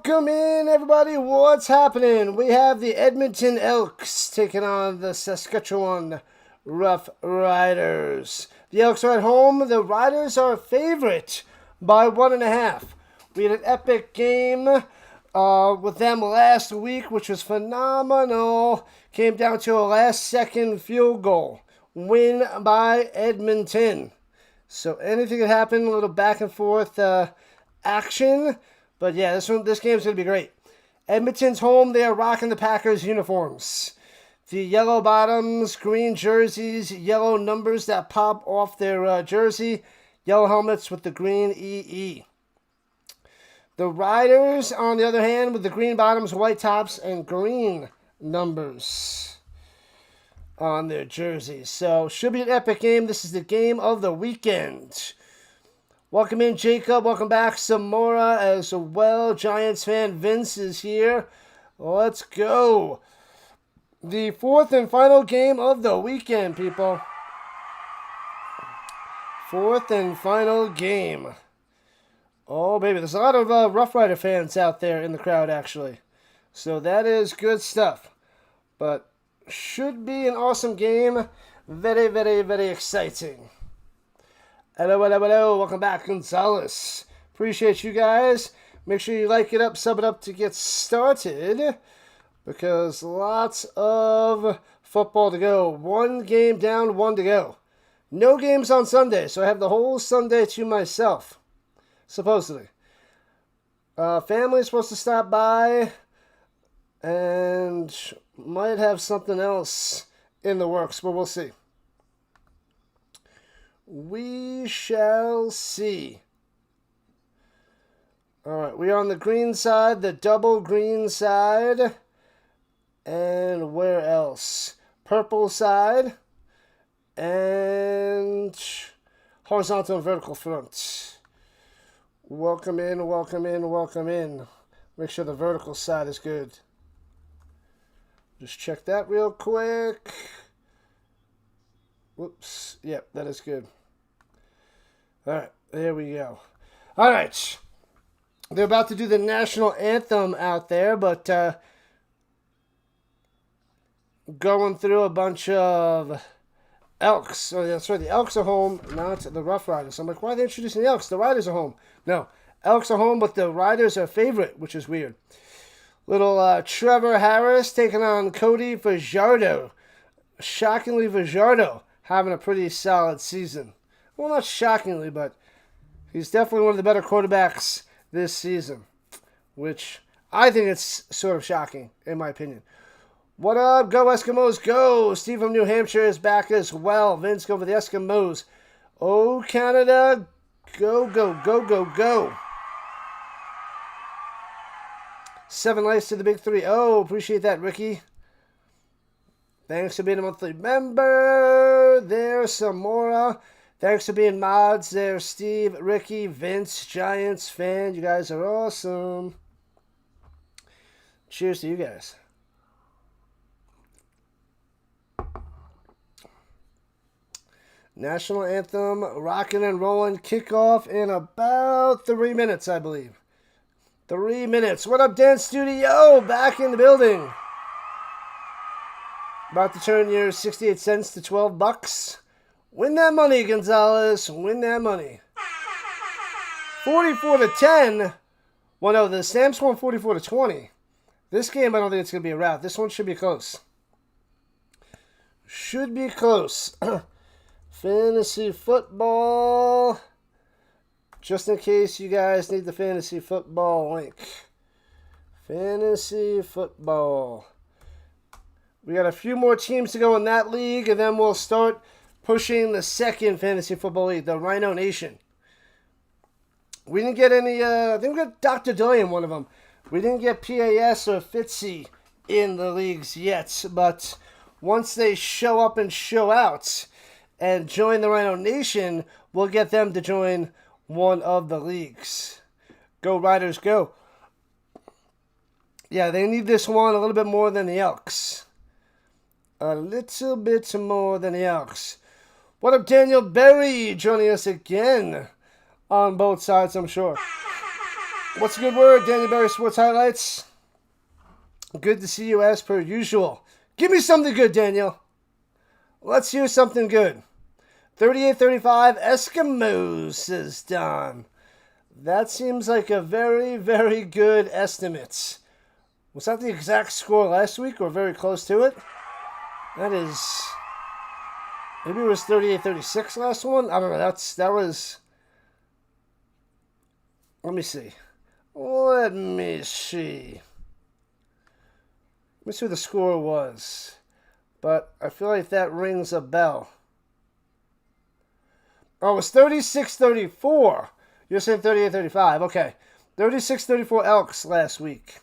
Welcome in, everybody. What's happening? We have the Edmonton Elks taking on the Saskatchewan Roughriders. The Elks are at home. The Riders are a favorite by 1.5. We had an epic game with them last week, which was phenomenal. Came down to a last-second field goal. Win by Edmonton. So anything could happen. A little back and forth action. But yeah, this game's going to be great. Edmonton's home. They are rocking the Packers uniforms. The yellow bottoms, green jerseys, yellow numbers that pop off their jersey. Yellow helmets with the green EE. The Riders, on the other hand, with the green bottoms, white tops, and green numbers on their jerseys. So, should be an epic game. This is the game of the weekend. Welcome in, Jacob. Welcome back, Samora, as well. Giants fan Vince is here. Let's go. The fourth and final game of the weekend, people. Fourth and final game. Oh, baby. There's a lot of Rough Rider fans out there in the crowd, actually. So that is good stuff. But should be an awesome game. Very, very, very exciting. Hello, hello, hello. Welcome back, Gonzalez. Appreciate you guys. Make sure you like it up, sub it up to get started. Because lots of football to go. One game down, one to go. No games on Sunday, so I have the whole Sunday to myself. Supposedly. Family's supposed to stop by. And might have something else in the works, but we'll see. We shall see. Alright, we are on the green side, the double green side. And where else? Purple side. And horizontal and vertical front. Welcome in, welcome in, welcome in. Make sure the vertical side is good. Just check that real quick. Whoops. Yep, that is good. Alright, there we go. Alright. They're about to do the national anthem out there, but going through a bunch of Elks. Oh, that's right. The Elks are home, not the Rough Riders. I'm like, why are they introducing the Elks? The Riders are home. No, Elks are home, but the Riders are favorite, which is weird. Little Trevor Harris taking on Cody Fajardo. Shockingly, Fajardo having a pretty solid season. Well, not shockingly, but he's definitely one of the better quarterbacks this season, which I think it's sort of shocking, in my opinion. What up? Go Eskimos, go! Steve from New Hampshire is back as well. Vince, go for the Eskimos. Oh, Canada, go, go, go, go, go. 7 likes to the big 3. Oh, appreciate that, Ricky. Thanks for being a monthly member. There's Samora. Thanks for being mods. There's Steve, Ricky, Vince, Giants fan. You guys are awesome. Cheers to you guys. National anthem, rocking and rolling, kickoff in about 3 minutes, I believe. 3 minutes. What up, Dance Studio? Back in the building. About to turn your 68 cents to $12. Win that money, Gonzalez. Win that money. 44-10. Well, no, the Sam's won 44-20. This game, I don't think it's going to be a rout. This one should be close. Should be close. Fantasy football. Just in case you guys need the fantasy football link. Fantasy football. We got a few more teams to go in that league, and then we'll start pushing the second fantasy football league, the Rhino Nation. We didn't get any, I think we got Dr. Dilly in one of them. We didn't get PAS or Fitzy in the leagues yet, but once they show up and show out and join the Rhino Nation, we'll get them to join one of the leagues. Go Riders, go. Yeah, they need this one a little bit more than the Elks. A little bit more than the Elks. What up, Daniel Berry, joining us again on both sides, I'm sure. What's a good word? Daniel Berry Sports Highlights. Good to see you as per usual. Give me something good, Daniel. Let's hear something good. 38-35, Eskimos is done. That seems like a very, very good estimate. Was that the exact score last week or very close to it? That is... Maybe it was 38-36 last one? I don't know. That was... Let me see. Let me see who the score was. But I feel like that rings a bell. Oh, it was 36-34. You're saying 38-35. Okay. 36-34 Elks last week.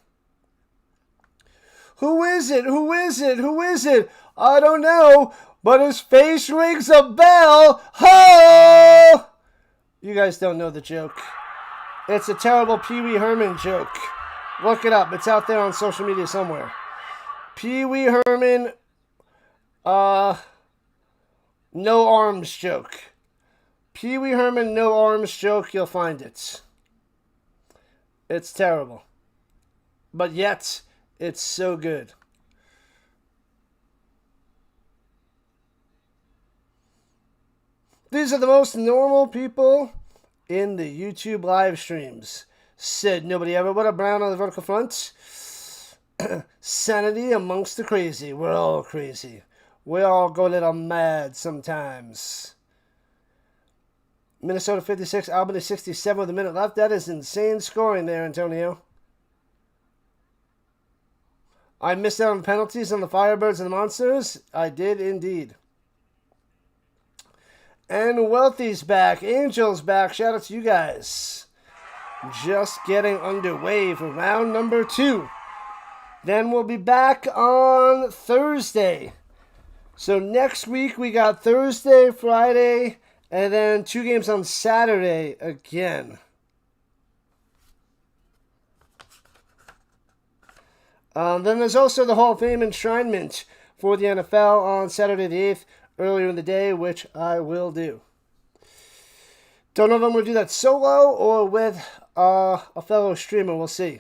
Who is it? Who is it? Who is it? I don't know, but his face rings a bell. Ho! You guys don't know the joke. It's a terrible Pee Wee Herman joke. Look it up. It's out there on social media somewhere. Pee Wee Herman, no arms joke. Pee Wee Herman, no arms joke. You'll find it. It's terrible. But yet, it's so good. These are the most normal people in the YouTube live streams. Said nobody ever. What a brown on the vertical front. Sanity amongst the crazy. We're all crazy. We all go a little mad sometimes. Minnesota 56, Albany 67 with a minute left. That is insane scoring there, Antonio. I missed out on penalties on the Firebirds and the Monsters. I did indeed. And Wealthy's back. Angel's back. Shout out to you guys. Just getting underway for round number 2. Then we'll be back on Thursday. So next week we got Thursday, Friday, and then 2 games on Saturday again. Then there's also the Hall of Fame enshrinement for the NFL on Saturday the 8th, earlier in the day, which I will do. Don't know if I'm going to do that solo or with a fellow streamer. We'll see.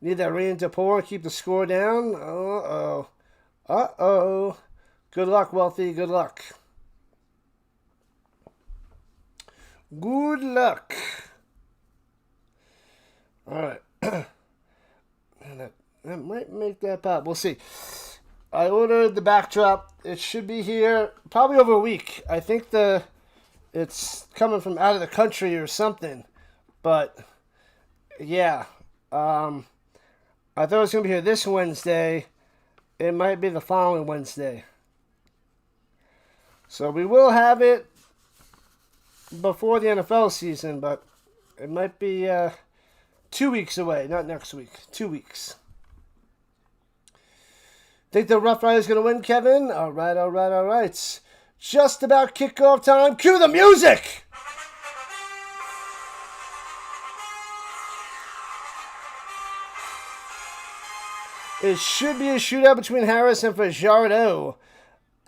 Need that rain to pour and keep the score down. Uh-oh. Uh-oh. Good luck, Wealthy. Good luck. Good luck. All right. That might make that pop. We'll see. I ordered the backdrop. It should be here probably over a week. I think it's coming from out of the country or something. But, yeah. I thought it was going to be here this Wednesday. It might be the following Wednesday. So we will have it before the NFL season, but it might be 2 weeks away, not next week. 2 weeks. Think the Roughriders going to win, Kevin? All right. Just about kickoff time. Cue the music! It should be a shootout between Harris and Fajardo,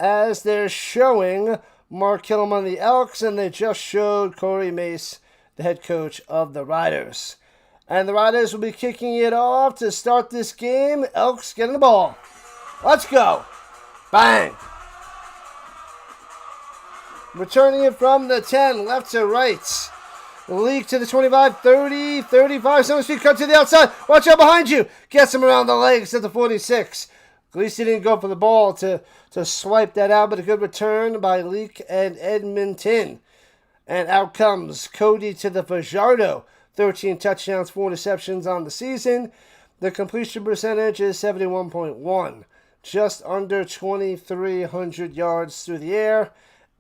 as they're showing Mark Killam on the Elks, and they just showed Corey Mace, the head coach of the Riders. And the Riders will be kicking it off to start this game. Elks getting the ball. Let's go. Bang. Returning it from the 10, left to right. Leak to the 25, 30, 35. Someone's feet cut to the outside. Watch out behind you. Gets him around the legs at the 46. At least he didn't go for the ball to swipe that out, but a good return by Leak and Edmonton. And out comes Cody to the Fajardo. 13 touchdowns, 4 interceptions on the season. The completion percentage is 71.1. Just under 2,300 yards through the air.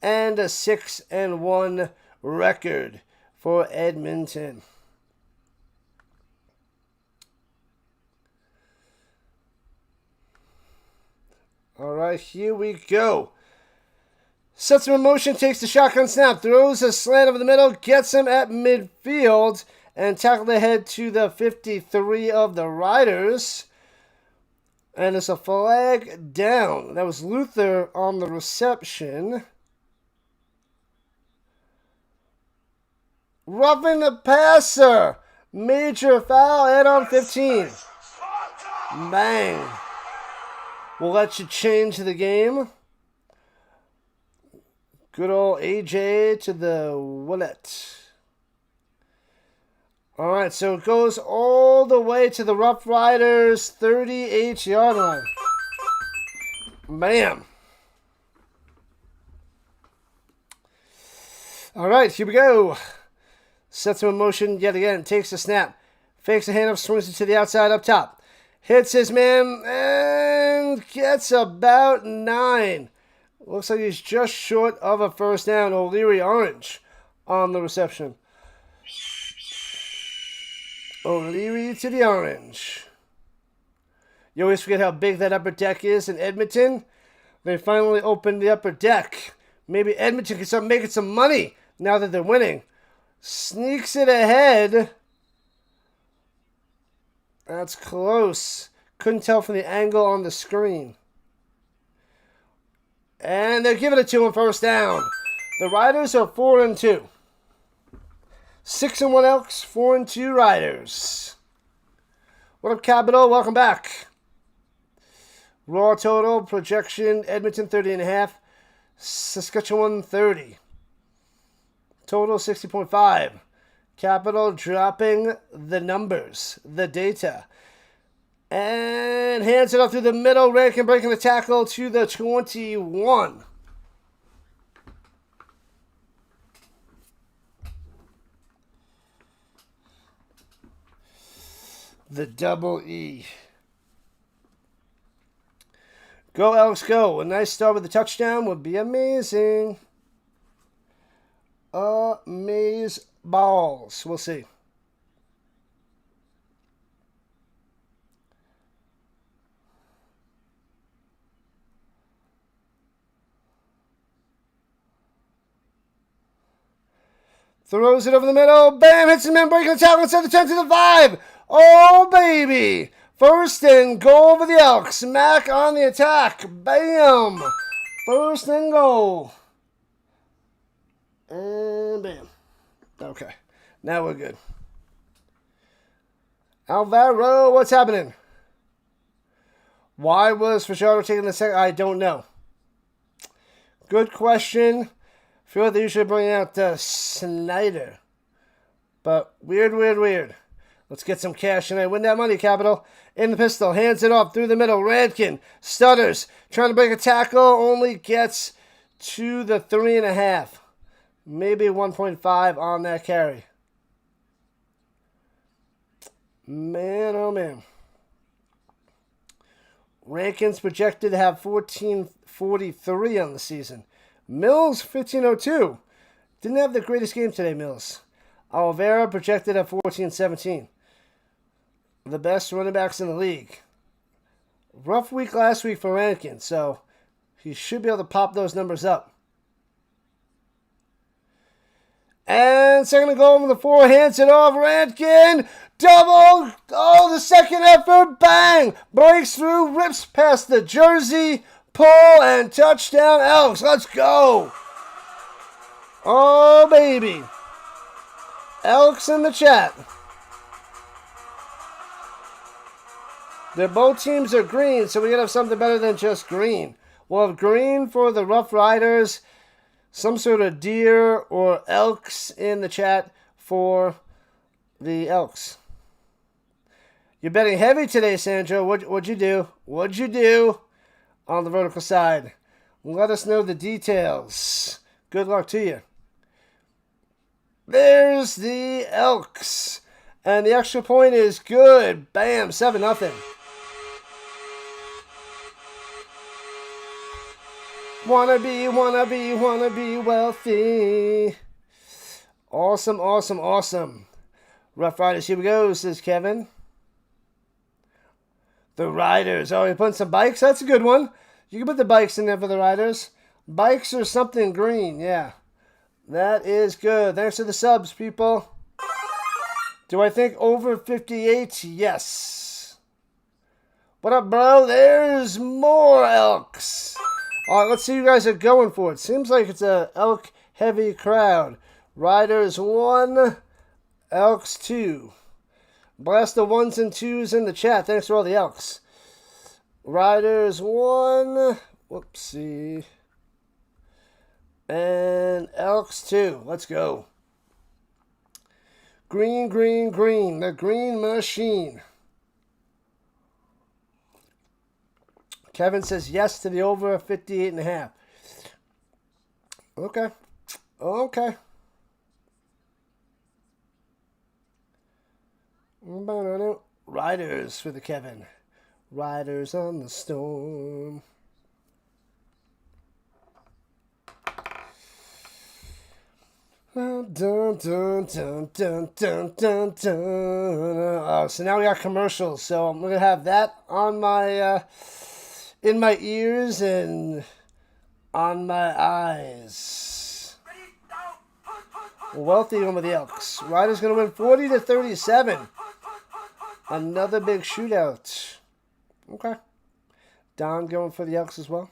And a 6-1 record for Edmonton. All right, here we go. Sets him in motion, takes the shotgun snap, throws a slant over the middle, gets him at midfield, and tackled ahead to the 53 of the Riders. And it's a flag down. That was Luther on the reception. Roughing the passer. Major foul, and on 15. Bang. We'll let you change the game. Good old AJ to the wallet. All right, so it goes all the way to the Rough Riders 38-yard line. Bam. All right, here we go. Sets him in motion yet again. Takes the snap. Fakes the handoff, swings it to the outside up top. Hits his man and gets about 9. Looks like he's just short of a first down. O'Leary Orange on the reception. O'Leary to the orange. You always forget how big that upper deck is in Edmonton. They finally opened the upper deck. Maybe Edmonton can start making some money now that they're winning. Sneaks it ahead. That's close. Couldn't tell from the angle on the screen. And they're giving it to him first down. The Riders are 4-2. 6-1 Elks, 4-2 Riders. What up, Capital? Welcome back. Raw total projection: Edmonton 30.5, Saskatchewan 30. Total 60.5. Capital dropping the numbers, the data. And hands it up through the middle. Rankin breaking the tackle to the 21. The double E. Go Elks, go. A nice start with a touchdown would be amazing. Amaze balls. We'll see. Throws it over the middle. Bam! Hits him in, breaking the tackle inside the 10 to the 5. Oh, baby! First and goal for the Elks. Mack on the attack. Bam! First and goal. And bam. Okay. Now we're good. Alvaro, what's happening? Why was Fajardo taking the second? I don't know. Good question. I feel like they usually bring out Snyder. But weird. Let's get some cash tonight. Win that money, Capital. In the pistol. Hands it off through the middle. Radkin stutters. Trying to break a tackle. Only gets to the 3.5. Maybe 1.5 on that carry. Man, oh man. Rankin's projected to have 1443 on the season. Mills, 1502. Didn't have the greatest game today, Mills. Oliveira projected at 1417. The best running backs in the league. Rough week last week for Rankin, so he should be able to pop those numbers up. And second and goal from the 4, hands it off. Rankin, double. Oh, the second effort, bang. Breaks through, rips past the jersey, pull, and touchdown Elks. Let's go. Oh, baby. Elks in the chat. Both teams are green, so we gotta have something better than just green. We'll have green for the Rough Riders, some sort of deer or elks in the chat for the Elks. You're betting heavy today, Sandro. What'd you do? What'd you do on the vertical side? Let us know the details. Good luck to you. There's the Elks. And the extra point is good. Bam, 7-0. Wanna be wealthy. Awesome. Rough Riders, here we go, says Kevin. The Riders. Oh, you're putting some bikes? That's a good one. You can put the bikes in there for the Riders. Bikes or something green, yeah. That is good. Thanks for the subs, people. Do I think over 58? Yes. What up, bro? There's more Elks. All right, let's see who you guys are going for. It seems like it's a Elk-heavy crowd. Riders 1, Elks 2. Blast the 1s and 2s in the chat. Thanks for all the Elks. Riders 1. Whoopsie. And Elks 2. Let's go. Green, green, green. The green machine. Kevin says yes to the over 58.5. Okay. Okay. Riders for the Kevin. Riders on the storm. Dun, dun, dun, dun, dun, dun, dun. Oh, so now we got commercials. So I'm gonna have that on my in my ears and on my eyes. Wealthy one with the Elks. Riders gonna win 40-37. Another big shootout. Okay. Don going for the Elks as well.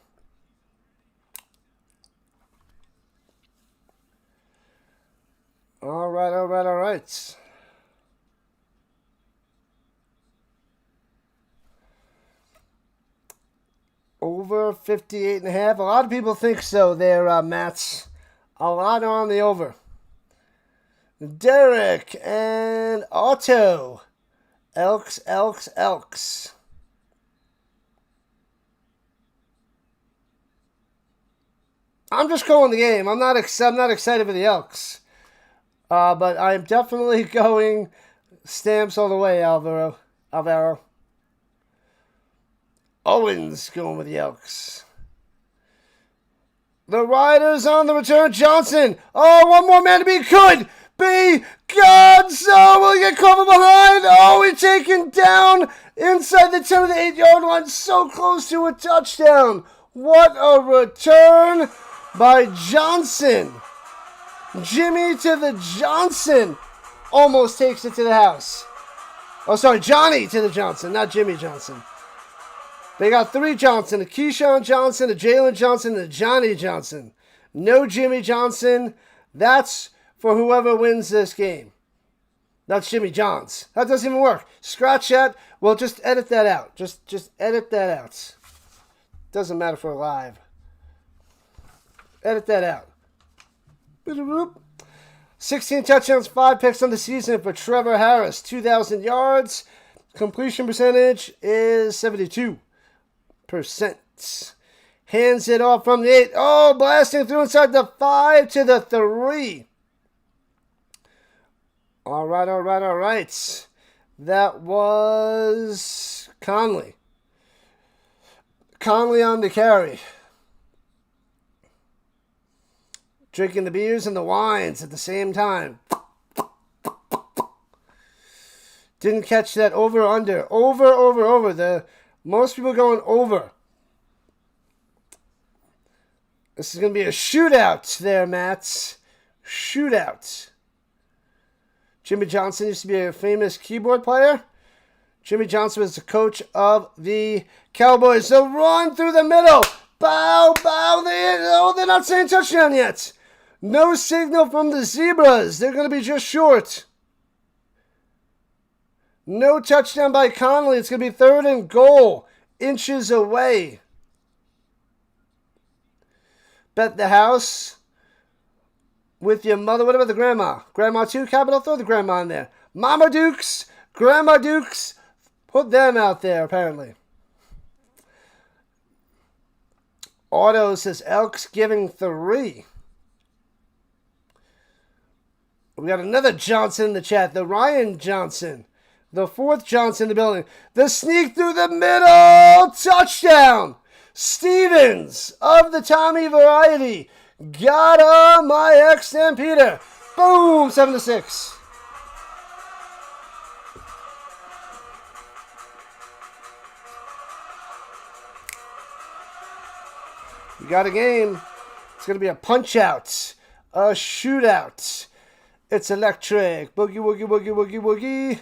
All right, all right, all right. Over 58.5. A lot of people think so there, Mats. A lot on the over. Derek and Otto. Elks, Elks, Elks. I'm just calling the game. I'm not excited for the Elks. But I'm definitely going stamps all the way, Alvaro. Owens going with the Elks. The Riders on the return. Johnson. Oh, one more man to be. Could be God. So will he get caught from behind? Oh, he's taken down inside the 10 of the 8-yard line. So close to a touchdown. What a return by Johnson. Jimmy to the Johnson. Almost takes it to the house. Oh, sorry, Johnny to the Johnson, not Jimmy Johnson. They got 3 Johnson, a Keyshawn Johnson, a Jalen Johnson, and a Johnny Johnson. No Jimmy Johnson. That's for whoever wins this game. That's Jimmy Johns. That doesn't even work. Scratch that. Well, just edit that out. Just edit that out. Doesn't matter for live. Edit that out. 16 touchdowns, 5 picks on the season for Trevor Harris. 2,000 yards. Completion percentage is 72%. Hands it off from the 8. Oh, blasting through inside the 5 to the 3. All right, all right, all right. That was Conley. Conley on the carry. Drinking the beers and the wines at the same time. Didn't catch that over under. Over. Most people going over. This is going to be a shootout there, Mats. Shootout. Jimmy Johnson used to be a famous keyboard player. Jimmy Johnson was the coach of the Cowboys. So run through the middle. Bow. They're not saying touchdown yet. No signal from the Zebras. They're going to be just short. No touchdown by Conley. It's going to be 3rd and goal. Inches away. Bet the house with your mother. What about the grandma? Grandma too, capital? Throw the grandma in there. Mama Dukes, Grandma Dukes. Put them out there, apparently. Otto says Elks giving 3. We got another Johnson in the chat. The Ryan Johnson. The 4th Johnson in the building. The sneak through the middle. Touchdown. Stevens of the Tommy variety. Got my ex-Stampeder. Boom. 7-6. We got a game. It's going to be a punch-out. A shootout. It's electric. Boogie, woogie, woogie, woogie, woogie.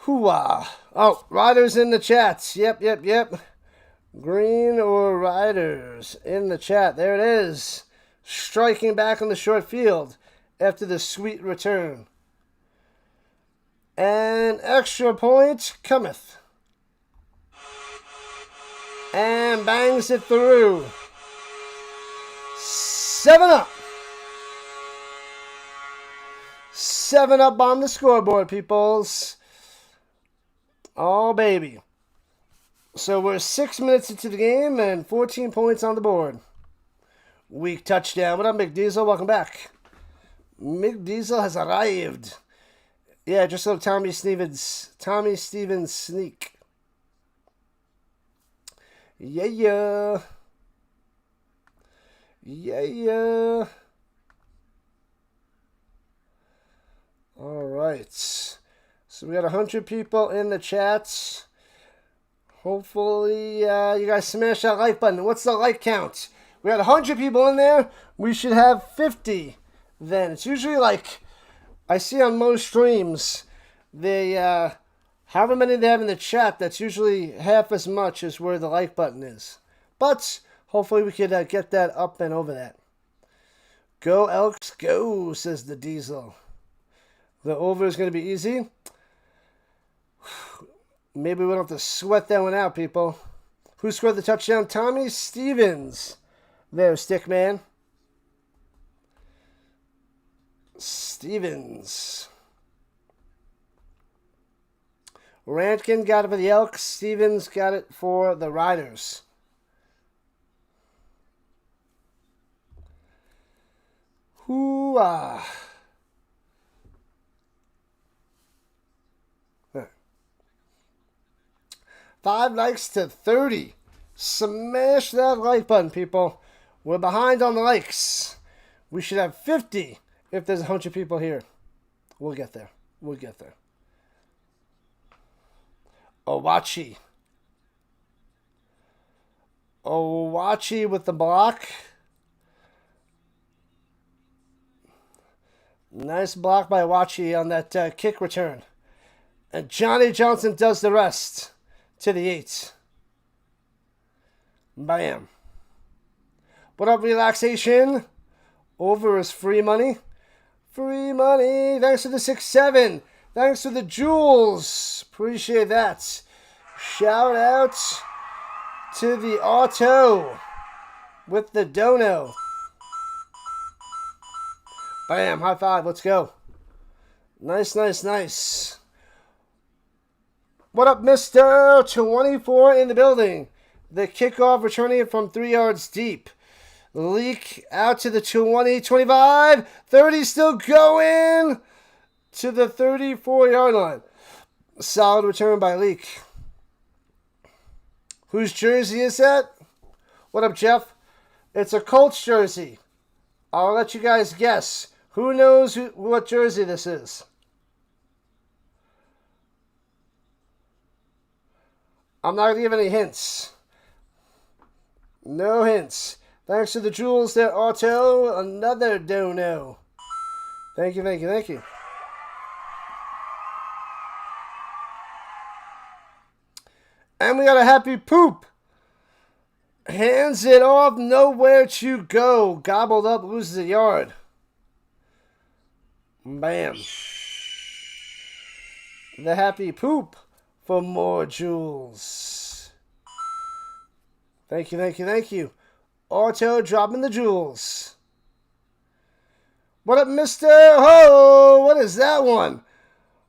Hooah. Oh, Riders in the chats. Yep. Green or Riders in the chat. There it is. Striking back on the short field after the sweet return. And extra point cometh. And bangs it through. 7 up. 7 up on the scoreboard, peoples. Oh, baby. So we're 6 minutes into the game and 14 points on the board. Weak touchdown. What up, McDiesel? Welcome back. McDiesel has arrived. Yeah, just like Tommy Stevens sneak. Yeah. All right. So we got 100 people in the chats. Hopefully, you guys smash that like button. What's the like count? We got 100 people in there. We should have 50 then. It's usually like, I see on most streams, they, however many they have in the chat, that's usually half as much as where the like button is. But hopefully we could get that up and over that. Go Elks, go, says the Diesel. The over is going to be easy. Maybe we don't have to sweat that one out, people. Who scored the touchdown? Tommy Stevens. There, Stickman. Stevens. Rantkin got it for the Elks. Stevens got it for the Riders. Hoo-ah. 5 likes to 30. Smash that like button, people. We're behind on the likes. We should have 50 if there's 100 people here. We'll get there. We'll get there. Owachi. Owachi with the block. Nice block by Owachi on that kick return. And Johnny Johnson does the rest. To the 8. Bam. What up, relaxation? Over is free money. Free money. Thanks for the 6-7. Thanks for the jewels. Appreciate that. Shout out to the auto with the dono. Bam. High five. Let's go. Nice, nice, nice. What up, Mr. 24 in the building? The kickoff returning it from 3 yards deep. Leak out to the 20, 25, 30 still going to the 34-yard line. Solid return by Leak. Whose jersey is that? What up, Jeff? It's a Colts jersey. I'll let you guys guess. Who knows what jersey this is? I'm not going to give any hints. No hints. Thanks to the jewels there, Otto. Another dono. Thank you, thank you, thank you. And we got a happy poop. Hands it off, nowhere to go. Gobbled up, loses a yard. Bam. The happy poop. For more jewels. Thank you, thank you, thank you. Auto dropping the jewels. What up, Mr. Ho? What is that one?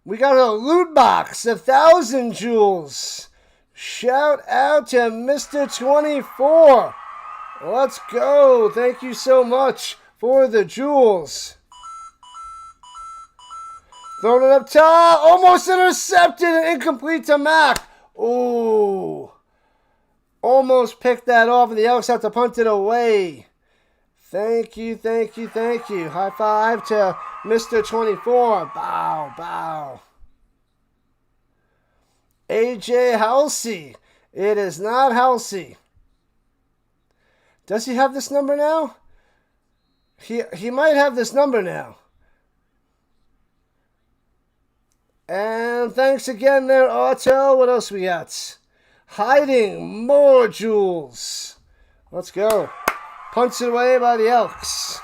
We got a loot box, 1,000 jewels. Shout out to Mr. 24. Let's go. Thank you so much for the jewels. Throwing it up top. Almost intercepted and incomplete to Mac. Ooh. Almost picked that off and the Elks have to punt it away. Thank you, thank you, thank you. High five to Mr. 24. Bow, bow. AJ Halsey. It is not Halsey. Does he have this number now? He might have this number now. And thanks again there, Otto. What else we got? Hiding more jewels. Let's go. Punts it away by the Elks.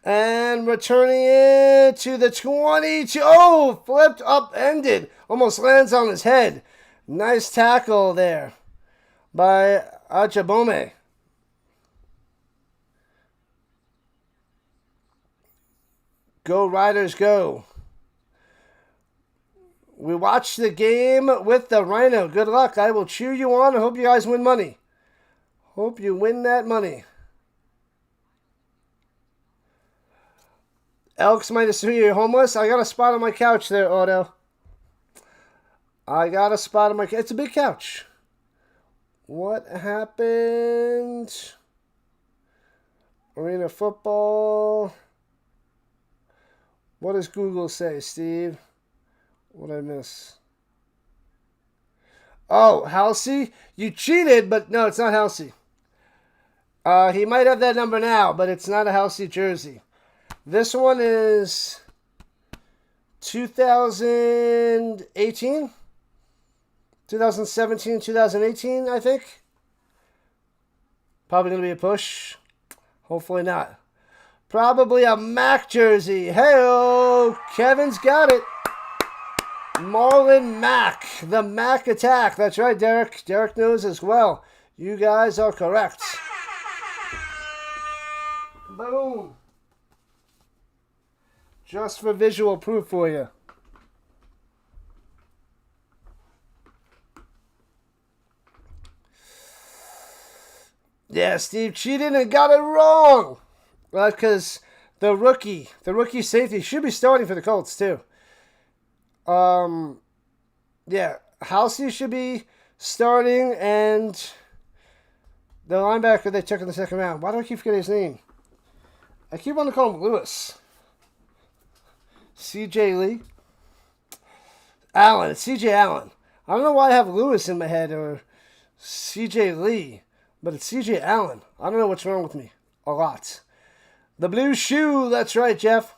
And returning it to the 22. Oh, flipped, upended. Almost lands on his head. Nice tackle there by Ajabome. Go Riders, go. We watched the game with the Rhino. Good luck. I will cheer you on. I hope you guys win money. Hope you win that money. Elks -3, you're homeless. I got a spot on my couch there, Otto. I got a spot on my couch. It's a big couch. What happened? Arena football. What does Google say, Steve? What did I miss? Oh, Halsey? You cheated, but no, it's not Halsey. He might have that number now, but it's not a Halsey jersey. This one is 2018? 2017, 2018, I think. Probably going to be a push. Hopefully not. Probably a Mac jersey. Hey-oh, Kevin's got it. Marlon Mack, the Mac attack. That's right, Derek. Derek knows as well. You guys are correct. Boom. Just for visual proof for you. Yeah, Steve cheated and got it wrong. Well, because the rookie safety should be starting for the Colts too. Yeah, Halsey should be starting, and the linebacker they took in the second round. Why do I keep forgetting his name? I keep wanting to call him Lewis. C.J. Lee. Allen. It's C.J. Allen. I don't know why I have Lewis in my head or C.J. Lee, but it's C.J. Allen. I don't know what's wrong with me. A lot. The blue shoe. That's right, Jeff.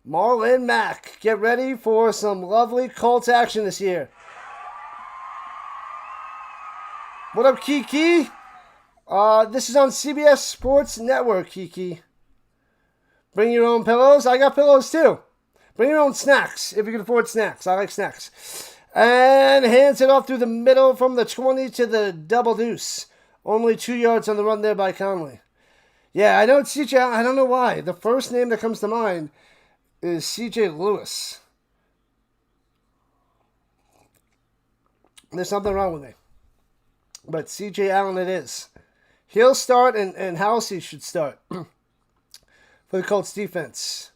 Marlon Mack. Get ready for some lovely Colts action this year. What up, Kiki? This is on CBS Sports Network, Kiki. Bring your own pillows. I got pillows too. Bring your own snacks if you can afford snacks. I like snacks. And hands it off through the middle from the 20 to the double deuce. Only 2 yards on the run there by Conley. Yeah, I know it's CJ. I don't know why. The first name that comes to mind is CJ Lewis. There's something wrong with me. But CJ Allen it is. He'll start and Halsey should start for the Colts defense.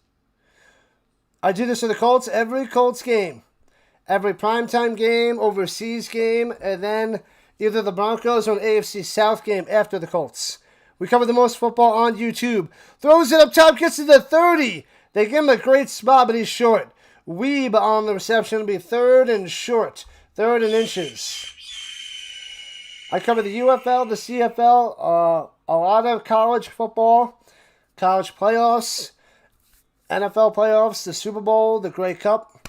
I do this for the Colts every Colts game. Every primetime game, overseas game, and then either the Broncos or an AFC South game after the Colts. We cover the most football on YouTube. Throws it up top, gets to the 30. They give him a great spot, but he's short. Weeb on the reception will be third and short. Third and inches. I cover the UFL, the CFL, a lot of college football, college playoffs, NFL playoffs, the Super Bowl, the Grey Cup.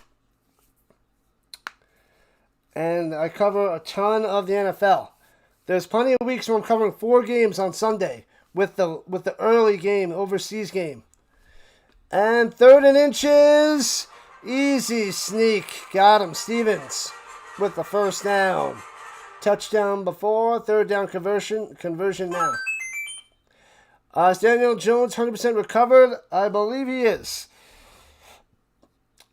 And I cover a ton of the NFL. There's plenty of weeks where I'm covering 4 games on Sunday with the early game, overseas game. And third and inches. Easy sneak. Got him. Stevens with the first down. Touchdown before. Third down conversion. Conversion now. Is Daniel Jones 100% recovered? I believe he is.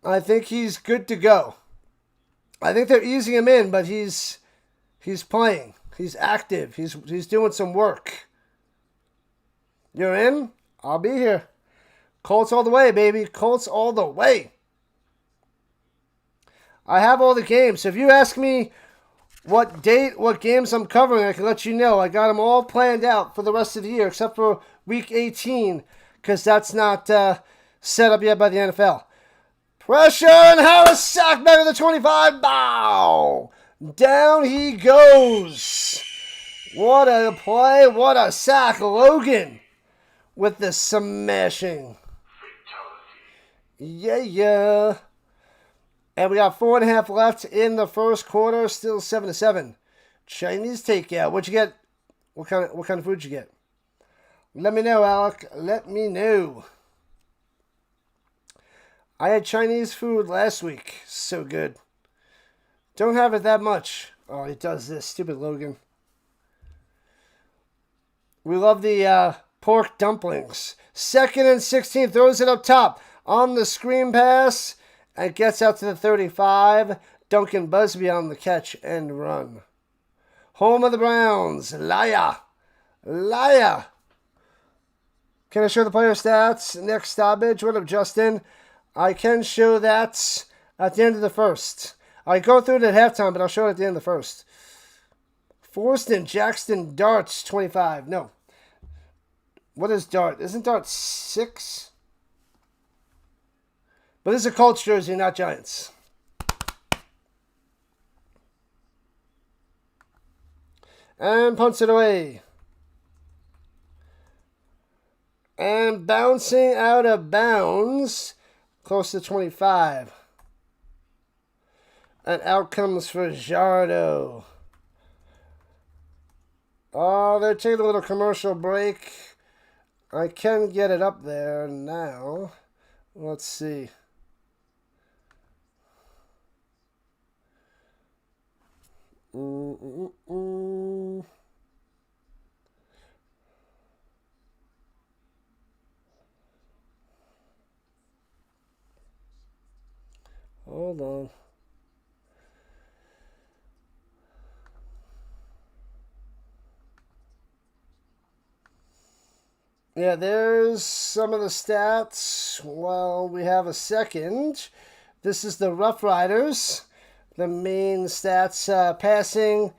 I think he's good to go. I think they're easing him in, but he's playing. He's active. He's doing some work. You're in? I'll be here. Colts all the way, baby. Colts all the way. I have all the games. So if you ask me what games I'm covering, I can let you know. I got them all planned out for the rest of the year, except for Week 18, because that's not set up yet by the NFL. Pressure, and Harris sacked back at the 25. Bow! Down he goes. What a play. What a sack. Logan with the smashing. Yeah. And we got 4.5 left in the first quarter. Still 7-7. Chinese takeout. What'd you get? What kind of food you get? Let me know, Alec. Let me know. I had Chinese food last week. So good. Don't have it that much. Oh, it does this. Stupid Logan. We love the pork dumplings. 2nd and 16. Throws it up top. On the screen pass. And gets out to the 35. Duncan Busby on the catch and run. Home of the Browns. Laya. Can I show the player stats? Next stoppage. What up, Justin? I can show that at the end of the first. I go through it at halftime, but I'll show it at the end of the first. Forston Jackson Darts 25. No. What is Dart? Isn't Dart 6? But this is a Colts jersey, not Giants. And punts it away. And bouncing out of bounds. Close to 25. And out comes Fajardo. Oh, they're taking a little commercial break. I can get it up there now. Let's see. Hold on. Yeah, there's some of the stats. Well, we have a second. This is the Roughriders. The main stats, passing,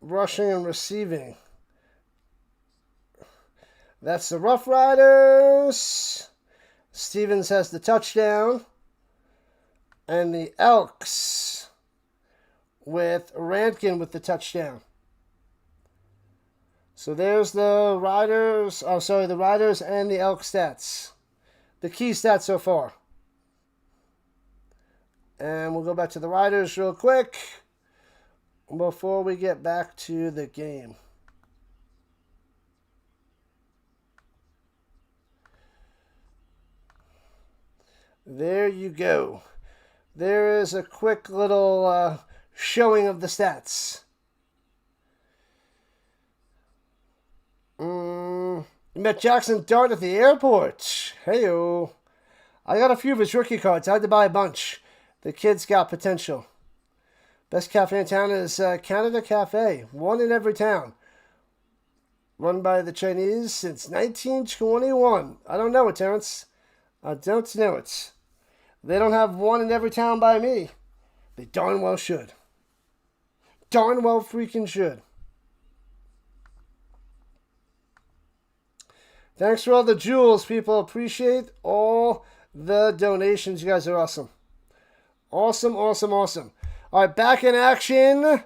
rushing, and receiving. That's the Roughriders. Stevens has the touchdown. And the Elks with Rankin with the touchdown. So there's the Riders. Oh, sorry, the Riders and the Elk stats. The key stats so far. And we'll go back to the Riders real quick before we get back to the game. There you go. There is a quick little showing of the stats. Met Jackson Dart at the airport. Hey-o. I got a few of his rookie cards. I had to buy a bunch. The kid's got potential. Best cafe in town is Canada Cafe. One in every town. Run by the Chinese since 1921. I don't know it, Terrence. I don't know it. They don't have one in every town by me. They darn well should. Darn well freaking should. Thanks for all the jewels, people. Appreciate all the donations. You guys are awesome. Awesome, awesome, awesome. All right, back in action.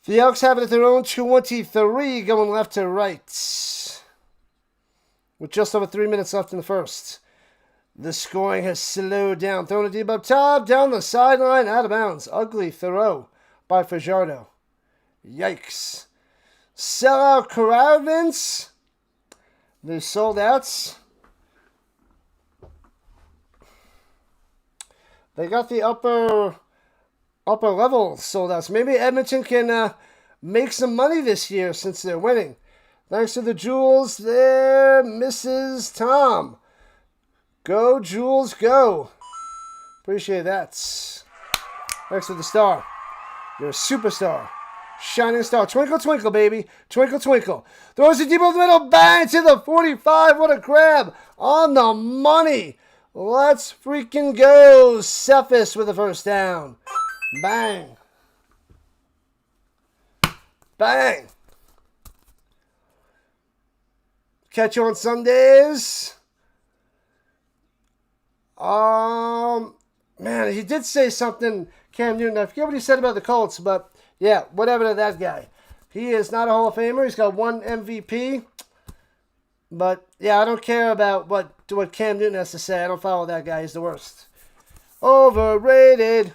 The Elks have it at their own 23, going left to right. With just over 3 minutes left in the first. The scoring has slowed down. Throwing a deep up top, down the sideline, out of bounds. Ugly throw by Fajardo. Yikes. Sellout crowd, Vince. They're sold outs. They got the upper level sold outs. Maybe Edmonton can make some money this year since they're winning. Thanks to the Jewels there, Mrs. Tom. Go, Jules, go. Appreciate that. Thanks for the star. You're a superstar. Shining star. Twinkle, twinkle, baby. Twinkle, twinkle. Throws it deep over the middle. Bang to the 45. What a grab. On the money. Let's freaking go. Cephas with the first down. Bang. Bang. Catch you on Sundays. Man, he did say something, Cam Newton. I forget what he said about the Colts, but yeah, whatever to that guy. He is not a Hall of Famer. He's got one MVP. But yeah, I don't care about what Cam Newton has to say. I don't follow that guy. He's the worst. Overrated.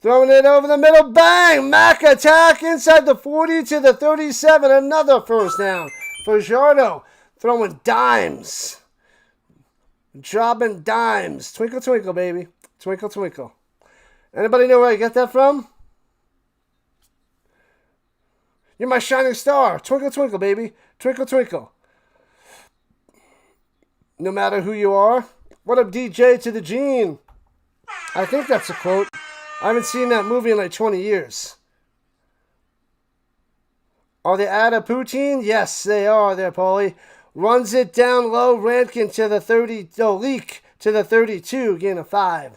Throwing it over the middle. Bang! Mac attack inside the 40 to the 37. Another first down. Fajardo throwing dimes. Dropping dimes. Twinkle, twinkle, baby. Twinkle, twinkle. Anybody know where I get that from? You're my shining star. Twinkle, twinkle, baby. Twinkle, twinkle. No matter who you are. What up, DJ to the Gene? I think that's a quote. I haven't seen that movie in like 20 years. Are they out of poutine? Yes, they are there, Paulie. Runs it down low. Rankin to the 30. No, Leak to the 32. Gain of 5.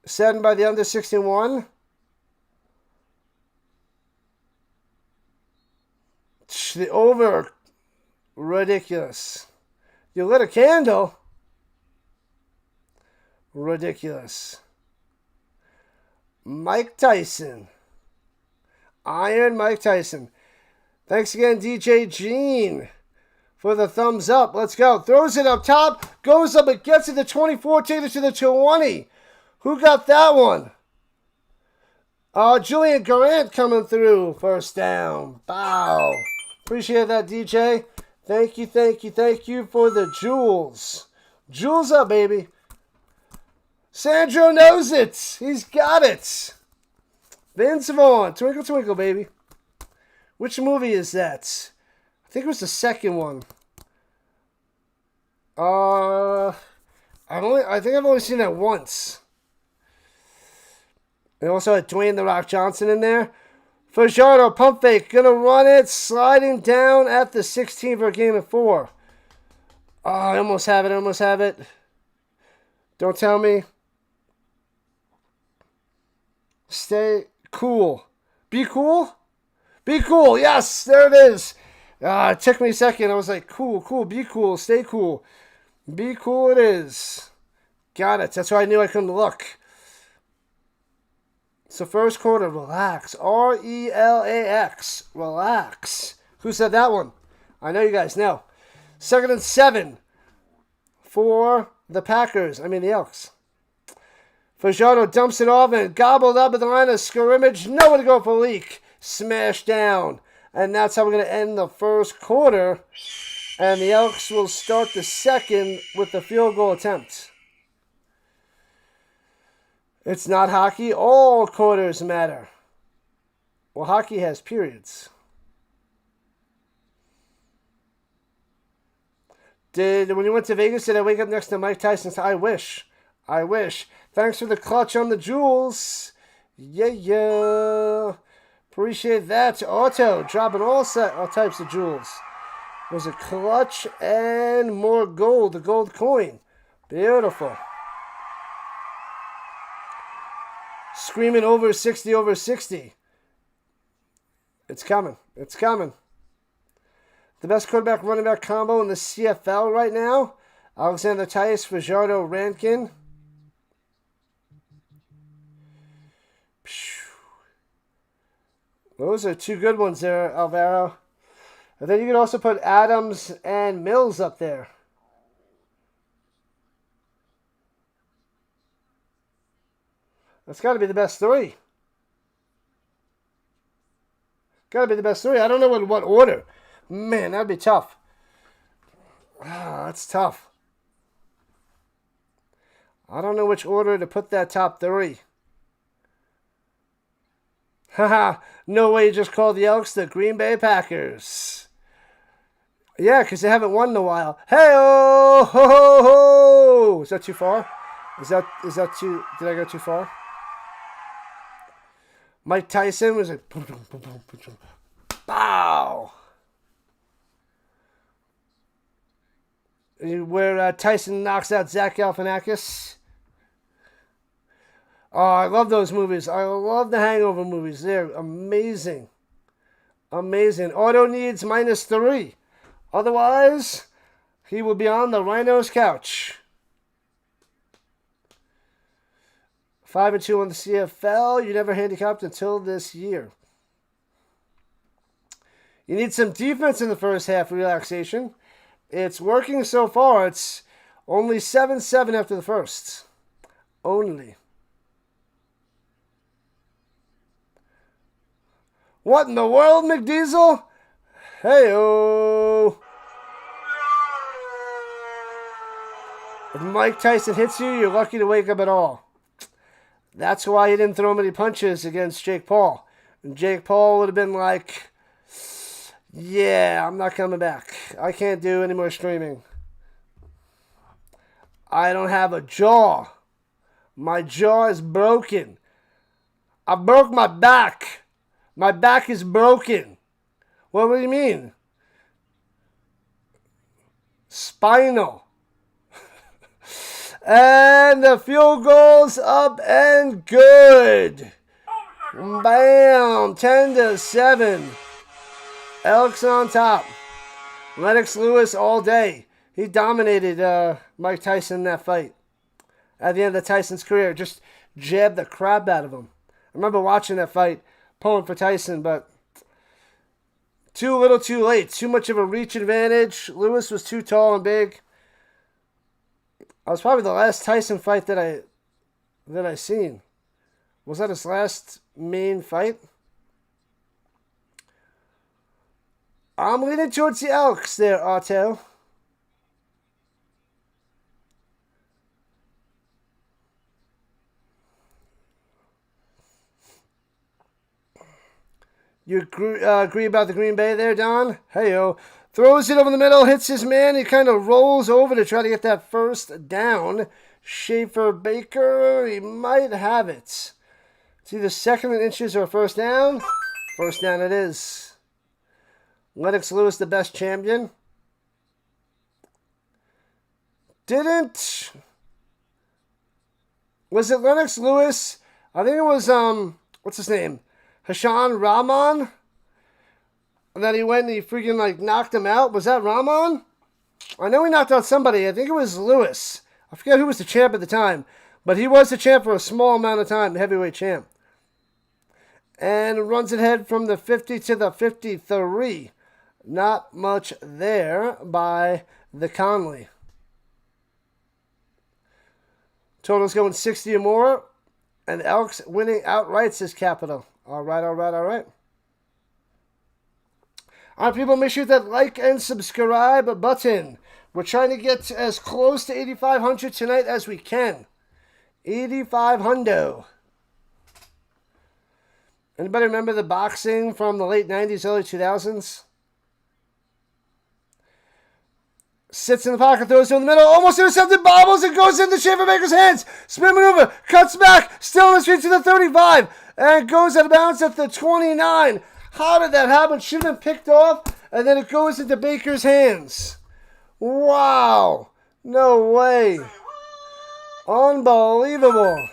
Saddened by the under 61. The over. Ridiculous. You lit a candle. Ridiculous. Mike Tyson. Iron Mike Tyson. Thanks again, DJ Gene, for the thumbs up. Let's go. Throws it up top. Goes up and gets it to 24. Takes it to the 20. Who got that one? Julian Grant coming through. First down. Bow. Appreciate that, DJ. Thank you, thank you, thank you for the jewels. Jewels up, baby. Sandro knows it. He's got it. Vince Vaughn. Twinkle, twinkle, baby. Which movie is that? I think it was the second one. I think I've only seen that once. And also had Dwayne "The Rock" Johnson in there. Fajardo, pump fake, gonna run it, sliding down at the 16 for a game of 4. Oh, I almost have it, Don't tell me. Stay cool. Be cool? Be cool, yes, there it is. It took me a second, I was like, cool, be cool, stay cool. Be cool it is. Got it, that's why I knew I couldn't look. So first quarter, relax. R-E-L-A-X. Relax. Who said that one? I know you guys know. 2nd and 7 for the Packers. I mean the Elks. Fajardo dumps it off and gobbled up at the line of scrimmage. Nowhere to go for Leak. Smashed down. And that's how we're going to end the first quarter. And the Elks will start the second with the field goal attempt. It's not hockey. All quarters matter. Well, hockey has periods. When you went to Vegas, did I wake up next to Mike Tyson? I wish. Thanks for the clutch on the jewels. Yeah. Appreciate that. Otto, dropping all types of jewels. There's a clutch and more gold. The gold coin. Beautiful. Screaming over 60, over 60. It's coming. The best quarterback running back combo in the CFL right now. Alexander Tice, Fajardo, Rankin. Those are two good ones there, Alvaro. And then you can also put Adams and Mills up there. That's got to be the best 3. I don't know in what order. Man, that'd be tough. That's tough. I don't know which order to put that top 3. Haha, no way you just called the Elks the Green Bay Packers. Yeah, because they haven't won in a while. Hey-oh! Ho-ho-ho! Is that too far? Is that too... Did I go too far? Mike Tyson was like... Boom, boom, boom, boom, boom, boom. Bow! Where Tyson knocks out Zach Galifianakis. Oh, I love those movies. I love the Hangover movies. They're amazing. Otto needs -3. Otherwise, he will be on the Rhino's couch. 5-2 on the CFL. You never handicapped until this year. You need some defense in the first half of relaxation. It's working so far. It's only 7-7 after the first. Only. What in the world, McDiesel? Hey-oh. If Mike Tyson hits you, you're lucky to wake up at all. That's why he didn't throw many punches against Jake Paul. And Jake Paul would have been like, yeah, I'm not coming back. I can't do any more streaming. I don't have a jaw. My jaw is broken. I broke my back. My back is broken. What do you mean? Spinal. And the field goal's up and good. Bam. 10-7. Elks on top. Lennox Lewis all day. He dominated Mike Tyson in that fight. At the end of Tyson's career, just jabbed the crap out of him. I remember watching that fight, pulling for Tyson, but too little too late. Too much of a reach advantage. Lewis was too tall and big. That was probably the last Tyson fight that I seen. Was that his last main fight? I'm leaning towards the Elks there, Otto. You agree about the Green Bay there, Don? Hey-o. Throws it over the middle, hits his man. He kind of rolls over to try to get that first down. Schaefer Baker, he might have it. It's either 2nd and inches or first down. First down it is. Lennox Lewis, the best champion. Was it Lennox Lewis? I think it was, what's his name? Hashan Rahman? And then he went and he freaking knocked him out. Was that Rahman? I know he knocked out somebody. I think it was Lewis. I forget who was the champ at the time. But he was the champ for a small amount of time, the heavyweight champ. And runs it ahead from the 50 to the 53. Not much there by the Conley. Total's going 60 or more. And the Elks winning outright, says Capital. All right. All right, people, make sure that like and subscribe button. We're trying to get as close to 8,500 tonight as we can. 8,500. Anybody remember the boxing from the late 90s, early 2000s? Sits in the pocket, throws it in the middle, almost intercepted, bobbles, and goes into Schaefer Baker's hands. Spin maneuver, cuts back, still in the street to the 35, and goes out of bounds at the 29. How did that happen? Should have been picked off, and then it goes into Baker's hands. Wow. No way. Unbelievable.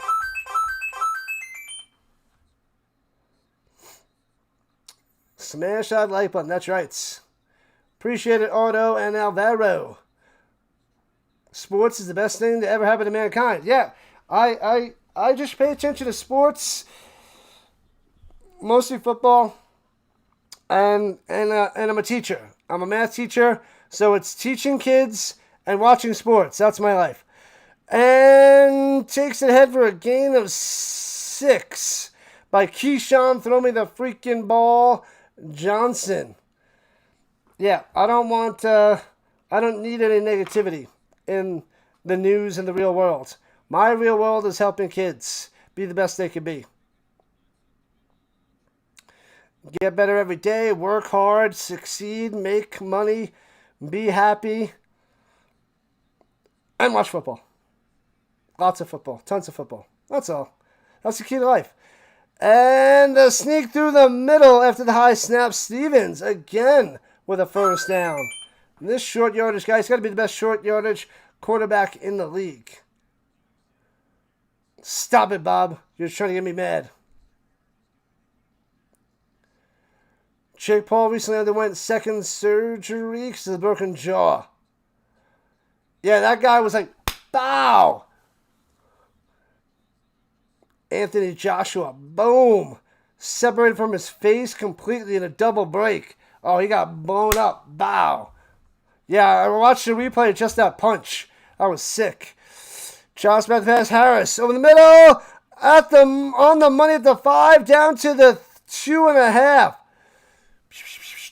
Smash that like button. That's right. Appreciate it, Otto and Alvaro. Sports is the best thing to ever happen to mankind. Yeah, I just pay attention to sports, mostly football, and I'm a teacher. I'm a math teacher, so it's teaching kids and watching sports. That's my life. And takes it ahead for a gain of 6 by Keyshawn. Throw me the freaking ball, Johnson. Yeah, I don't need any negativity in the news and the real world. My real world is helping kids be the best they can be. Get better every day, work hard, succeed, make money, be happy, and watch football. Lots of football, tons of football. That's all. That's the key to life. And a sneak through the middle after the high snap. Stevens again with a first down. And this short yardage guy's got to be the best short yardage quarterback in the league. Stop it, Bob. You're trying to get me mad. Jake Paul recently underwent second surgery because of a broken jaw. Yeah, that guy was like, bow. Anthony Joshua, boom. Separated from his face completely in a double break. Oh, he got blown up. Bow. Yeah, I watched the replay of just that punch. I was sick. Charles Smith pass Harris over the middle. On the money at the 5, down to the 2.5.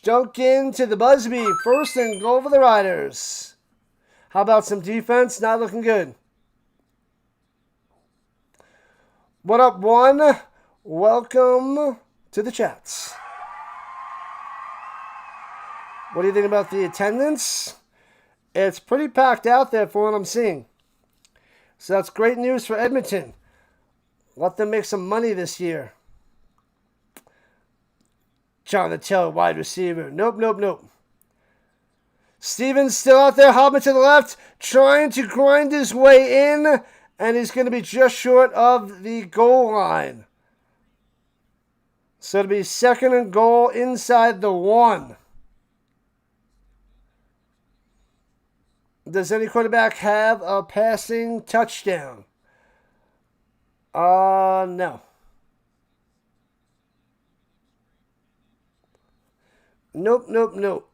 Duncan to the Busby. First and goal for the Riders. How about some defense? Not looking good. What up, one? Welcome to the chats. What do you think about the attendance? It's pretty packed out there for what I'm seeing. So that's great news for Edmonton. Let them make some money this year. Jonathan Taylor, wide receiver. Nope. Stevens still out there, hopping to the left, trying to grind his way in, and he's going to be just short of the goal line. So it'll be second and goal inside the 1. Does any quarterback have a passing touchdown? No. Nope.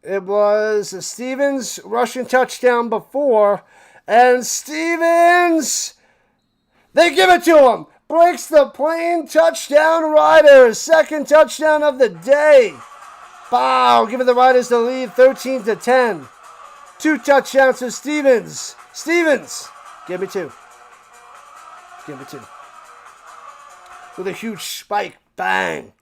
It was a Stevens rushing touchdown before, and Stevens, they give it to him. Breaks the plane, touchdown Riders. Second touchdown of the day. Wow, giving the Riders the lead 13-10. 2 touchdowns to Stevens. Stevens, give me 2. With a huge spike, bang.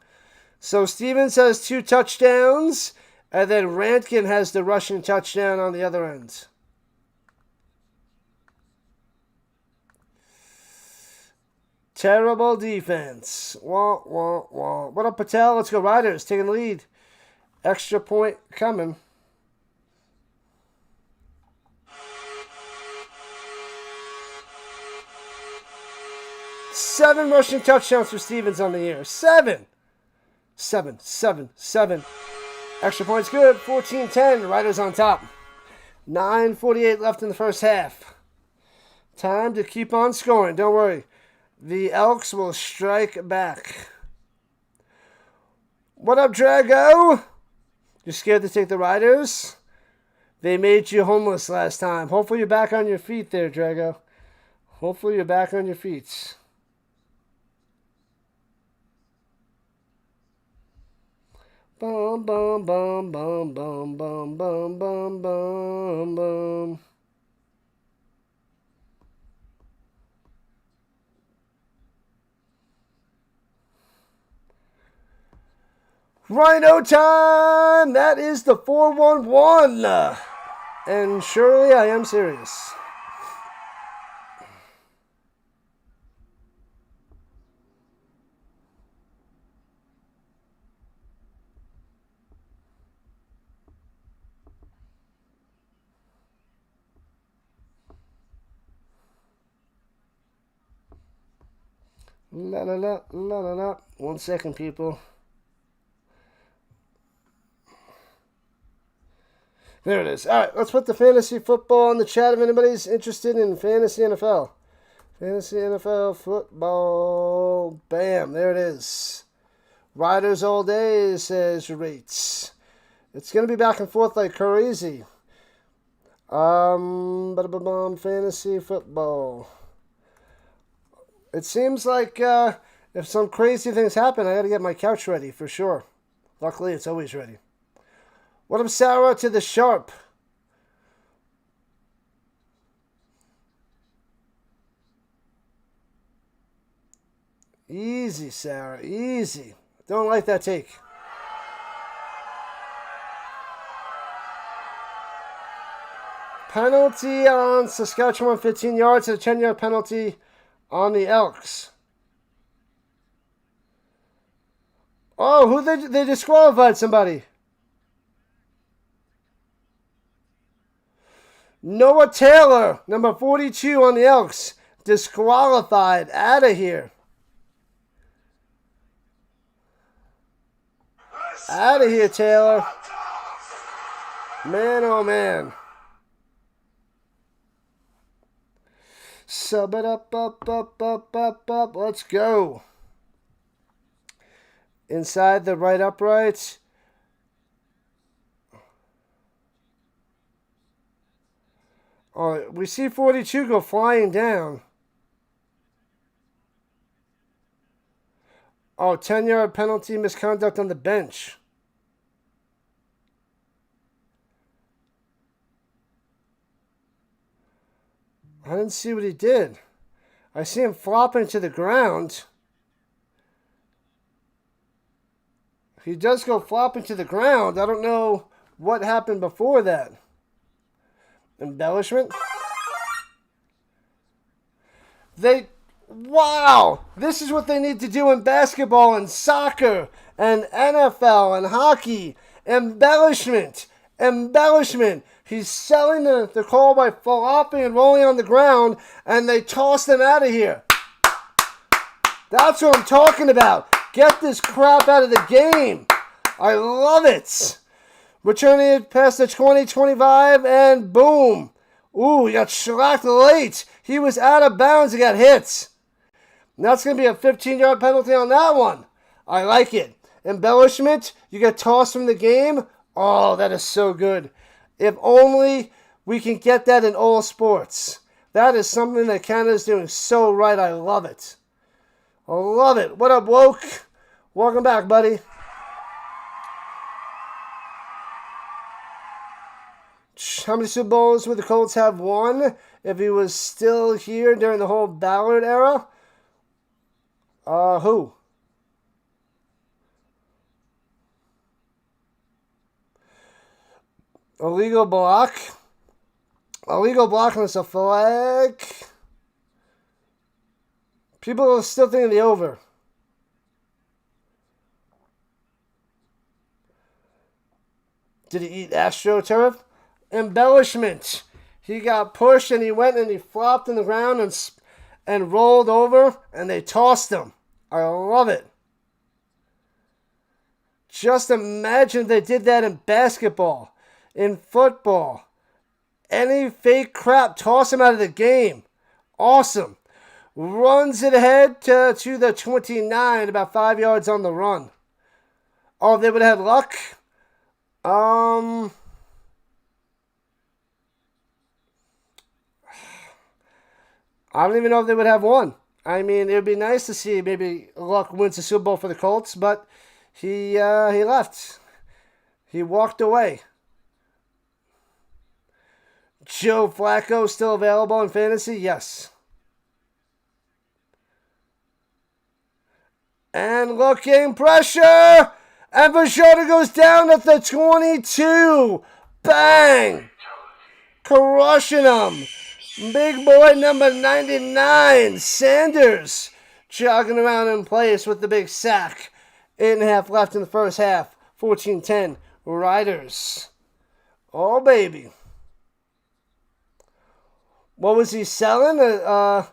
So Stevens has 2 touchdowns, and then Rantkin has the rushing touchdown on the other end. Terrible defense. Wah. What up, Patel? Let's go Riders, taking the lead. Extra point coming. Seven rushing touchdowns for Stevens on the year. 7. Extra points good. 14-10. Riders on top. 9:48 left in the first half. Time to keep on scoring. Don't worry. The Elks will strike back. What up, Drago? You're scared to take the Riders? They made you homeless last time. Hopefully you're back on your feet there, Drago. Hopefully you're back on your feet. Bum, bum, bum, bum, bum, bum, bum, bum, bum, bum. Rhino time! That is the 4-1-1. And surely I am serious. La la la la la la. 1 second, people. There it is. All right, let's put the fantasy football in the chat if anybody's interested in fantasy NFL. Fantasy NFL football. Bam, there it is. Riders all day, says Rates. It's going to be back and forth like crazy. Fantasy football. It seems like if some crazy things happen, I got to get my couch ready for sure. Luckily, it's always ready. What up, Sarah to the Sharp? Easy, Sarah, easy. Don't like that take. Penalty on Saskatchewan, 15 yards, and a 10-yard penalty on the Elks. Oh, who they disqualified somebody. Noah Taylor, number 42 on the Elks, disqualified. Out of here. Out of here, Taylor. Man, oh man. Sub it up. Let's go. Inside the right upright. Oh, we see 42 go flying down. Oh, 10-yard penalty, misconduct on the bench. I didn't see what he did. I see him flopping to the ground. He does go flopping to the ground. I don't know what happened before that. Embellishment. Wow! This is what they need to do in basketball and soccer and NFL and hockey. Embellishment. Embellishment. He's selling the call by flopping and rolling on the ground, and they tossed him out of here. That's what I'm talking about. Get this crap out of the game. I love it. Returning it past the 20-25, and boom. Ooh, he got shellacked late. He was out of bounds. He got hit. And that's going to be a 15-yard penalty on that one. I like it. Embellishment. You get tossed from the game. Oh, that is so good. If only we can get that in all sports. That is something that Canada's doing so right. I love it. I love it. What up, Woke? Welcome back, buddy. How many Super Bowls would the Colts have won if he was still here during the whole Ballard era? Who? Illegal block. Illegal block unless a flag. People are still thinking the over. Did he eat AstroTurf? Embellishment. He got pushed and he went and he flopped on the ground and rolled over and they tossed him. I love it. Just imagine they did that in basketball, in football. Any fake crap, toss him out of the game. Awesome. Runs it ahead to the 29, about 5 yards on the run. Oh, they would have had luck? I don't even know if they would have won. I mean, it would be nice to see maybe Luck wins the Super Bowl for the Colts, but he left. He walked away. Joe Flacco still available in fantasy? Yes. And looking pressure. And Vajota goes down at the 22. Bang. Crushing him. Big boy number 99, Sanders, jogging around in place with the big sack. 8.5 left in the first half. 14-10, Riders. Oh, baby. What was he selling? The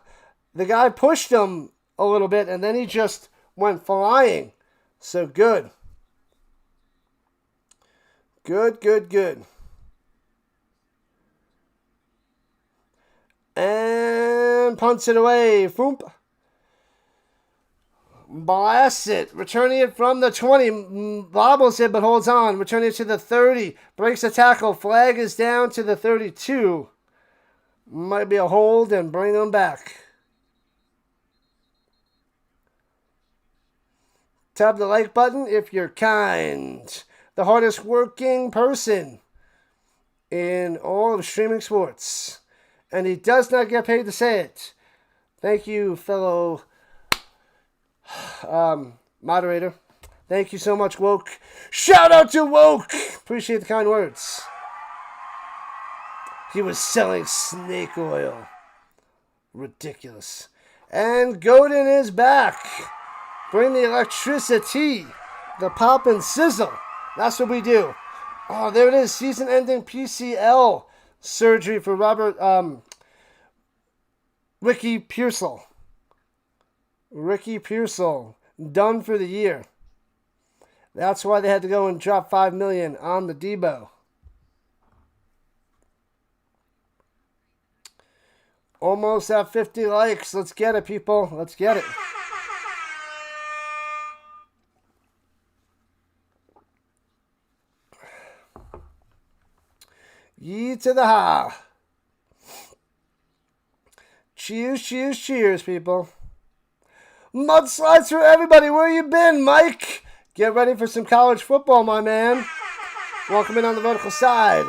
guy pushed him a little bit, and then he just went flying. So good. Good. And punts it away. Foomp. Blasts it. Returning it from the 20. Bobbles it, but holds on. Returning it to the 30. Breaks the tackle. Flag is down to the 32. Might be a hold and bring them back. Tap the like button if you're kind. The hardest working person in all of streaming sports. And he does not get paid to say it. Thank you, fellow moderator. Thank you so much, Woke. Shout out to Woke. Appreciate the kind words. He was selling snake oil. Ridiculous. And Godin is back. Bring the electricity. The pop and sizzle. That's what we do. Oh, there it is. Season-ending PCL surgery for Ricky Pearsall. Ricky Pearsall. Done for the year. That's why they had to go and drop $5 million on the Debo. Almost at 50 likes. Let's get it, people. Let's get it. Yee to the ha. Cheers, cheers, cheers, people. Mudslides for everybody. Where you been, Mike? Get ready for some college football, my man. Welcome in on the vertical side.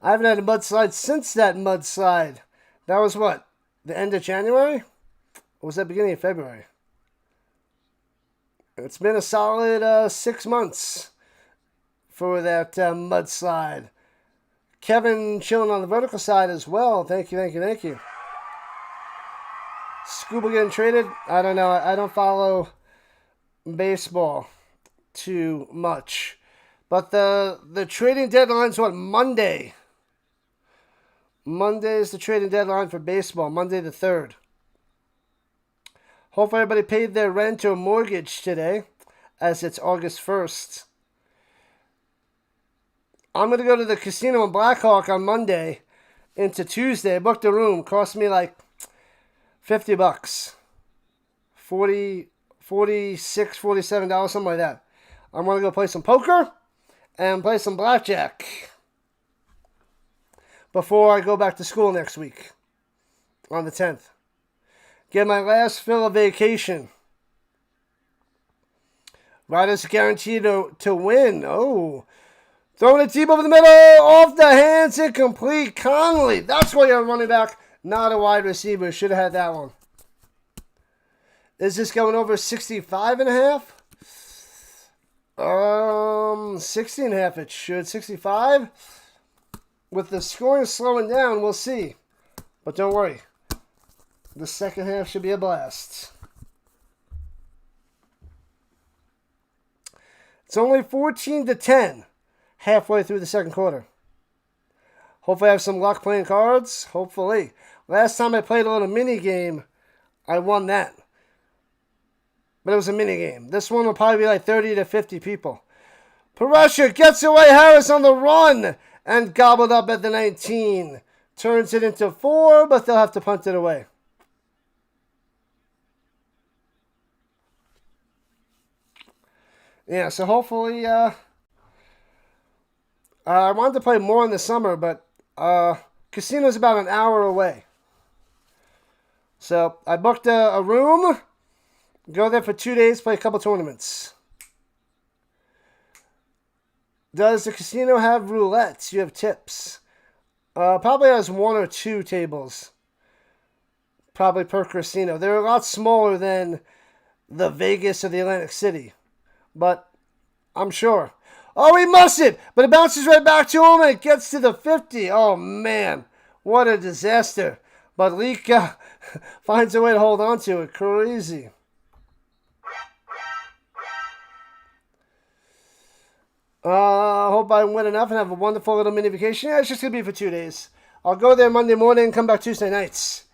I haven't had a mudslide since that mudslide. That was what? The end of January? Or was that beginning of February? It's been a solid 6 months for that mudslide. Kevin chilling on the vertical side as well. Thank you. Scuba getting traded? I don't know. I don't follow baseball too much. But the trading deadline's what? Monday. Monday is the trading deadline for baseball. Monday the 3rd. Hopefully everybody paid their rent or mortgage today, as it's August 1st. I'm going to go to the casino in Blackhawk on Monday into Tuesday. I booked a room. Cost me like $50. 40, $46, $47, something like that. I'm going to go play some poker and play some blackjack before I go back to school next week on the 10th. Get my last fill of vacation. Riders guaranteed to win. Oh. Throwing it deep over the middle. Off the hands. Incomplete. Connolly. That's why you're a running back, not a wide receiver. Should have had that one. Is this going over 65 and a half? 60 and a half it should. 65. With the scoring slowing down, we'll see. But don't worry. The second half should be a blast. It's only 14-10 halfway through the second quarter. Hopefully I have some luck playing cards. Hopefully. Last time I played a little mini game, I won that. But it was a mini game. This one will probably be like 30 to 50 people. Parasha gets away. Harris on the run and gobbled up at the 19. Turns it into 4, but they'll have to punt it away. Yeah, so hopefully, I wanted to play more in the summer, but casino's about an hour away. So I booked a room, go there for 2 days, play a couple tournaments. Does the casino have roulettes? You have tips? Probably has 1 or 2 tables. Probably per casino. They're a lot smaller than the Vegas or the Atlantic City. But I'm sure. Oh, he must it! But it bounces right back to him and it gets to the 50. Oh, man. What a disaster. But Leak finds a way to hold on to it. Crazy. Hope I win enough and have a wonderful little mini vacation. Yeah, it's just going to be for 2 days. I'll go there Monday morning and come back Tuesday nights.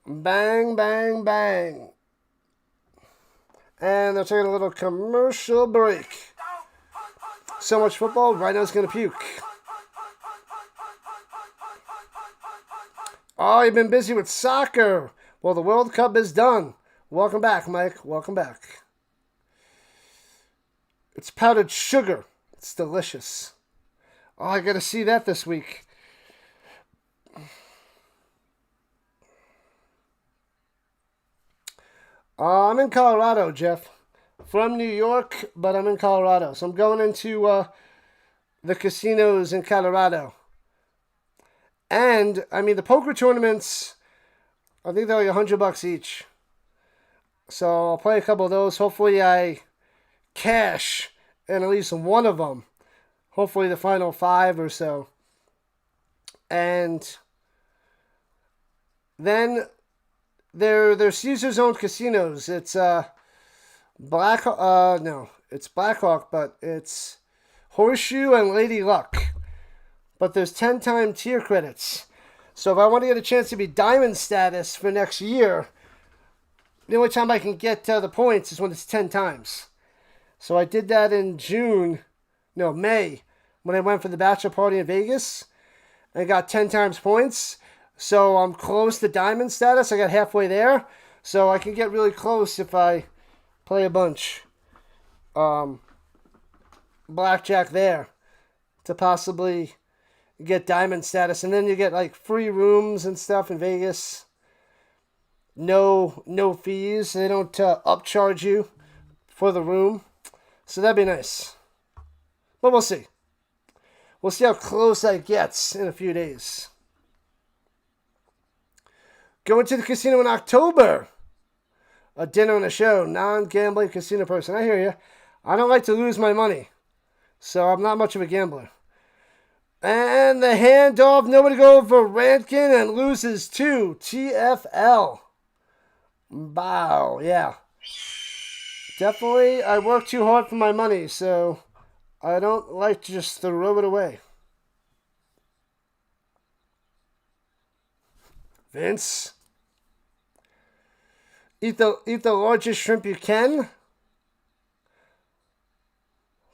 Bang, bang, bang. And they're taking a little commercial break. So much football, Rhino's going to puke. Oh, you've been busy with soccer. Well, the World Cup is done. Welcome back, Mike. Welcome back. It's powdered sugar. It's delicious. Oh, I got to see that this week. I'm in Colorado, Jeff. From New York, but I'm in Colorado. So I'm going into the casinos in Colorado. And, I mean, the poker tournaments, I think they're like $100 each. So I'll play a couple of those. Hopefully I cash in at least one of them. Hopefully the final 5 or so. And then they're Caesars-owned casinos. It's it's Blackhawk, but it's Horseshoe and Lady Luck. But there's 10-time tier credits. So if I want to get a chance to be diamond status for next year, the only time I can get the points is when it's 10 times. So I did that in May, when I went for the bachelor party in Vegas. And I got 10 times points. So I'm close to diamond status. I got halfway there. So I can get really close if I play a bunch. Blackjack there to possibly get diamond status. And then you get like free rooms and stuff in Vegas. no fees. They don't upcharge you for the room. So that'd be nice. But we'll see. We'll see how close that gets in a few days. Going to the casino in October. A dinner and a show. Non-gambling casino person. I hear you. I don't like to lose my money. So I'm not much of a gambler. And the handoff. Nobody go over Rankin and loses 2. TFL. Wow. Yeah. Definitely, I work too hard for my money, so I don't like to just throw it away. Vince. Eat the largest shrimp you can.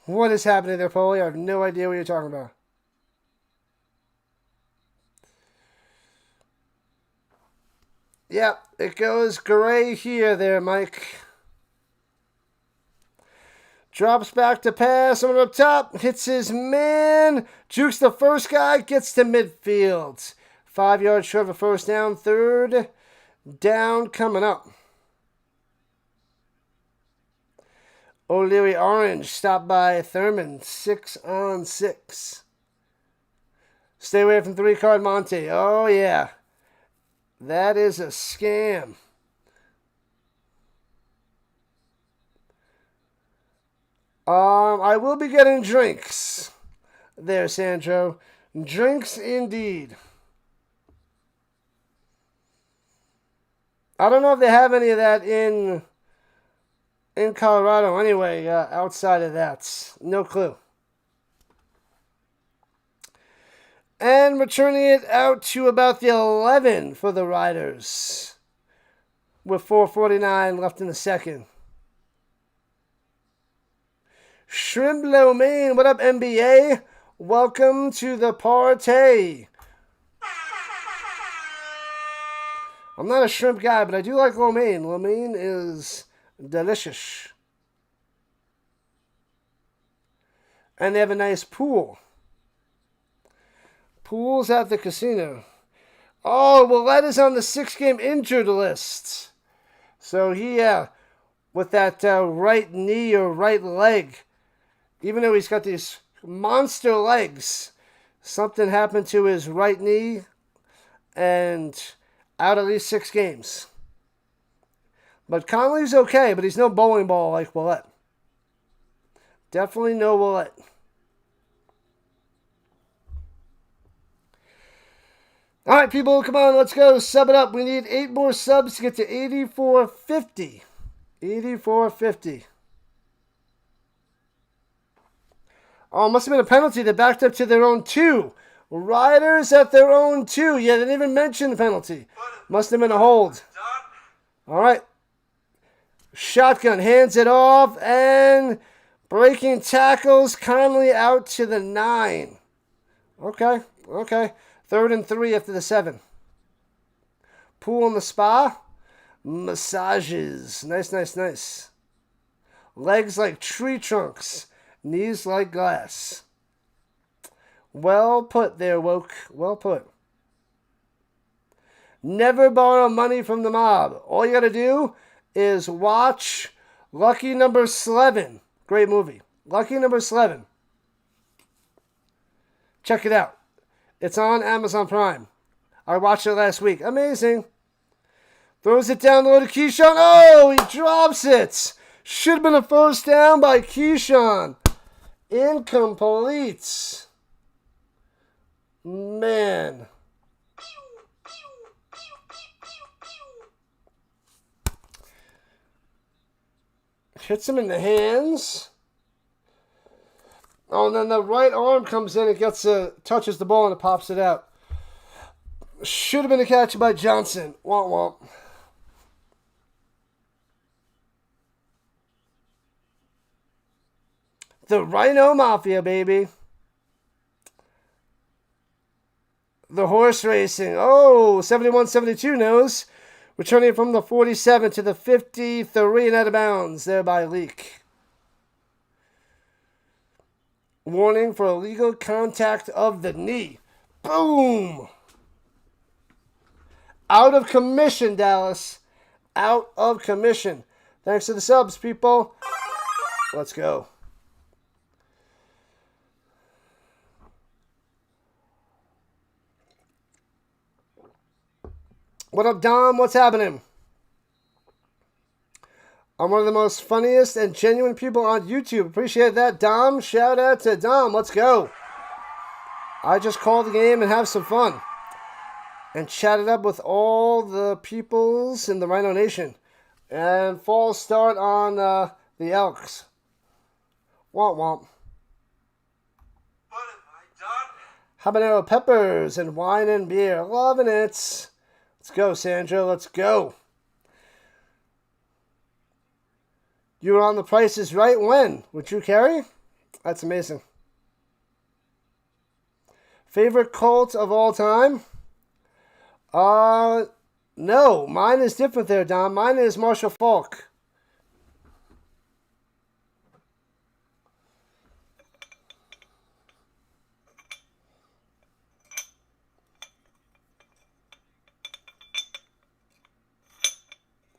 What is happening there, Paulie? I have no idea what you're talking about. Yep, it goes gray here there, Mike. Drops back to pass. Someone up top hits his man. Jukes the first guy. Gets to midfield. 5 yards short of a first down. Third down coming up. O'Leary Orange stopped by Thurman. 6-on-6. Stay away from 3-card Monte. Oh, yeah. That is a scam. I will be getting drinks. There, Sandro. Drinks indeed. I don't know if they have any of that in Colorado anyway, outside of that. No clue. And returning it out to about the 11 for the Riders. With 4:49 left in the second. Shrimp Lo Mein, what up, NBA? Welcome to the party. I'm not a shrimp guy, but I do like lo mein. Lo mein is delicious. And they have a nice pool. Pool's at the casino. Oh, well, that is on the 6-game injured list. So he, with that right knee or right leg, even though he's got these monster legs, something happened to his right knee and out at least 6 games. But Conley's okay, but he's no bowling ball like Willett. Definitely no Willett. All right, people, come on, let's go. Sub it up. We need 8 more subs to get to 8450. 8450. Oh, must have been a penalty. They backed up to their own 2. Riders at their own 2. Yeah, they didn't even mention the penalty. Must have been a hold. All right. Shotgun hands it off and breaking tackles. Conley out to the 9. Okay. 3rd and 3 after the 7. Pool in the spa. Massages. Nice. Legs like tree trunks. Knees like glass. Well put there, Woke. Well put. Never borrow money from the mob. All you got to do is watch Lucky Number 11. Great movie. Lucky Number 11. Check it out. It's on Amazon Prime. I watched it last week. Amazing. Throws it down low to Keyshawn. Oh, he drops it. Should have been a first down by Keyshawn. Incomplete. Man. Hits him in the hands. Oh, and then the right arm comes in and touches the ball and it pops it out. Should have been a catch by Johnson. Womp womp. The Rhino Mafia, baby. The horse racing. Oh, 71-72 knows. Returning from the 47 to the 53 and out of bounds. There by Leak. Warning for illegal contact of the knee. Boom! Out of commission, Dallas. out of commission. Thanks to the subs, people. Let's go. What up, Dom? What's happening? I'm one of the most funniest and genuine people on YouTube. Appreciate that, Dom. Shout out to Dom. Let's go. I just call the game and have some fun. And chat it up with all the peoples in the Rhino Nation. And fall start on the Elks. Womp womp. What have I done? Habanero peppers and wine and beer. Loving it. Let's go, Sandra. Let's go. You were on The Price is Right when? With Drew Carey? That's amazing. Favorite cult of all time? No. Mine is different there, Dom. Mine is Marshall Faulk.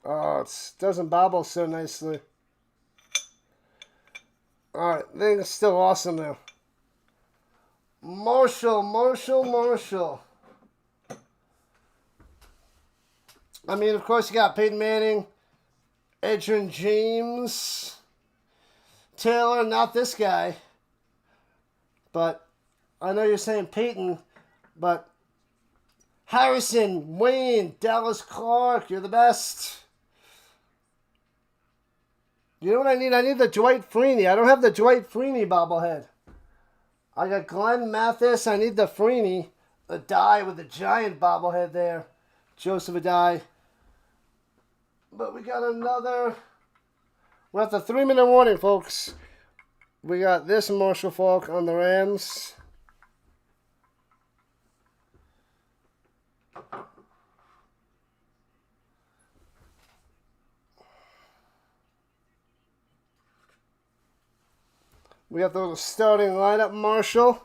Oh, it doesn't bobble so nicely. Alright, I think it's still awesome though. Marshall. I mean, of course, you got Peyton Manning, Edgerrin James, Taylor, not this guy. But I know you're saying Peyton, but Harrison, Wayne, Dallas Clark, you're the best. You know what I need? I need the Dwight Freeney. I don't have the Dwight Freeney bobblehead. I got Glenn Mathis. I need the Freeney. The die with the giant bobblehead there. Joseph Adai. But we got another. We're at the 3-minute warning, folks. We got this Marshall Faulk on the Rams. We got the little starting lineup, Marshall.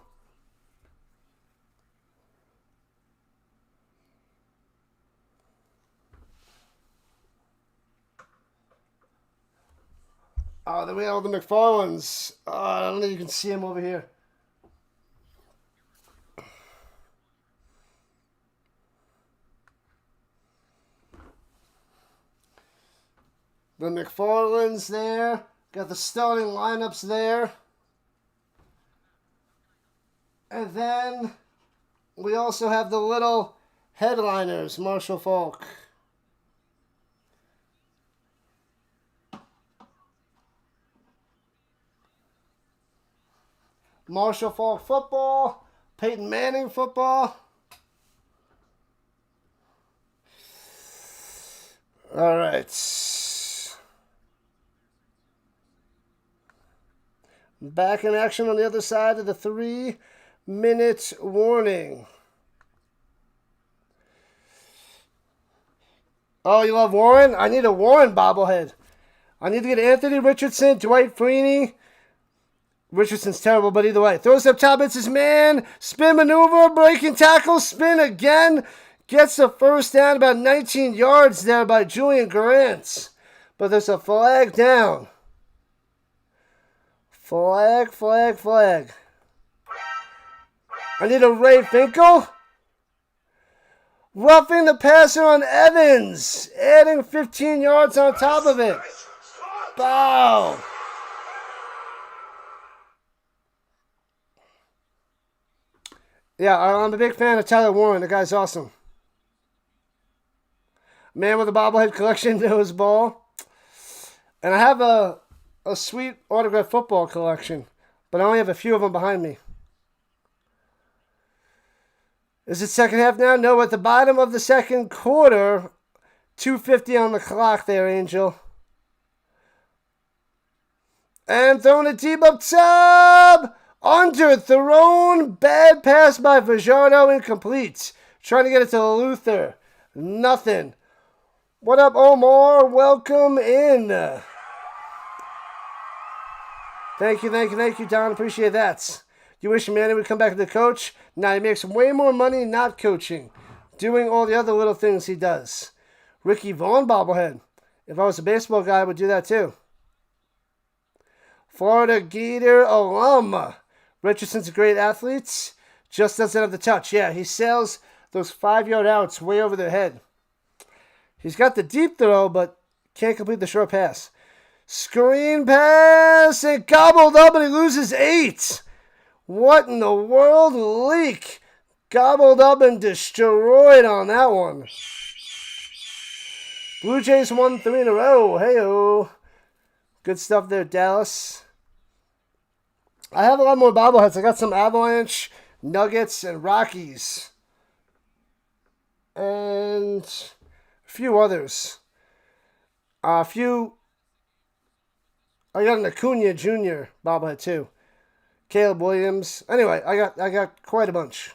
Oh, then we got all the McFarlands. I don't know if you can see him over here. The McFarlands there. Got the starting lineups there. And then we also have the little headliners, Marshall Faulk. Marshall Faulk football, Peyton Manning football. All right. Back in action on the other side of the 3-minute warning. Oh, you love Warren? I need a Warren bobblehead. I need to get Anthony Richardson, Dwight Freeney. Richardson's terrible, but either way. Throws up top, it's his man. Spin maneuver, breaking tackle, spin again. Gets the first down, about 19 yards there by Julian Grant. But there's a flag down. Flag. I need a Ray Finkel. Roughing the passer on Evans. Adding 15 yards on top of it. Bow. Yeah, I'm a big fan of Tyler Warren. The guy's awesome. Man with a bobblehead collection knows ball. And I have a sweet autographed football collection, but I only have a few of them behind me. Is it second half now? No, at the bottom of the second quarter. 2:50 on the clock there, Angel. And throwing it deep up top. Underthrown. Bad pass by Fajardo. Incomplete. Trying to get it to Luther. Nothing. What up, Omar? Welcome in. Thank you, Don. Appreciate that. You wish Manny would come back to the coach? Now he makes way more money not coaching. Doing all the other little things he does. Ricky Vaughn bobblehead. If I was a baseball guy, I would do that too. Florida Gator alum. Richardson's a great athlete. Just doesn't have the touch. Yeah, he sails those 5-yard outs way over their head. He's got the deep throw, but can't complete the short pass. Screen pass and gobbled up, and he loses 8. What in the world? Leak. Gobbled up and destroyed on that one. Blue Jays won 3 in a row. Hey-oh. Good stuff there, Dallas. I have a lot more bobbleheads. I got some Avalanche, Nuggets, and Rockies. And a few others. I got an Acuna Jr. bobblehead too. Caleb Williams. Anyway, I got quite a bunch.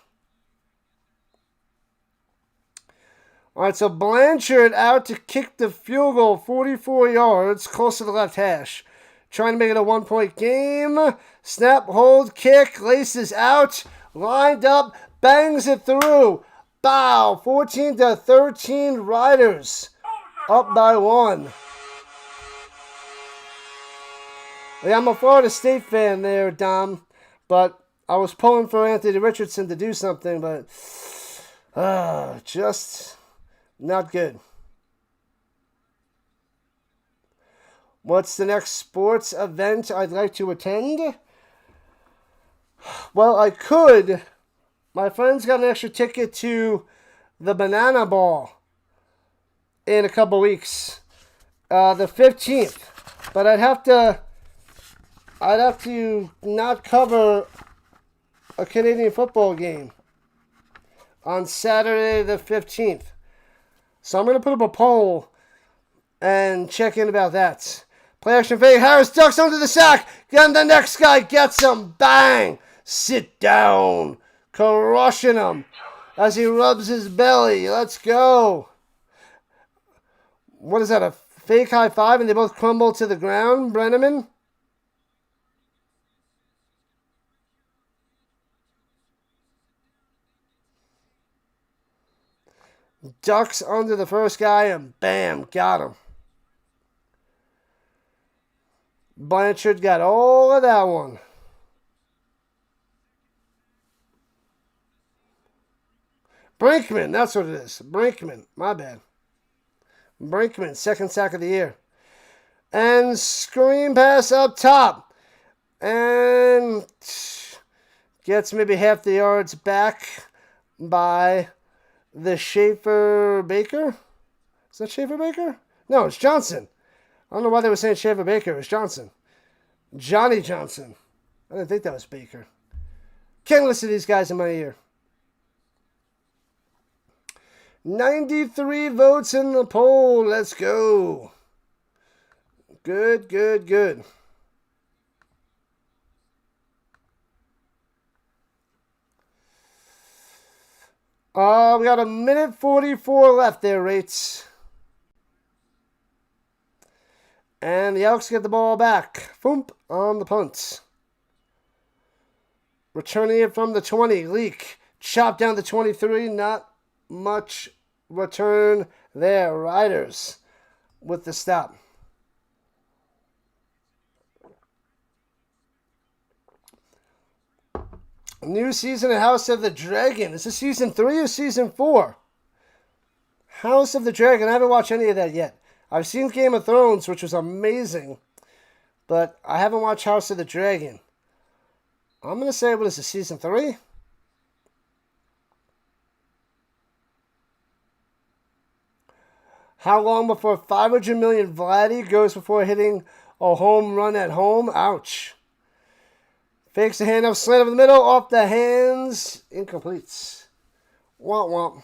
All right, so Blanchard out to kick the field goal 44 yards, close to the left hash. Trying to make it a 1-point game. Snap, hold, kick, laces out, lined up, bangs it through. Bow, 14-13 Riders. Up by 1. Yeah, I'm a Florida State fan there, Dom. But I was pulling for Anthony Richardson to do something, but just not good. What's the next sports event I'd like to attend? Well, I could. My friend's got an extra ticket to the Banana Ball in a couple weeks. The 15th. But I'd have to not cover a Canadian football game on Saturday the 15th. So I'm going to put up a poll and check in about that. Play action fake. Harris ducks under the sack. Then the next guy gets him. Bang. Sit down. Crushing him as he rubs his belly. Let's go. What is that, a fake high five? And they both crumble to the ground, Brenneman? Ducks under the first guy and bam, got him. Blanchard got all of that one. Brinkman, that's what it is. Brinkman, my bad. Brinkman, second sack of the year. And screen pass up top. And gets maybe half the yards back by the Schaefer Baker. Is that Schaefer Baker? No, it's Johnson. I don't know why they were saying Schaefer Baker. It's Johnson. Johnny Johnson. I didn't think that was Baker. Can't listen to these guys in my ear. 93 votes in the poll. Let's go. Good, good, good. We got a minute 44 left there, Rates. And the Elks get the ball back. Boom, on the punt. Returning it from the 20. Leak. Chop down the 23. Not much return there. Riders with the stop. New season of House of the Dragon. Is this season 3 or season 4? House of the Dragon. I haven't watched any of that yet. I've seen Game of Thrones, which was amazing. But I haven't watched House of the Dragon. I'm going to say, what is it, season 3? How long before 500 million Vladdy goes before hitting a home run at home? Ouch. Fakes the handoff, slant over the middle, off the hands, incomplete. Womp womp.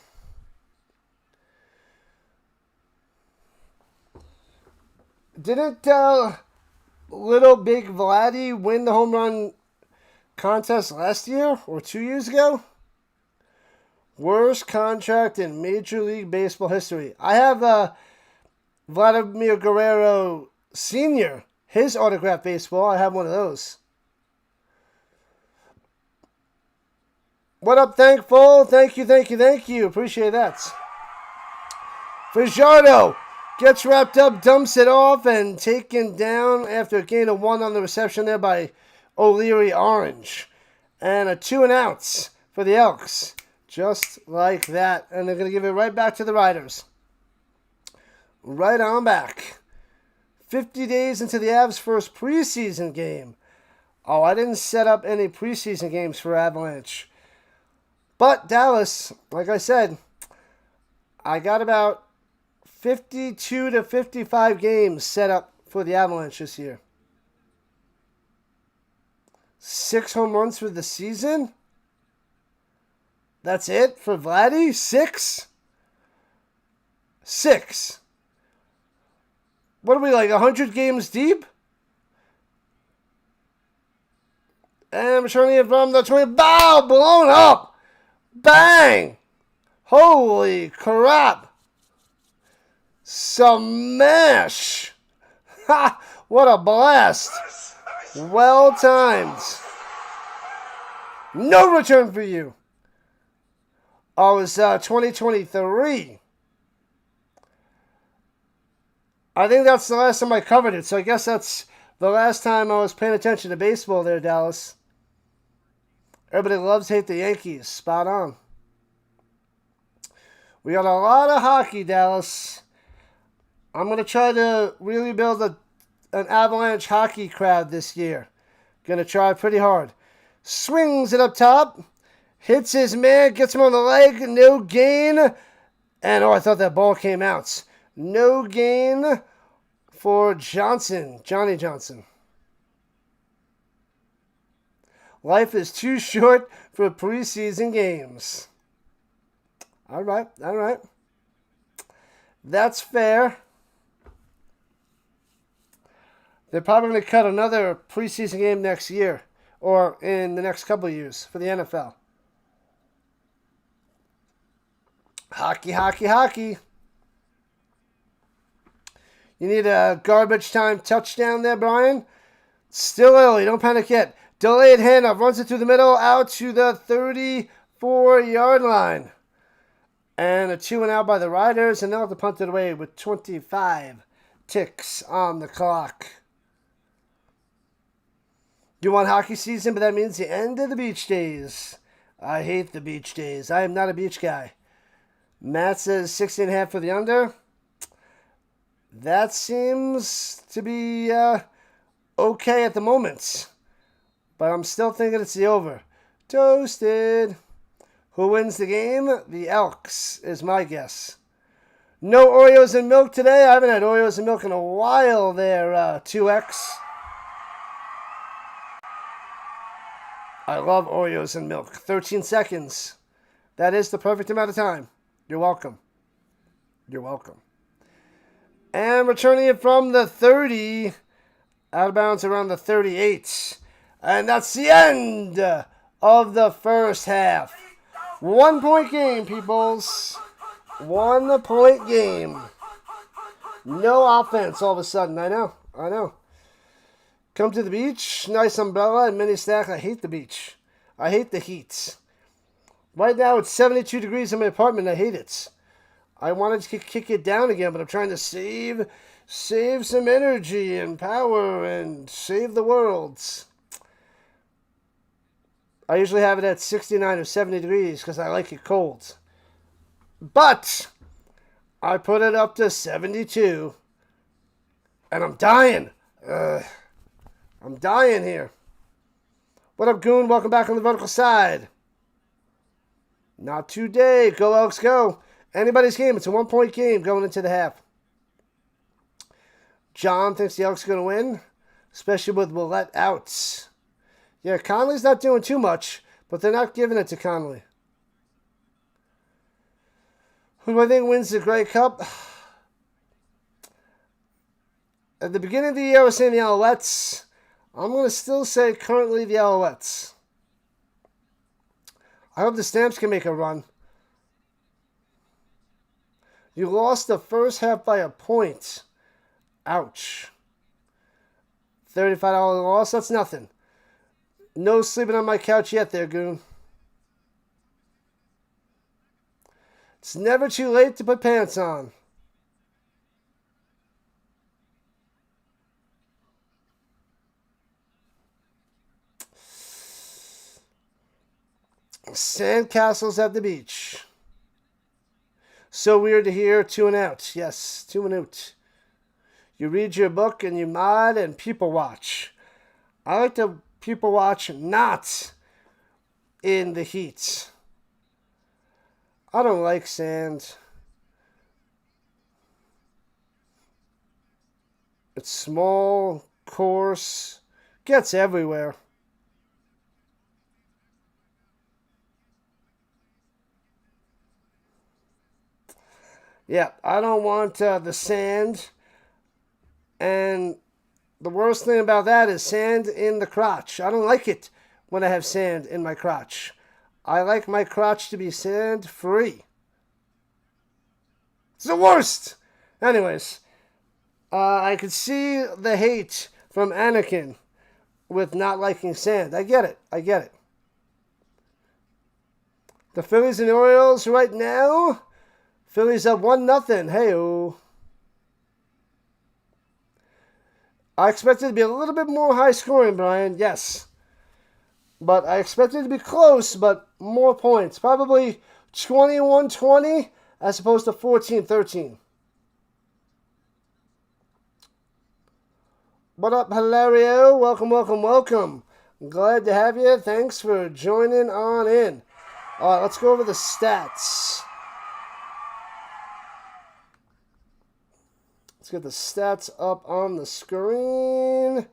Didn't Little Big Vladdy win the home run contest last year or 2 years ago? Worst contract in Major League Baseball history. I have Vladimir Guerrero Sr., his autographed baseball. I have one of those. What up, Thankful? Thank you, thank you, thank you. Appreciate that. Fajardo gets wrapped up, dumps it off, and taken down after a gain of 1 on the reception there by O'Leary Orange. And a 2-and-out for the Elks. Just like that. And they're going to give it right back to the Riders. Right on back. 50 days into the Avs' first preseason game. Oh, I didn't set up any preseason games for Avalanche. But Dallas, like I said, I got about 52 to 55 games set up for the Avalanche this year. 6 home runs for the season? That's it for Vladdy? 6? 6. What are we, like 100 games deep? And returning it from the 20. Bow! Blown up! Bang! Holy crap! Smash! Ha! What a blast! Well timed. No return for you. Oh, it was 2023. I think that's the last time I covered it, so I guess that's the last time I was paying attention to baseball there, Dallas. Everybody loves hate the Yankees. Spot on. We got a lot of hockey, Dallas. I'm going to try to really build an Avalanche hockey crowd this year. Going to try pretty hard. Swings it up top. Hits his man. Gets him on the leg. No gain. And, oh, I thought that ball came out. No gain for Johnson. Johnny Johnson. Life is too short for preseason games. All right, all right. That's fair. They're probably going to cut another preseason game next year or in the next couple of years for the NFL. Hockey, hockey, hockey. You need a garbage time touchdown there, Brian. Still early. Don't panic yet. Delayed handoff. Runs it through the middle. Out to the 34-yard line. And a 2-and-out by the Riders. And they'll have to punt it away with 25 ticks on the clock. You want hockey season, but that means the end of the beach days. I hate the beach days. I am not a beach guy. Matt says 60.5 for the under. That seems to be okay at the moment. But I'm still thinking it's the over. Toasted. Who wins the game? The Elks is my guess. No Oreos and milk today. I haven't had Oreos and milk in a while there, 2X. I love Oreos and milk. 13 seconds. That is the perfect amount of time. You're welcome. You're welcome. And returning it from the 30. Out of bounds around the 38. And that's the end of the first half. 1 point game, peoples. 1 point game. No offense all of a sudden. I know. Come to the beach. Nice umbrella and mini stack. I hate the beach. I hate the heat. Right now it's 72 degrees in my apartment. I hate it. I wanted to kick it down again, but I'm trying to save some energy and power and save the world. I usually have it at 69 or 70 degrees because I like it cold. But I put it up to 72. And I'm dying. I'm dying here. What up, Goon? Welcome back on the vertical side. Not today. Go, Elks, go. Anybody's game. It's a 1 point game going into the half. John thinks the Elks are going to win, especially with Willette out. Yeah, Conley's not doing too much, but they're not giving it to Conley. Who do I think wins the Grey Cup? At the beginning of the year, I was saying the Alouettes. I'm going to still say currently the Alouettes. I hope the Stamps can make a run. You lost the first half by a point. Ouch. $35 loss, that's nothing. No sleeping on my couch yet there, Goon. It's never too late to put pants on. Sandcastles at the beach. So weird to hear 2 and out. Yes, 2 and out. You read your book and you mod and people watch. I like to people watch not in the heat. I don't like sand. It's small, coarse, gets everywhere. Yeah, I don't want the sand. And the worst thing about that is sand in the crotch. I don't like it when I have sand in my crotch. I like my crotch to be sand free. It's the worst. Anyways, I could see the hate from Anakin with not liking sand. I get it. I get it. The Phillies and Orioles right now. Phillies up 1-0. Hey-oh. I expected it to be a little bit more high scoring, Brian. Yes. But I expected it to be close, but more points. Probably 21-20 as opposed to 14-13. What up, Hilario? Welcome, welcome, welcome. Glad to have you. Thanks for joining on in. All right, let's go over the stats. Let's get the stats up on the screen.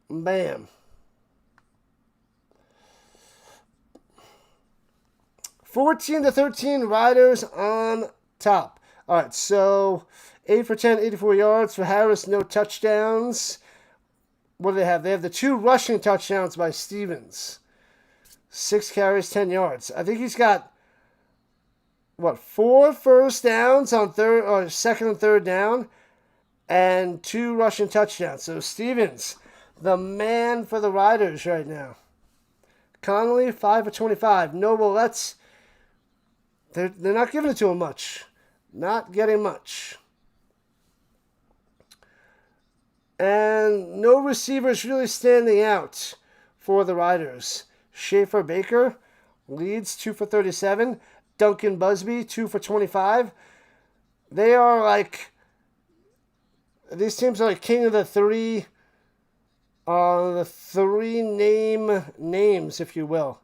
Bam. 14-13 Riders on top. All right, so 8 for 10, 84 yards for Harris, no touchdowns. What do they have? They have the 2 rushing touchdowns by Stevens. 6 carries, 10 yards. I think he's got, 4 first downs on second and third down, and 2 rushing touchdowns. So Stevens, the man for the Riders right now. Connolly, 5 for 25. Noble, they're not giving it to him much. Not getting much. And no receivers really standing out for the Riders. Schaefer Baker leads 2 for 37. Duncan Busby 2 for 25. They are like, these teams are like king of the three names, if you will.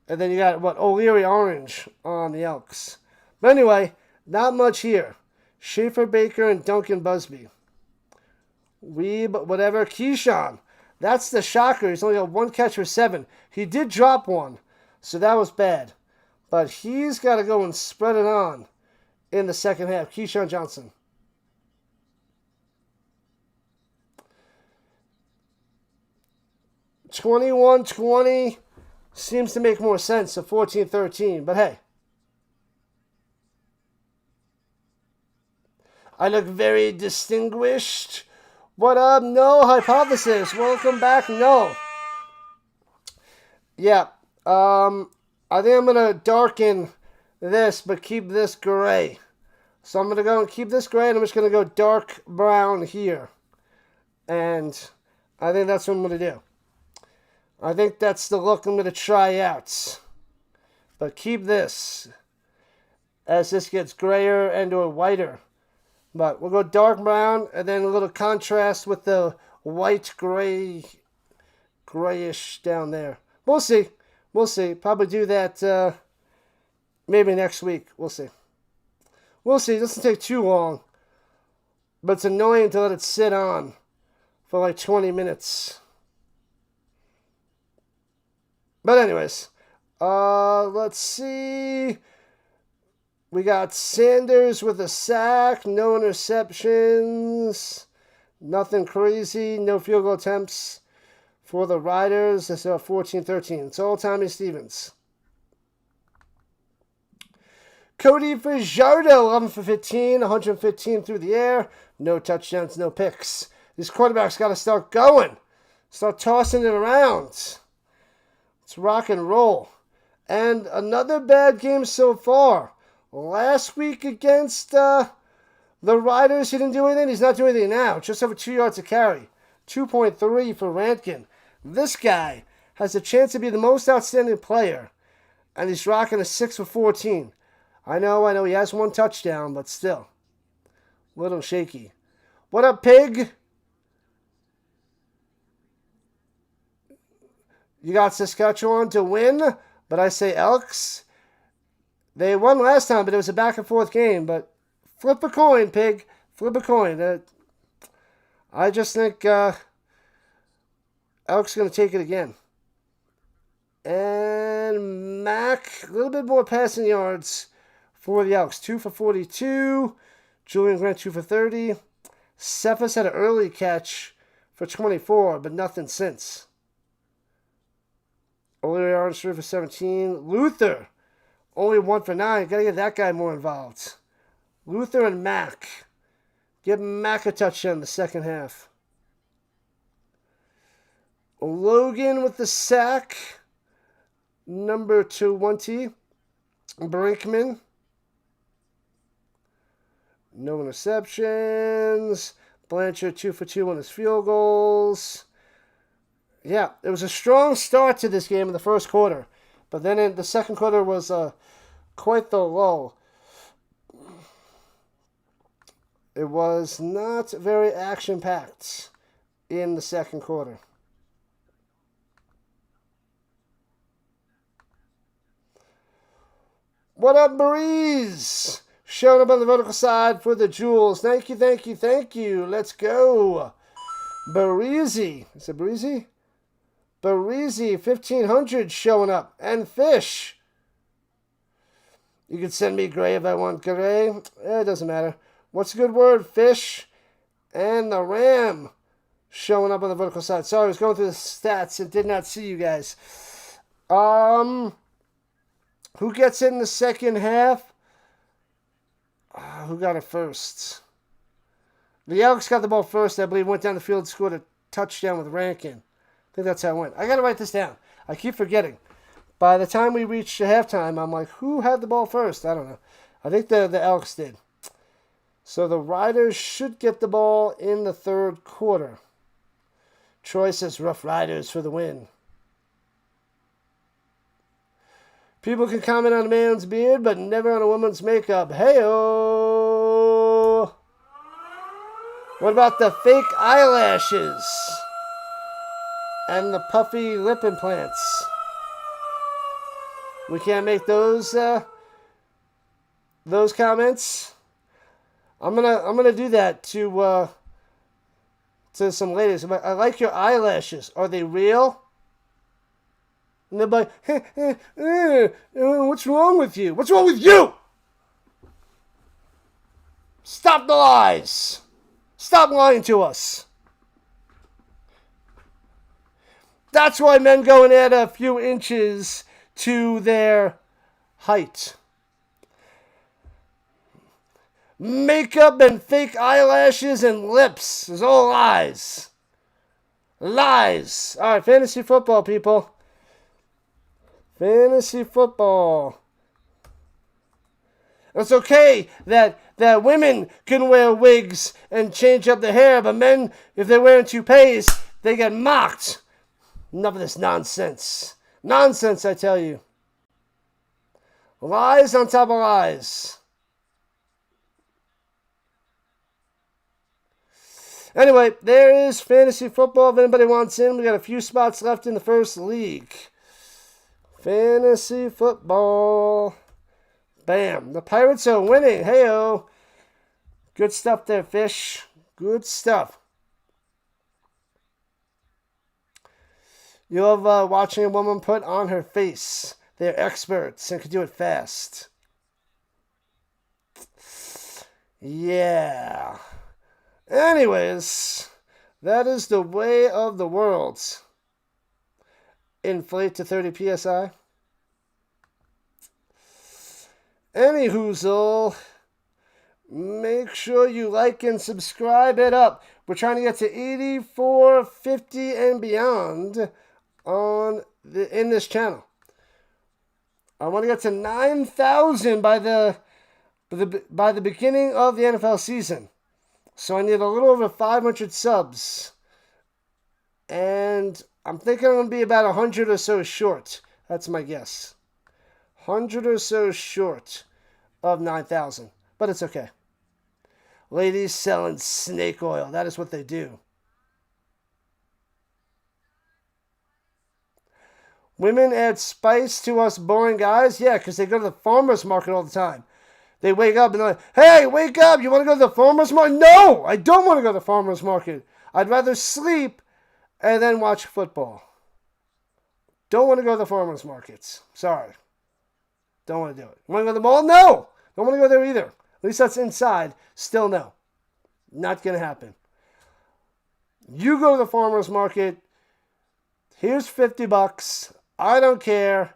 And then you got, O'Leary Orange on the Elks. But anyway, not much here. Schaefer Baker and Duncan Busby. Weeb, whatever. Keyshawn. That's the shocker. He's only got 1 catch for 7. He did drop one, so that was bad. But he's got to go and spread it on in the second half. Keyshawn Johnson. $21-20 seems to make more sense of 14-13, but hey. I look very distinguished. What up? No Hypothesis. Welcome back. No. Yeah. I think I'm going to darken this, but keep this gray. So I'm going to go and keep this gray, and I'm just going to go dark brown here. And I think that's what I'm going to do. I think that's the look I'm going to try out. But keep this as this gets grayer and or whiter. But we'll go dark brown and then a little contrast with the white grayish down there. We'll see. We'll see. Probably do that maybe next week. We'll see. We'll see. It doesn't take too long. But it's annoying to let it sit on for like 20 minutes. But anyways, let's see. We got Sanders with a sack, no interceptions, nothing crazy, no field goal attempts for the Riders. It's 14-13. It's all Tommy Stevens. Cody Fajardo, 11 for 15, 115 through the air, no touchdowns, no picks. These quarterbacks got to start going, start tossing it around. It's rock and roll. And another bad game so far. Last week against the Riders, he didn't do anything. He's not doing anything now. Just over 2 yards a carry. 2.3 for Rankin. This guy has a chance to be the most outstanding player And he's rocking a 6 for 14. I know he has one touchdown, but still. A little shaky. What up, Pig? You got Saskatchewan to win, but I say Elks. They won last time, but it was a back and forth game. But flip a coin, Pig. Flip a coin. I just think Elks going to take it again. And Mac, a little bit more passing yards for the Elks. 2 for 42. Julian Grant, 2 for 30. Cephas had an early catch for 24, but nothing since. O'Leary Orange, 3 for 17. Luther, only 1 for 9. Got to get that guy more involved. Luther and Mac. Give Mac a touchdown in the second half. Logan with the sack. Number 20. Brinkman. No interceptions. Blanchard 2 for 2 on his field goals. Yeah, it was a strong start to this game in the first quarter. But then in the second quarter was quite the lull. It was not very action-packed in the second quarter. What up, Breeze? Showing up on the vertical side for the Jewels. Thank you, thank you, thank you. Let's go. Breezy. Is it Breezy? Breezy, 1,500 showing up. And Fish. You can send me Gray if I want Gray. It doesn't matter. What's a good word? Fish. And the Ram showing up on the vertical side. Sorry, I was going through the stats and did not see you guys. Who gets it in the second half? Who got it first? The Elks got the ball first. I believe went down the field and scored a touchdown with Rankin. I think that's how it went. I got to write this down. I keep forgetting. By the time we reached the halftime, I'm like, who had the ball first? I don't know. I think the Elks did. So the Riders should get the ball in the third quarter. Troy says Roughriders for the win. People can comment on a man's beard, but never on a woman's makeup. Hey-oh! What about the fake eyelashes? And the puffy lip implants? We can't make those comments. I'm gonna do that to some ladies. I like your eyelashes. Are they real? And they're like, what's wrong with you? What's wrong with you? Stop the lies. Stop lying to us. That's why men go and add a few inches to their height. Makeup and fake eyelashes and lips is all lies. Lies. All right, fantasy football, people. Fantasy football. It's okay that women can wear wigs and change up their hair, but men, if they're wearing toupees, they get mocked. Enough of this nonsense. Nonsense, I tell you. Lies on top of lies. Anyway, there is fantasy football. If anybody wants in, we got a few spots left in the first league. Fantasy football. Bam. The Pirates are winning. Hey-o. Good stuff there, Fish. Good stuff. You love watching a woman put on her face. They're experts and can do it fast. Yeah. Anyways, that is the way of the world. Inflate to 30 psi. Any hoozle, make sure you like and subscribe it up. We're trying to get to 8450 and beyond in this channel. I want to get to 9,000 by the beginning of the NFL season. So I need a little over 500 subs. And I'm thinking I'm going to be about 100 or so short. That's my guess. 100 or so short of 9,000. But it's okay. Ladies selling snake oil. That is what they do. Women add spice to us boring guys? Yeah, because they go to the farmer's market all the time. They wake up and they're like, hey, wake up. You want to go to the farmer's market? No, I don't want to go to the farmer's market. I'd rather sleep and then watch football. Don't want to go to the farmer's markets. Sorry. Don't want to do it. Want to go to the mall? No. Don't want to go there either. At least that's inside. Still no. Not going to happen. You go to the farmer's market. Here's $50. I don't care.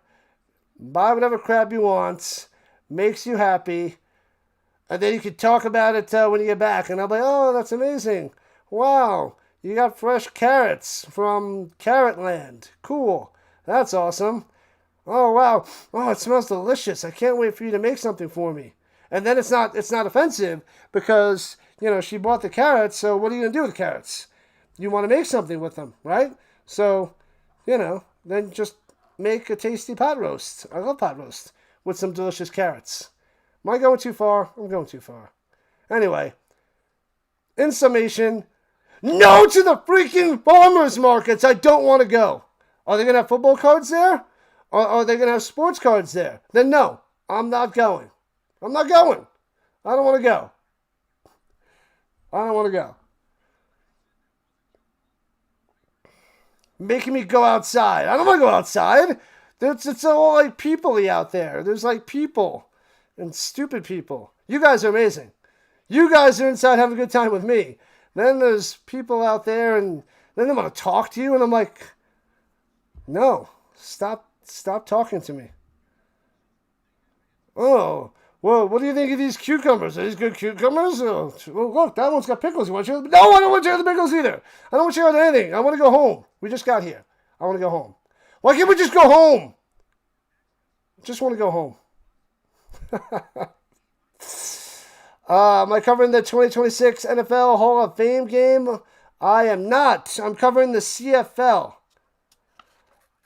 Buy whatever crap you want. Makes you happy. And then you can talk about it when you get back. And I'll be like, oh, that's amazing. Wow. You got fresh carrots from Carrot Land. Cool. That's awesome. Oh, wow. Oh, it smells delicious. I can't wait for you to make something for me. And then it's not offensive because, she bought the carrots. So what are you going to do with the carrots? You want to make something with them, right? So, then just make a tasty pot roast. I love pot roast with some delicious carrots. Am I going too far? I'm going too far. Anyway, in summation, no to the freaking farmers markets. I don't want to go. Are they going to have football cards there? Or are they going to have sports cards there? Then no, I'm not going. I'm not going. I don't want to go. I don't want to go. Making me go outside. I don't want to go outside. It's all like people-y out there. There's like people and stupid people. You guys are amazing. You guys are inside having a good time with me. Then there's people out there and then they want to talk to you and I'm like, no, stop talking to me. Oh, well, what do you think of these cucumbers? Are these good cucumbers? Oh, well, look, that one's got pickles. You want to share? No, I don't want to share the pickles either. I don't want to share anything. I want to go home. We just got here. I want to go home. Why can't we just go home? Just want to go home. Am I covering the 2026 NFL Hall of Fame game? I am not. I'm covering the CFL.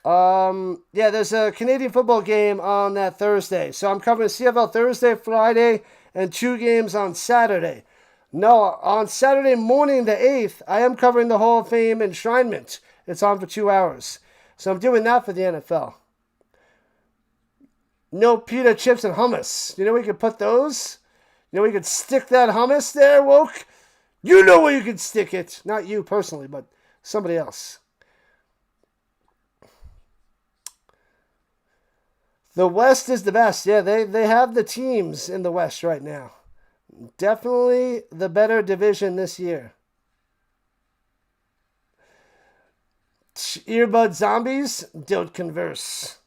Yeah, there's a Canadian football game on that Thursday. So I'm covering CFL Thursday, Friday, and 2 games on Saturday. No, on Saturday morning, the 8th, I am covering the Hall of Fame enshrinement. It's on for 2 hours. So I'm doing that for the NFL. No pita chips and hummus. You know where you could put those? You know where you could stick that hummus there, Woke? You know where you could stick it. Not you personally, but somebody else. The West is the best. Yeah, they have the teams in the West right now. Definitely the better division this year. Earbud zombies don't converse.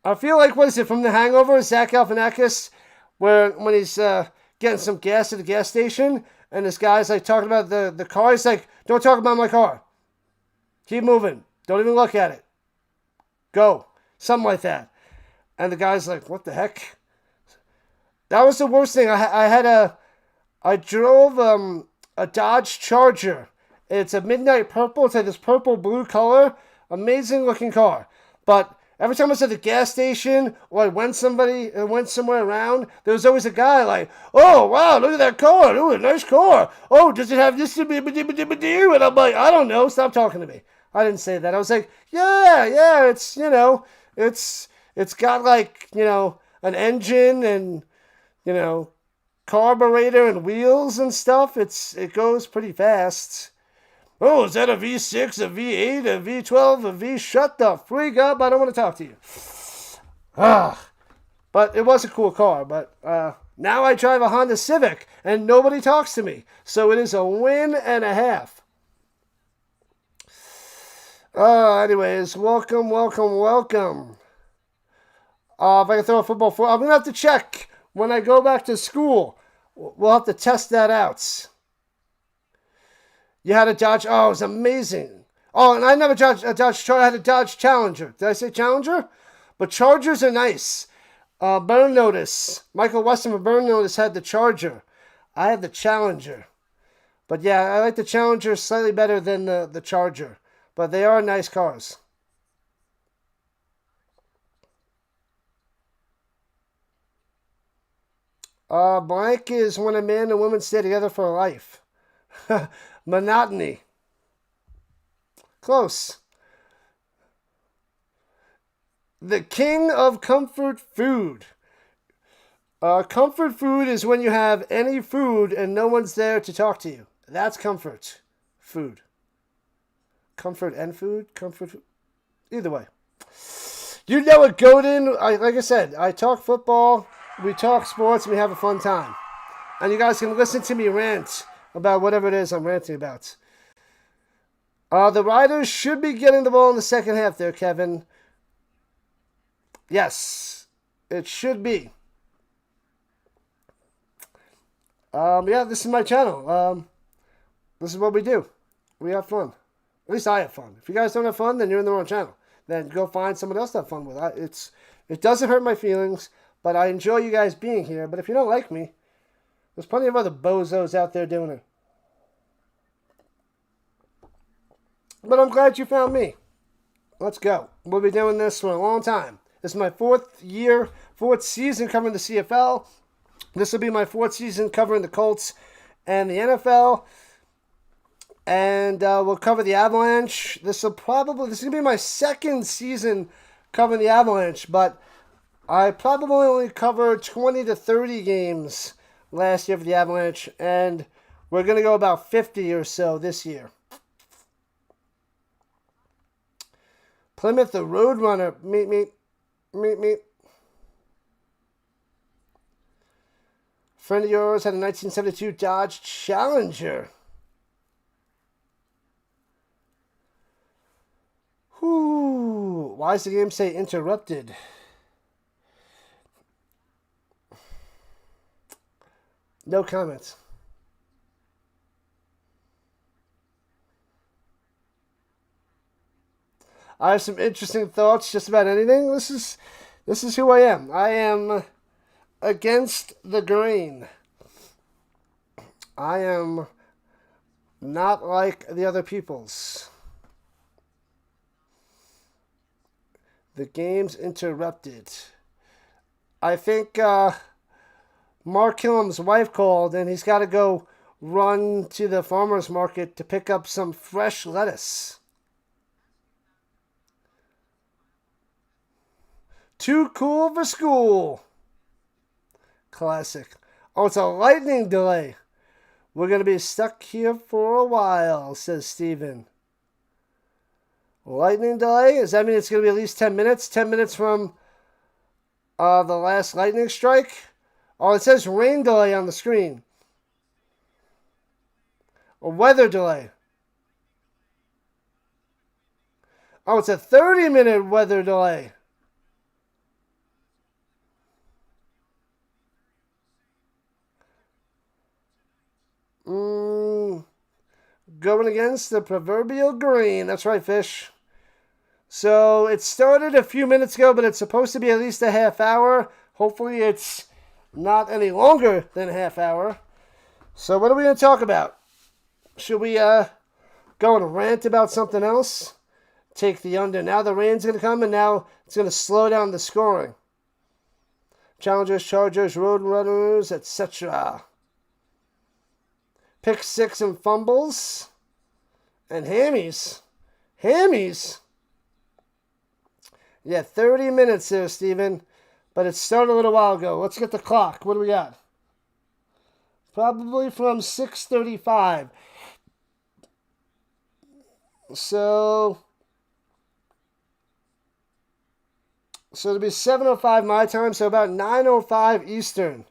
I feel like, what is it, from The Hangover, Zach Galifianakis, where when he's getting some gas at the gas station, and this guy's like talking about the car. He's like, don't talk about my car. Keep moving. Don't even look at it. Go. Something like that. And the guy's like, what the heck? That was the worst thing. I drove a Dodge Charger. It's a midnight purple. It's like this purple-blue color. Amazing looking car. But every time I was at the gas station or I went somewhere around, there was always a guy like, oh, wow, look at that car. Ooh, a nice car. Oh, does it have this? And I'm like, I don't know. Stop talking to me. I didn't say that. I was like, yeah, it's, it's got like, an engine and, carburetor and wheels and stuff. It goes pretty fast. Oh, is that a V6, a V8, a V12, a V? Shut the freak up. I don't want to talk to you. But it was a cool car. But now I drive a Honda Civic and nobody talks to me. So it is a win and a half. Anyways, welcome. If I can throw a football for, I'm going to have to check when I go back to school. We'll have to test that out. You had a Dodge. Oh, it was amazing. Oh, and I never a Dodge Charger. I had a Dodge Challenger. Did I say Challenger? But Chargers are nice. Burn Notice. Michael Weston from Burn Notice had the Charger. I had the Challenger. But yeah, I like the Challenger slightly better than the Charger. But they are nice cars. Blank is when a man and woman stay together for life. Monotony. Close. The king of comfort food. Comfort food is when you have any food and no one's there to talk to you. That's comfort food. Comfort and food? Comfort food. Either way. You know what, Godin? Like I said, I talk football, we talk sports, and we have a fun time. And you guys can listen to me rant about whatever it is I'm ranting about. The Riders should be getting the ball in the second half there, Kevin. Yes, it should be. Yeah, this is my channel. This is what we do. We have fun. At least I have fun. If you guys don't have fun, then you're in the wrong channel. Then go find someone else to have fun with. It doesn't hurt my feelings, but I enjoy you guys being here. But if you don't like me, there's plenty of other bozos out there doing it. But I'm glad you found me. Let's go. We'll be doing this for a long time. This is my fourth season covering the CFL. This will be my fourth season covering the Colts and the NFL. And we'll cover the Avalanche. This is going to be my second season covering the Avalanche, but I probably only covered 20 to 30 games last year for the Avalanche, and we're going to go about 50 or so this year. Plymouth, the Roadrunner. Meet. Friend of yours had a 1972 Dodge Challenger. Whew. Why does the game say interrupted? No comments. I have some interesting thoughts just about anything. This is who I am. I am against the grain. I am not like the other peoples. The game's interrupted. I think Mark Killam's wife called, and he's got to go run to the farmer's market to pick up some fresh lettuce. Too cool for school. Classic. Oh, it's a lightning delay. We're going to be stuck here for a while, says Steven. Lightning delay? Does that mean it's going to be at least 10 minutes? 10 minutes from the last lightning strike? Oh, it says rain delay on the screen. A weather delay. Oh, it's a 30-minute weather delay. Going against the proverbial grain. That's right, Fish. So it started a few minutes ago, but it's supposed to be at least a half hour. Hopefully it's not any longer than a half hour. So what are we going to talk about? Should we go and rant about something else? Take the under. Now the rain's going to come, and now it's going to slow down the scoring. Challengers, Chargers, Roadrunners, etc. Pick six and fumbles. And hammies. Hammies? Yeah, 30 minutes there, Steven. But it started a little while ago. Let's get the clock. What do we got? Probably from 6:35. So it'll be 7:05 my time, so about 9:05 Eastern.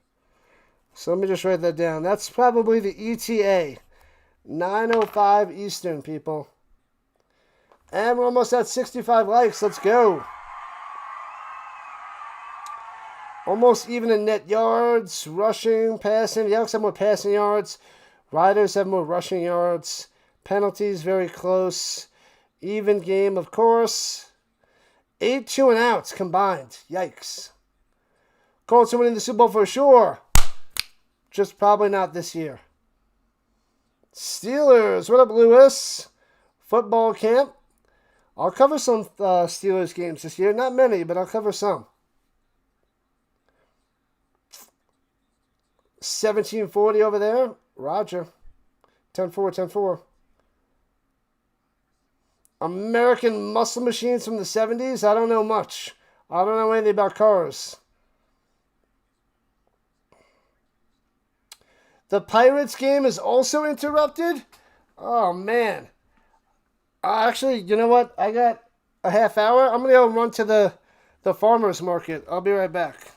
So let me just write that down. That's probably the ETA. 9:05 Eastern, people. And we're almost at 65 likes. Let's go. Almost even in net yards, rushing, passing. The Elks have more passing yards. Riders have more rushing yards. Penalties very close. Even game, of course. 8 2-and-outs combined. Yikes. Colts are winning the Super Bowl for sure. Just probably not this year. Steelers. What up, Lewis? Football camp. I'll cover some Steelers games this year. Not many, but I'll cover some. 1740 over there. Roger. 10-4, 10-4. American Muscle Machines from the 70s. I don't know much. I don't know anything about cars. The Pirates game is also interrupted? Oh, man. Actually, you know what? I got a half hour. I'm going to go run to the farmer's market. I'll be right back.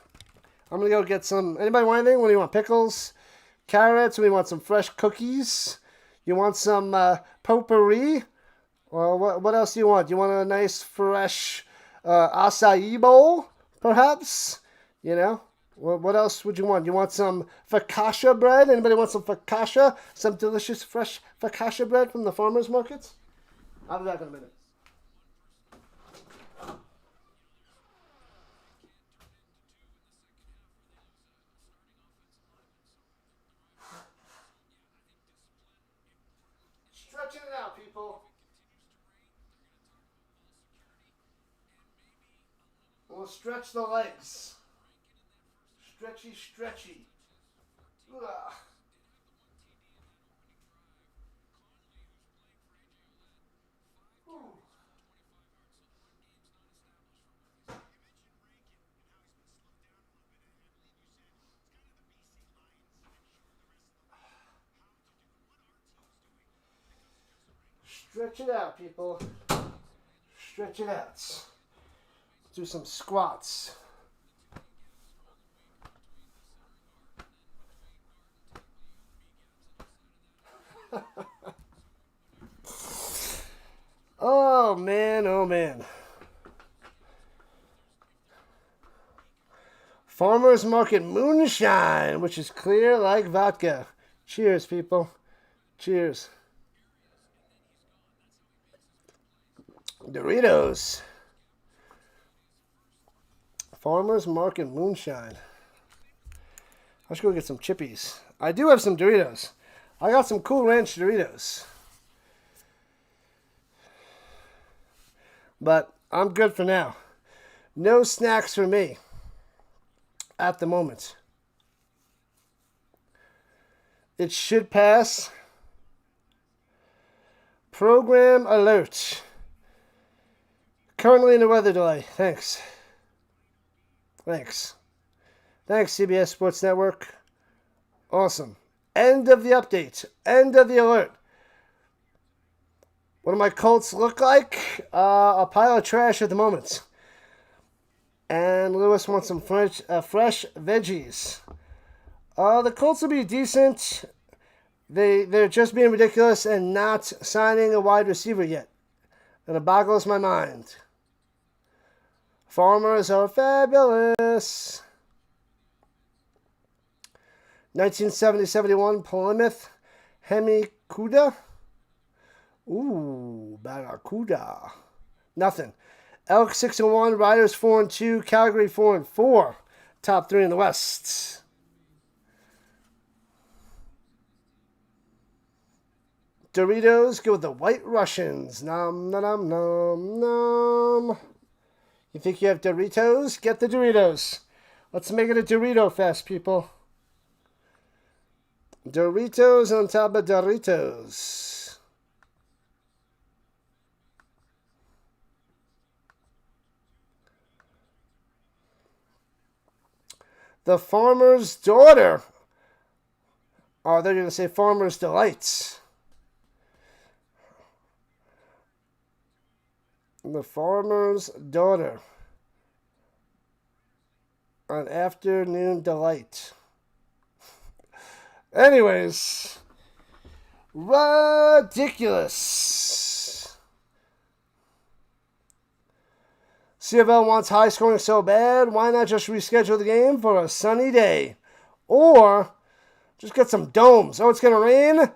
I'm going to go get some... Anybody want anything? What do you want? Pickles? Carrots? We want some fresh cookies? You want some potpourri? Well, what else do you want? You want a nice, fresh acai bowl, perhaps? You know? What else would you want? You want some focaccia bread? Anybody want some focaccia? Some delicious, fresh focaccia bread from the farmer's markets? I'll be back in a minute. Stretching it out, people. We'll stretch the legs. Stretchy, stretchy. Ugh. Stretch it out, people. Stretch it out. Do some squats. Oh, man, oh, man. Farmer's Market moonshine, which is clear like vodka. Cheers, people. Cheers. Doritos. Farmer's Market moonshine. I should go get some chippies. I do have some Doritos. I got some Cool Ranch Doritos. But I'm good for now. No snacks for me at the moment. It should pass. Program alert. Currently in the weather delay. Thanks. Thanks, CBS Sports Network. Awesome. End of the update. End of the alert. What do my Colts look like? A pile of trash at the moment. And Lewis wants some fresh veggies. The Colts will be decent. They're just being ridiculous and not signing a wide receiver yet. And it boggles my mind. Farmers are fabulous. 1970-71 Plymouth Hemicuda. Ooh, Barracuda. Nothing. Elks 6-1, Riders 4-2, Calgary 4-4. Top three in the West. Doritos go with the White Russians. Nom nom nom nom. You think you have Doritos? Get the Doritos. Let's make it a Dorito fest, people. Doritos on top of Doritos. The Farmer's Daughter. Oh, they're going to say Farmer's Delights. The Farmer's Daughter. An afternoon delight. Anyways. Ridiculous. CFL wants high scoring so bad. Why not just reschedule the game for a sunny day? Or just get some domes. Oh, it's going to rain?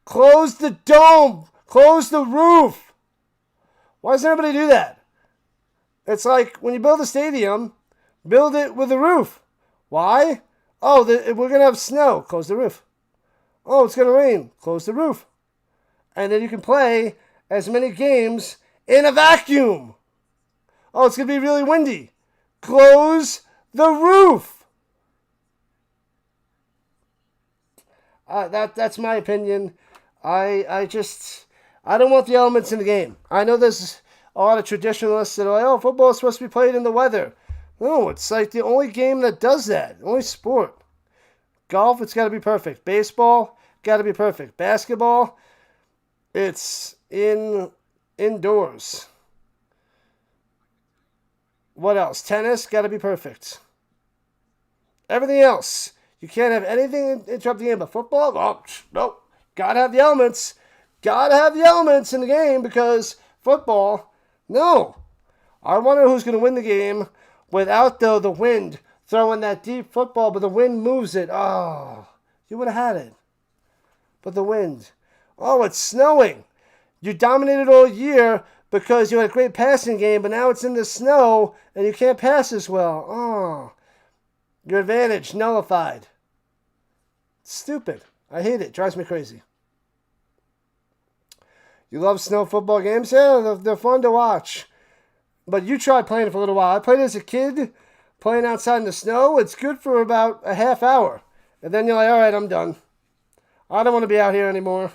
Close the dome. Close the roof. Why does everybody do that? It's like when you build a stadium, build it with a roof. Why? Oh, we're going to have snow. Close the roof. Oh, it's going to rain. Close the roof. And then you can play as many games in a vacuum. Oh, it's going to be really windy. Close the roof. That's my opinion. I don't want the elements in the game. I know there's a lot of traditionalists that are like, oh, football is supposed to be played in the weather. No, it's like the only game that does that. Only sport. Golf, it's got to be perfect. Baseball, got to be perfect. Basketball, it's indoors. What else? Tennis, got to be perfect. Everything else, you can't have anything interrupt the game. But football, oh, nope. Got to have the elements. Got to have the elements in the game because football, no. I wonder who's going to win the game without, though, the wind throwing that deep football, but the wind moves it. Oh, you would have had it. But the wind. Oh, it's snowing. You dominated all year because you had a great passing game, but now it's in the snow and you can't pass as well. Oh, your advantage nullified. Stupid. I hate it. Drives me crazy. You love snow football games? Yeah, they're fun to watch. But you tried playing it for a little while. I played as a kid, playing outside in the snow. It's good for about a half hour. And then you're like, all right, I'm done. I don't want to be out here anymore.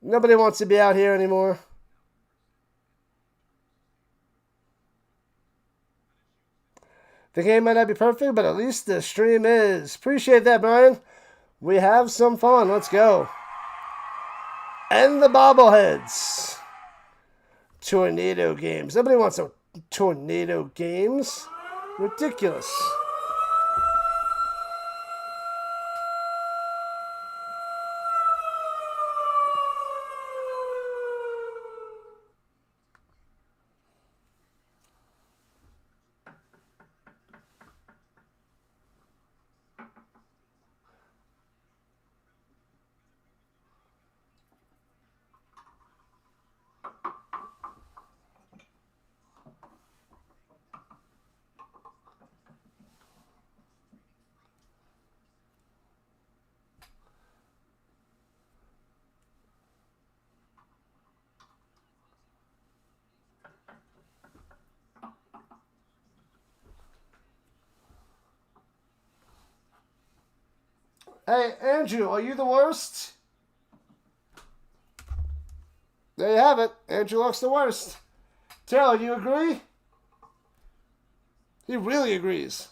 Nobody wants to be out here anymore. The game might not be perfect, but at least the stream is. Appreciate that, Brian. We have some fun. Let's go. And the bobbleheads. Tornado games. Nobody wants some tornado games. Ridiculous. Hey, Andrew, are you the worst? There you have it. Andrew looks the worst. Taylor, do you agree? He really agrees.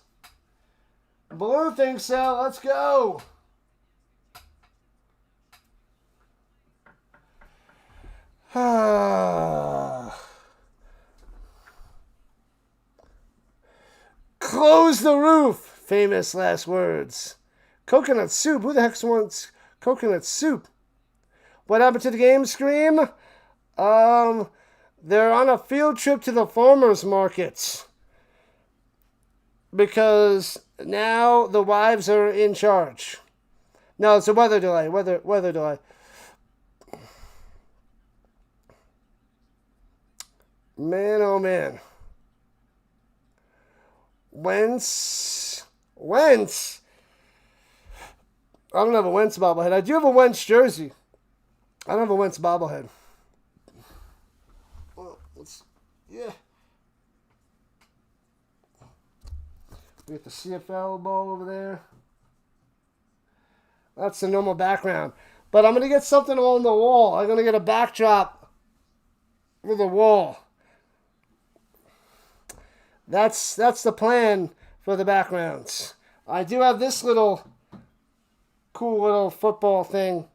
Blue thinks so. Let's go. Close the roof. Famous last words. Coconut soup. Who the heck wants coconut soup? What happened to the game, Scream? They're on a field trip to the farmers markets. Because now the wives are in charge. No, it's a weather delay. Weather delay. Man, oh man. Wentz. I don't have a Wentz bobblehead. I do have a Wentz jersey. I don't have a Wentz bobblehead. Well, yeah. We got the CFL ball over there. That's the normal background. But I'm going to get something on the wall. I'm going to get a backdrop for the wall. That's the plan for the backgrounds. I do have this cool little football thing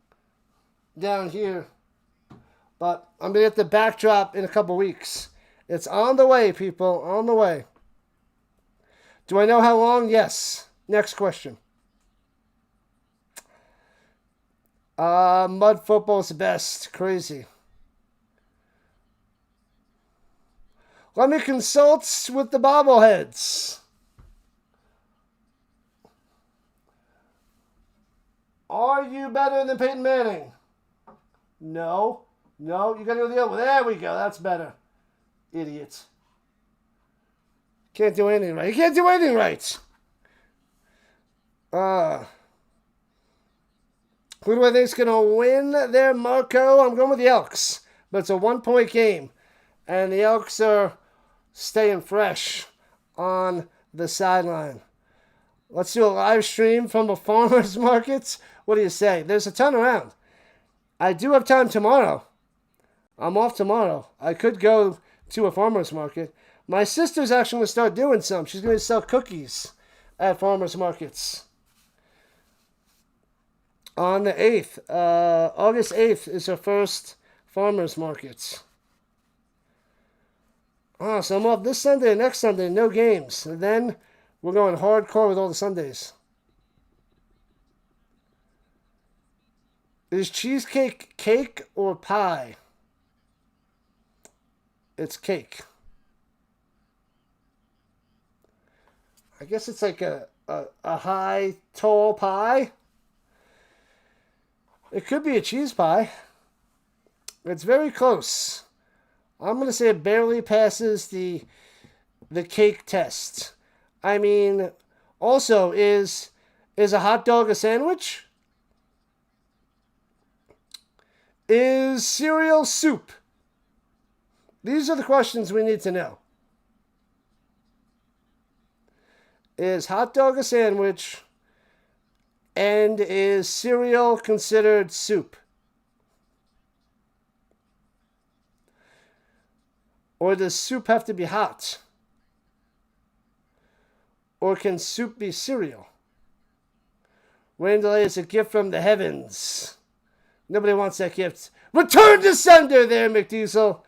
down here. But I'm going to get the backdrop in a couple weeks. It's on the way, people. On the way. Do I know how long? Yes. Next question. Mud football's the best. Crazy. Let me consult with the bobbleheads. Are you better than Peyton Manning? No. No, you got to go the other way. There we go. That's better. Idiots. Can't do anything right. You can't do anything right. Who do I think is going to win there, Marco? I'm going with the Elks. But it's a 1-point game. And the Elks are staying fresh on the sideline. Let's do a live stream from a farmer's market. What do you say? There's a ton around. I do have time tomorrow. I'm off tomorrow. I could go to a farmer's market. My sister's actually going to start doing some. She's going to sell cookies at farmer's markets. On the 8th, August 8th is her first farmer's market. Oh, so I'm off this Sunday and next Sunday, no games. And then we're going hardcore with all the Sundays. Is cheesecake cake or pie? It's cake. I guess it's like a high, tall pie. It could be a cheese pie. It's very close. I'm going to say it barely passes the cake test. I mean, also, is a hot dog a sandwich? Is cereal soup? These are the questions we need to know. Is hot dog a sandwich? And is cereal considered soup? Or does soup have to be hot? Or can soup be cereal? Rain delay is a gift from the heavens. Nobody wants that gift. Return to sender there, McDiesel.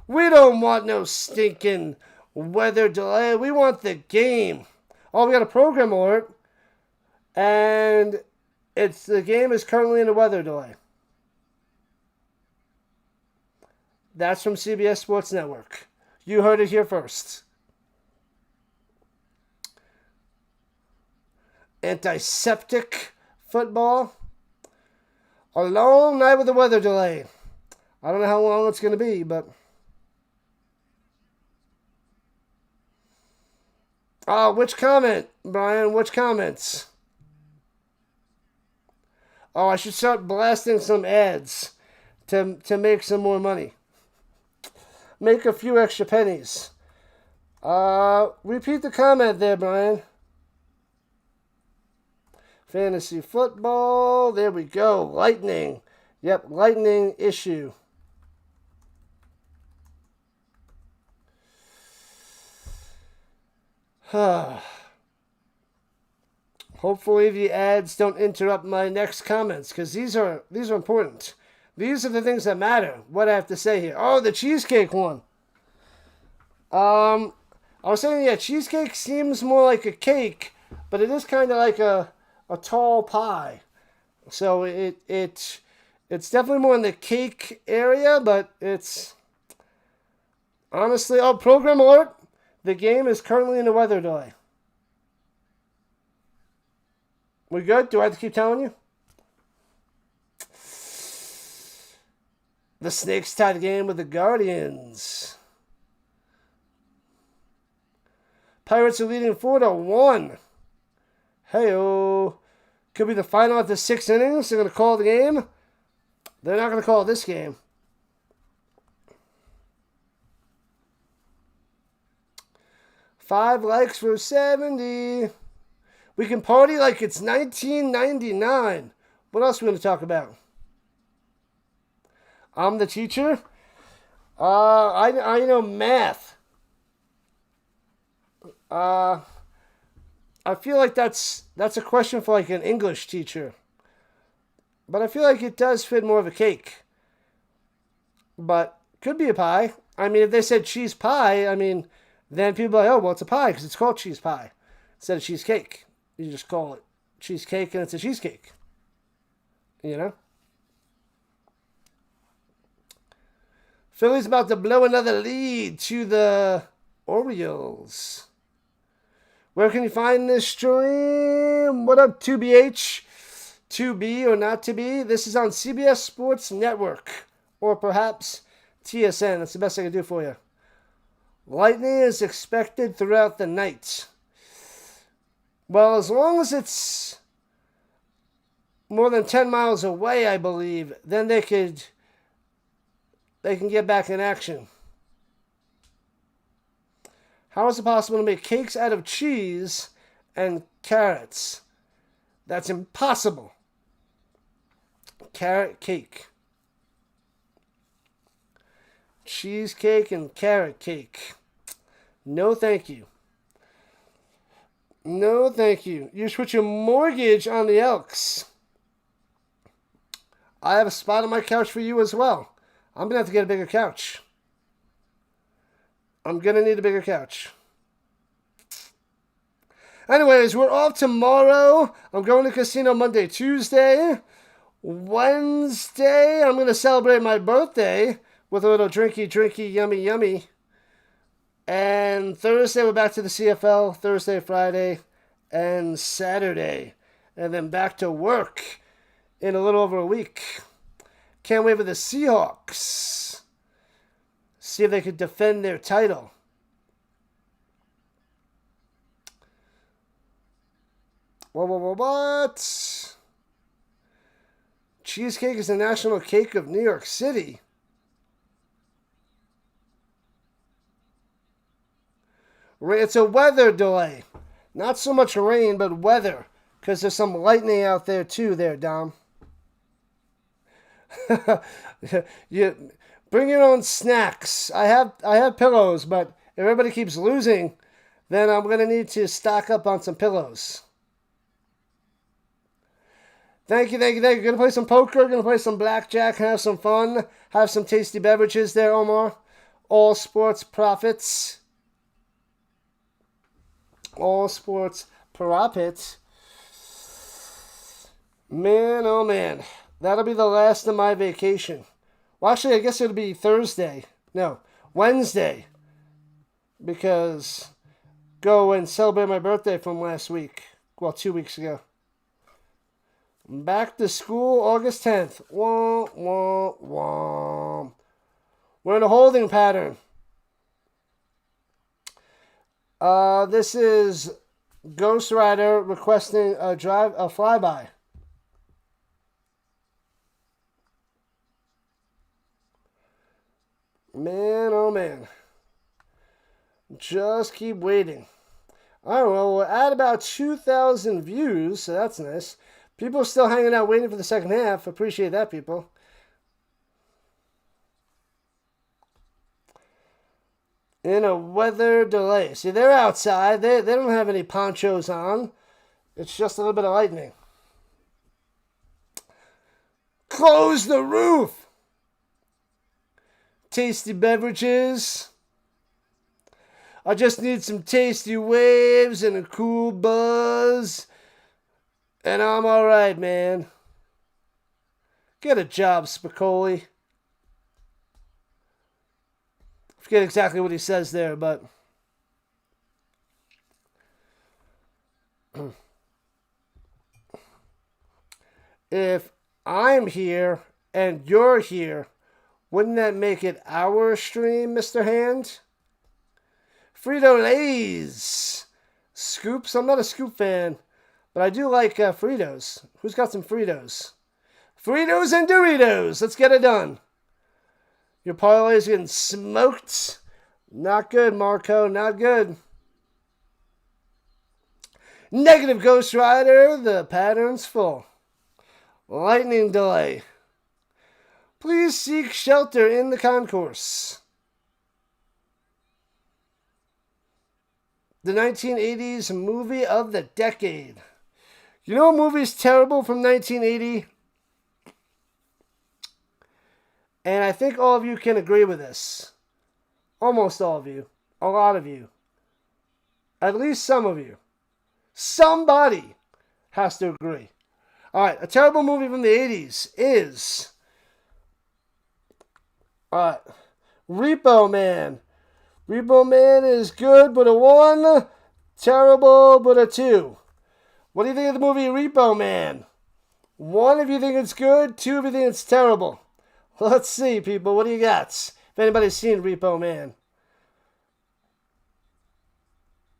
We don't want no stinking weather delay. We want the game. Oh, we got a program alert. And the game is currently in a weather delay. That's from CBS Sports Network. You heard it here first. Antiseptic football. A long night with a weather delay. I don't know how long it's going to be, but... Oh, which comment, Brian? Which comments? Oh, I should start blasting some ads to make some more money. Make a few extra pennies. Repeat the comment there, Brian. Fantasy football. There we go. Lightning. Yep, lightning issue. Hopefully the ads don't interrupt my next comments, because these are important. These are the things that matter. What I have to say here. Oh, the cheesecake one. I was saying, yeah, cheesecake seems more like a cake, but it is kind of like a tall pie. So it's definitely more in the cake area, but it's honestly, program alert. The game is currently in a weather delay. We good? Do I have to keep telling you? The Snakes tied the game with the Guardians. Pirates are leading 4-1. Hey-oh. Could be the final after 6 innings. They're going to call the game. They're not going to call this game. Five likes for 70. We can party like it's 1999. What else are we going to talk about? I'm the teacher. I know math. I feel like that's a question for like an English teacher. But I feel like it does fit more of a cake. But could be a pie. I mean, if they said cheese pie, I mean, then people are like, oh, well, it's a pie because it's called cheese pie instead of cheesecake. You just call it cheesecake and it's a cheesecake. You know? Philly's about to blow another lead to the Orioles. Where can you find this stream? What up, 2BH? 2B or not to be? This is on CBS Sports Network. Or perhaps TSN. That's the best I can do for you. Lightning is expected throughout the night. Well, as long as it's more than 10 miles away, I believe, then they can get back in action. How is it possible to make cakes out of cheese and carrots. That's impossible. Carrot cake. Cheesecake and carrot cake. No, thank you. No, thank you. You should put your mortgage on the Elks. I have a spot on my couch for you as well. I'm going to have to get a bigger couch. I'm going to need a bigger couch. Anyways, we're off tomorrow. I'm going to casino Monday, Tuesday. Wednesday, I'm going to celebrate my birthday with a little drinky, yummy, yummy. And Thursday, we're back to the CFL. Thursday, Friday, and Saturday. And then back to work in a little over a week. Can't wait for the Seahawks. See if they could defend their title. What? Cheesecake is the national cake of New York City. It's a weather delay. Not so much rain, but weather. Because there's some lightning out there too there, Dom. You bring your own snacks. I have pillows, but if everybody keeps losing, then I'm going to need to stock up on some pillows. Thank you. Going to play some poker, going to play some blackjack, have some fun, have some tasty beverages there, Omar. All sports profits. All sports profits. Man, oh man. That'll be the last of my vacation. Well, actually, I guess it'll be Thursday. No, Wednesday. Because go and celebrate my birthday from last week. Well, 2 weeks ago. Back to school August 10th. Womp, womp, womp. We're in a holding pattern. This is Ghost Rider requesting a flyby. Man, oh man. Just keep waiting. All right, well, we're at about 2,000 views, so that's nice. People are still hanging out waiting for the second half. Appreciate that, people. In a weather delay. See, they're outside. They don't have any ponchos on. It's just a little bit of lightning. Close the roof. Tasty beverages. I just need some tasty waves and a cool buzz. And I'm alright, man. Get a job, Spicoli. Forget exactly what he says there, but... if I'm here and you're here, wouldn't that make it our stream, Mr. Hand? Frito-Lays. Scoops? I'm not a Scoop fan. But I do like Fritos. Who's got some Fritos? Fritos and Doritos. Let's get it done. Your parlay's getting smoked. Not good, Marco. Not good. Negative Ghost Rider. The pattern's full. Lightning delay. Please seek shelter in the concourse. The 1980s movie of the decade. You know what movie's terrible from 1980? And I think all of you can agree with this. Almost all of you. A lot of you. At least some of you. Somebody has to agree. Alright, a terrible movie from the 80s is... Repo Man. Repo Man is good, but a 1. Terrible, but a 2. What do you think of the movie Repo Man? 1 if you think it's good, 2 if you think it's terrible. Let's see, people. What do you got? If anybody's seen Repo Man.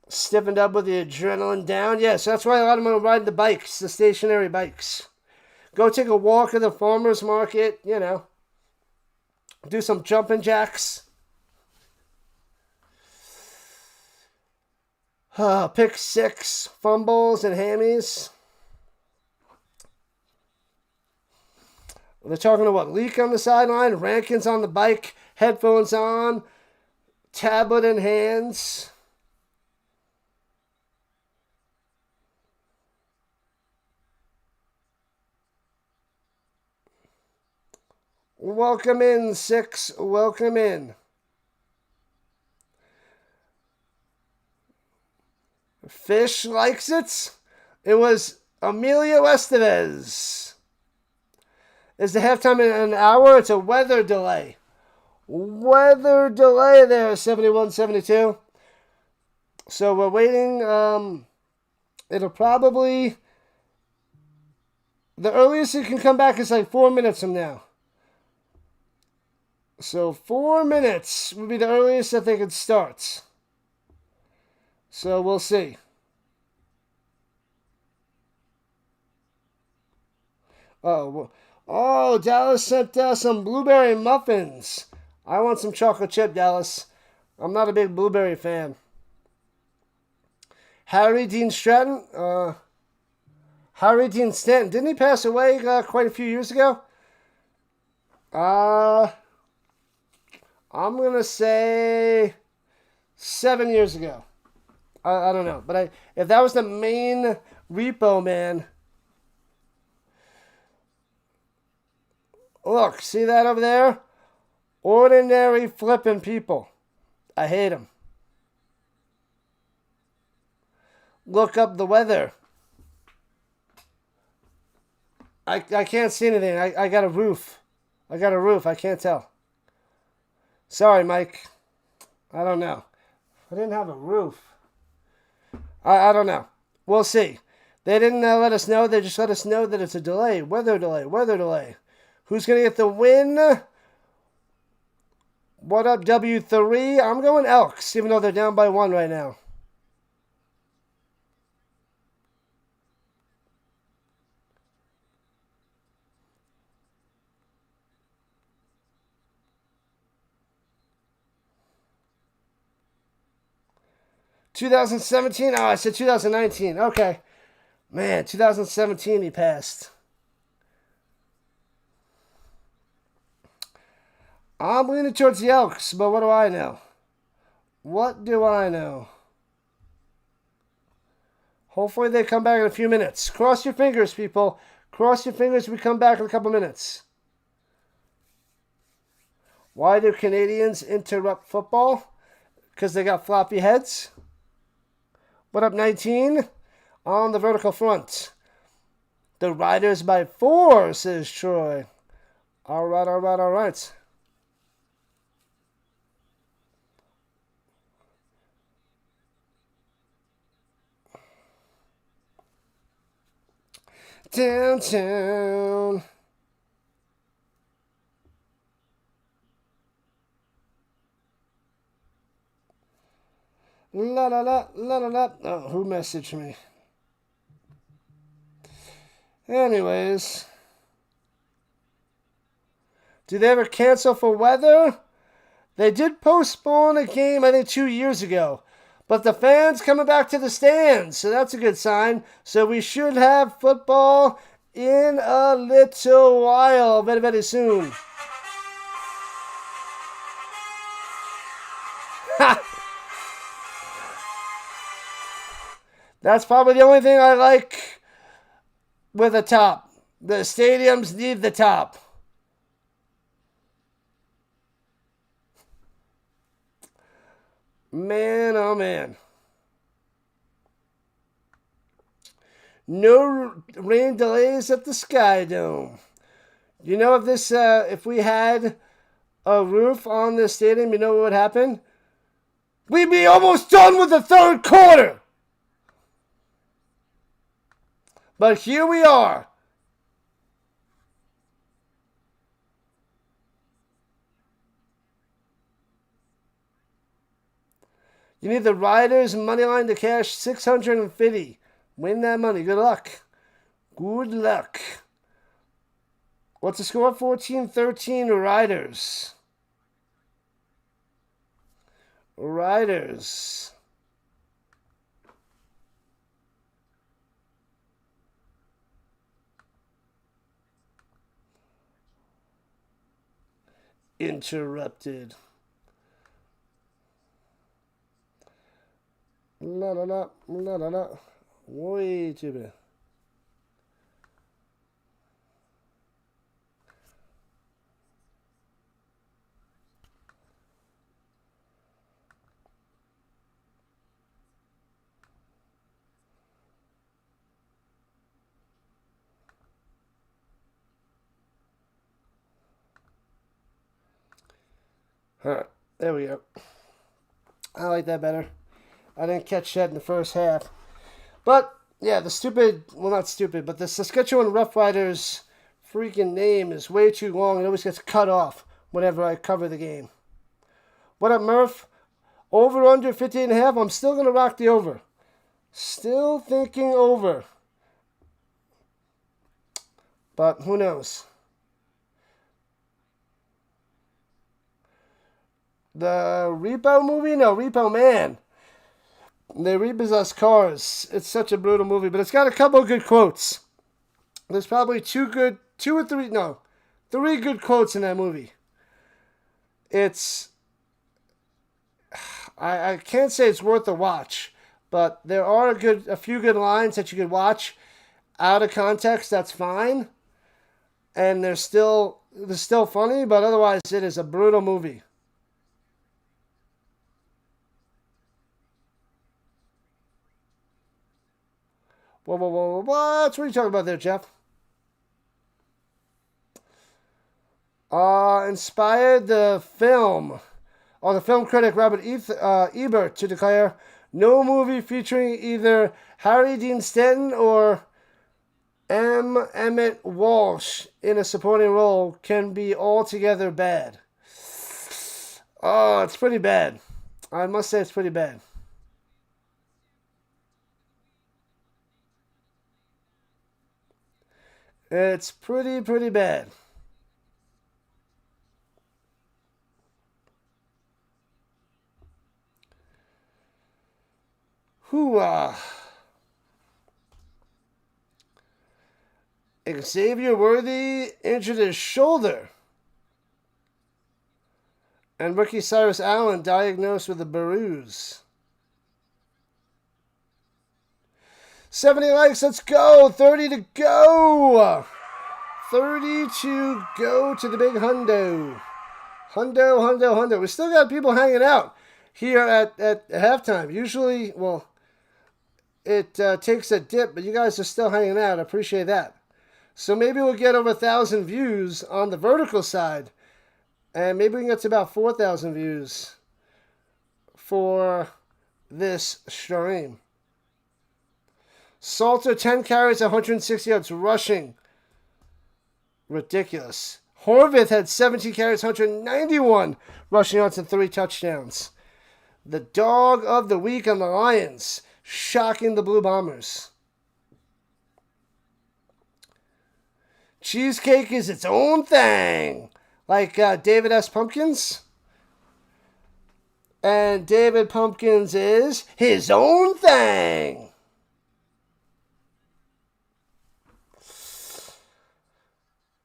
Stiffened up with the adrenaline down. Yes, that's why a lot of them are riding the bikes, the stationary bikes. Go take a walk at the farmer's market, you know. Do some jumping jacks. Pick 6, fumbles, and hammies. They're talking about Leak on the sideline, Rankins on the bike, headphones on, tablet in hands. Welcome in, 6. Welcome in. Fish likes it. It was Emilio Estevez. Is the halftime in an hour? It's a weather delay. Weather delay there, 71-72. So we're waiting. It'll probably... The earliest it can come back is like 4 minutes from now. So 4 minutes would be the earliest that they could start. So we'll see. Oh, Dallas sent some blueberry muffins. I want some chocolate chip, Dallas. I'm not a big blueberry fan. Harry Dean Stanton. Harry Dean Stanton. Didn't he pass away quite a few years ago? I'm going to say 7 years ago. I don't know. But if that was the main repo, man. Look, see that over there? Ordinary flipping people. I hate them. Look up the weather. I can't see anything. I got a roof. I can't tell. Sorry, Mike. I don't know. I didn't have a roof. I don't know. We'll see. They didn't let us know. They just let us know that it's a delay. Weather delay. Who's going to get the win? What up, W3? I'm going Elks, even though they're down by 1 right now. $2017? Oh, I said 2019. Okay. Man, 2017 he passed. I'm leaning towards the Elks, but what do I know? What do I know? Hopefully they come back in a few minutes. Cross your fingers, people. Cross your fingers we come back in a couple minutes. Why do Canadians interrupt football? Because they got floppy heads. What up, 19? On the vertical front. The Riders by 4, says Troy. All right. Downtown. La la la la la la. Oh, who messaged me? Anyways. Did they ever cancel for weather? They did postpone a game, I think, 2 years ago. But the fans coming back to the stands, so that's a good sign. So we should have football in a little while, very soon. Ha! That's probably the only thing I like with a top. The stadiums need the top. Man, oh man. No rain delays at the Sky Dome. You know, if we had a roof on this stadium, you know what would happen? We'd be almost done with the third quarter. But here we are. You need the Riders money line to cash $650. Win that money. Good luck. Good luck. What's the score? 14-13 Riders. Riders. interrupted. La la la la la la. Way too bad. Alright, there we go. I like that better. I didn't catch that in the first half. But, yeah, the Saskatchewan Roughriders freaking name is way too long. It always gets cut off whenever I cover the game. What up, Murph? Over, under, 50.5. I'm still going to rock the over. Still thinking over. But who knows? The Repo movie? No, Repo Man. They repossess cars. It's such a brutal movie, but it's got a couple of good quotes. There's probably three good quotes in that movie. I can't say it's worth a watch, but there are a few good lines that you could watch out of context. That's fine, and they're still funny, but otherwise it is a brutal movie. What are you talking about there, Jeff? Inspired the film critic Robert Ebert to declare no movie featuring either Harry Dean Stanton or Emmett Walsh in a supporting role can be altogether bad. Oh, it's pretty bad. I must say it's pretty bad. It's pretty bad. Hoo-ah. Xavier Worthy injured his shoulder. And rookie Cyrus Allen diagnosed with a bruise. 70 likes, let's go. 30 to go. 30 to go to the big hundo. Hundo. We still got people hanging out here at halftime. Usually, it takes a dip, but you guys are still hanging out. I appreciate that. So maybe we'll get over 1,000 views on the vertical side. And maybe we can get to about 4,000 views for this stream. Salter, 10 carries, 160 yards rushing. Ridiculous. Horvath had 17 carries, 191 rushing yards and 3 touchdowns. The dog of the week on the Lions, shocking the Blue Bombers. Cheesecake is its own thing. Like David S. Pumpkins. And David Pumpkins is his own thing.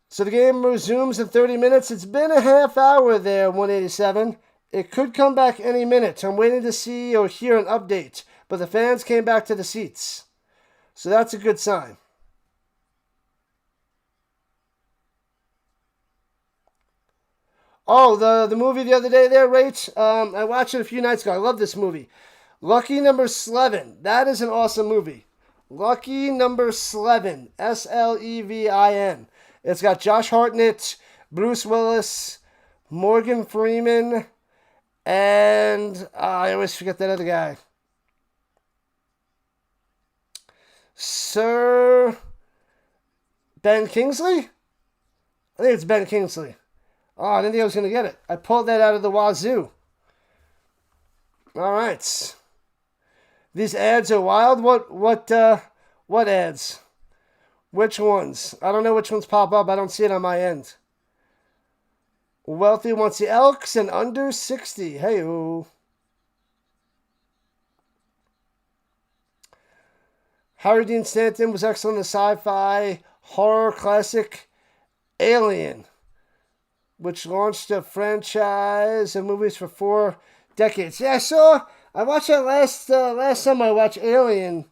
So the game resumes in 30 minutes. It's been a half hour there, 187. It could come back any minute. I'm waiting to see or hear an update. But the fans came back to the seats. So that's a good sign. Oh, the movie the other day there, Rach. I watched it a few nights ago. I love this movie. Lucky Number 11. That is an awesome movie. Lucky Number 11. Slevin. It's got Josh Hartnett, Bruce Willis, Morgan Freeman, and I always forget that other guy. Sir Ben Kingsley? I think it's Ben Kingsley. Oh, I didn't think I was going to get it. I pulled that out of the wazoo. All right. These ads are wild. What ads? Which ones? I don't know which ones pop up. I don't see it on my end. Wealthy wants the Elks and under 60. Hey-o. Harry Dean Stanton was excellent in the sci-fi horror classic Alien. which launched a franchise of movies for 4 decades. Yeah, I watched that last summer. I watched Alien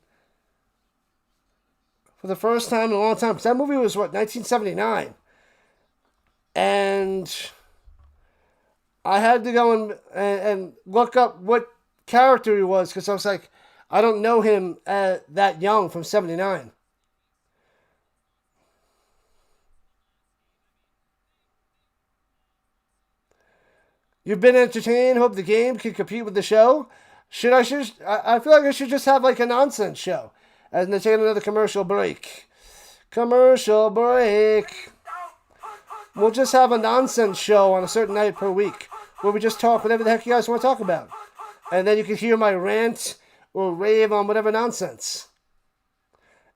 for the first time in a long time. Because that movie was, 1979? And I had to go and look up what character he was. Because I was like, I don't know him that young from 79. You've been entertained. Hope the game can compete with the show. I feel like I should just have like a nonsense show. And then take another commercial break. Commercial break. We'll just have a nonsense show on a certain night per week. Where we just talk whatever the heck you guys want to talk about. And then you can hear my rant or rave on whatever nonsense.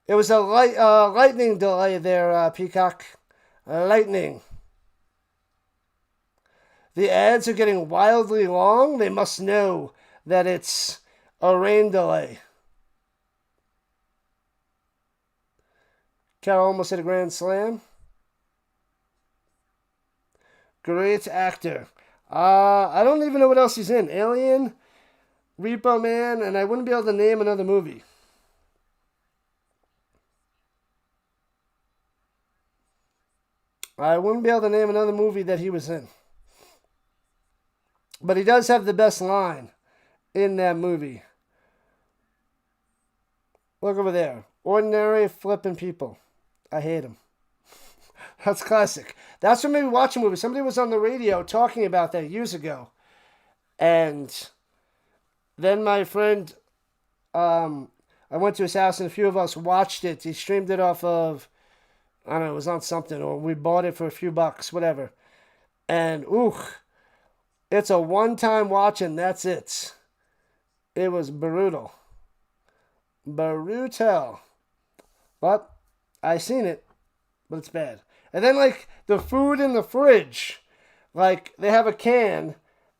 It was a lightning delay there, Peacock. Lightning. The ads are getting wildly long. They must know that it's a rain delay. Carroll almost hit a grand slam. Great actor. I don't even know what else he's in. Alien, Repo Man, and I wouldn't be able to name another movie. I wouldn't be able to name another movie that he was in. But he does have the best line in that movie. Look over there. Ordinary flipping people. I hate them. That's classic. That's what made me watch a movie. Somebody was on the radio talking about that years ago. And then my friend, I went to his house and a few of us watched it. He streamed it off of, I don't know, it was on something, or we bought it for a few bucks, whatever. And, it's a one-time watch and that's it. It was brutal. Brutal. But I seen it, but it's bad. And then, like, the food in the fridge, like, they have a can,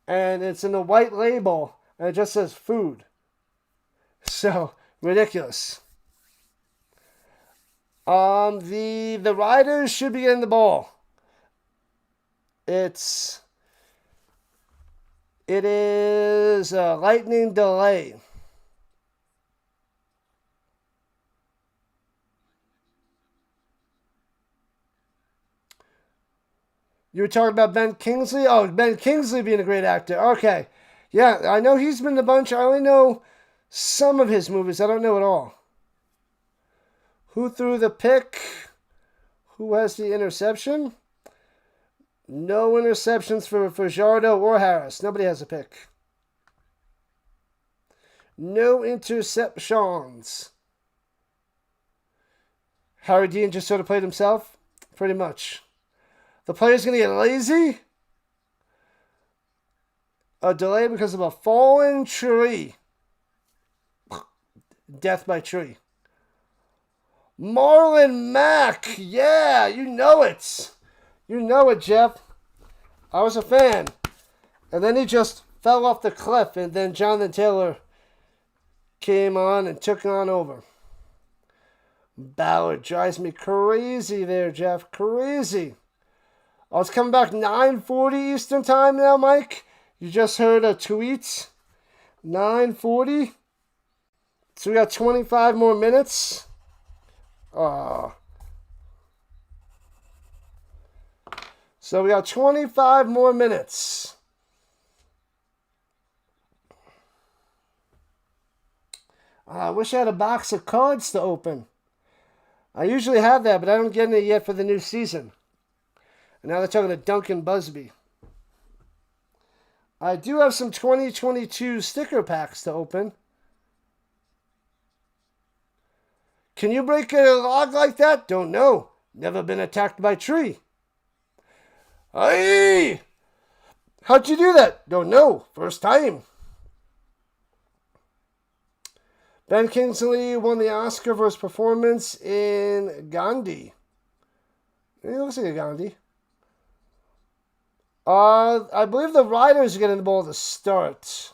and it's in a white label, and it just says food. So, ridiculous. The Riders should be getting the ball. It is a lightning delay. You were talking about Ben Kingsley? Oh, Ben Kingsley being a great actor. Okay. Yeah, I know he's been in a bunch. I only know some of his movies. I don't know it all. Who threw the pick? Who has the interception? No interceptions for Fajardo or Harris. Nobody has a pick. No interceptions. Harry Dean just sort of played himself? Pretty much. The player's going to get lazy? A delay because of a fallen tree. Death by tree. Marlon Mack. Yeah, you know it. You know it, Jeff. I was a fan. And then he just fell off the cliff, and then Jonathan Taylor came on and took on over. Ballard drives me crazy there, Jeff. Crazy. Oh, it's coming back 9:40 Eastern Time now, Mike. You just heard a tweet. 9:40. So we got 25 more minutes. So we got 25 more minutes. I wish I had a box of cards to open. I usually have that, but I don't get any yet for the new season. And now they're talking to Duncan Busby. I do have some 2022 sticker packs to open. Can you break a log like that? Don't know. Never been attacked by a tree. Hey! How'd you do that? Don't know. First time. Ben Kingsley won the Oscar for his performance in Gandhi. He looks like a Gandhi. I believe the Riders are getting the ball to start.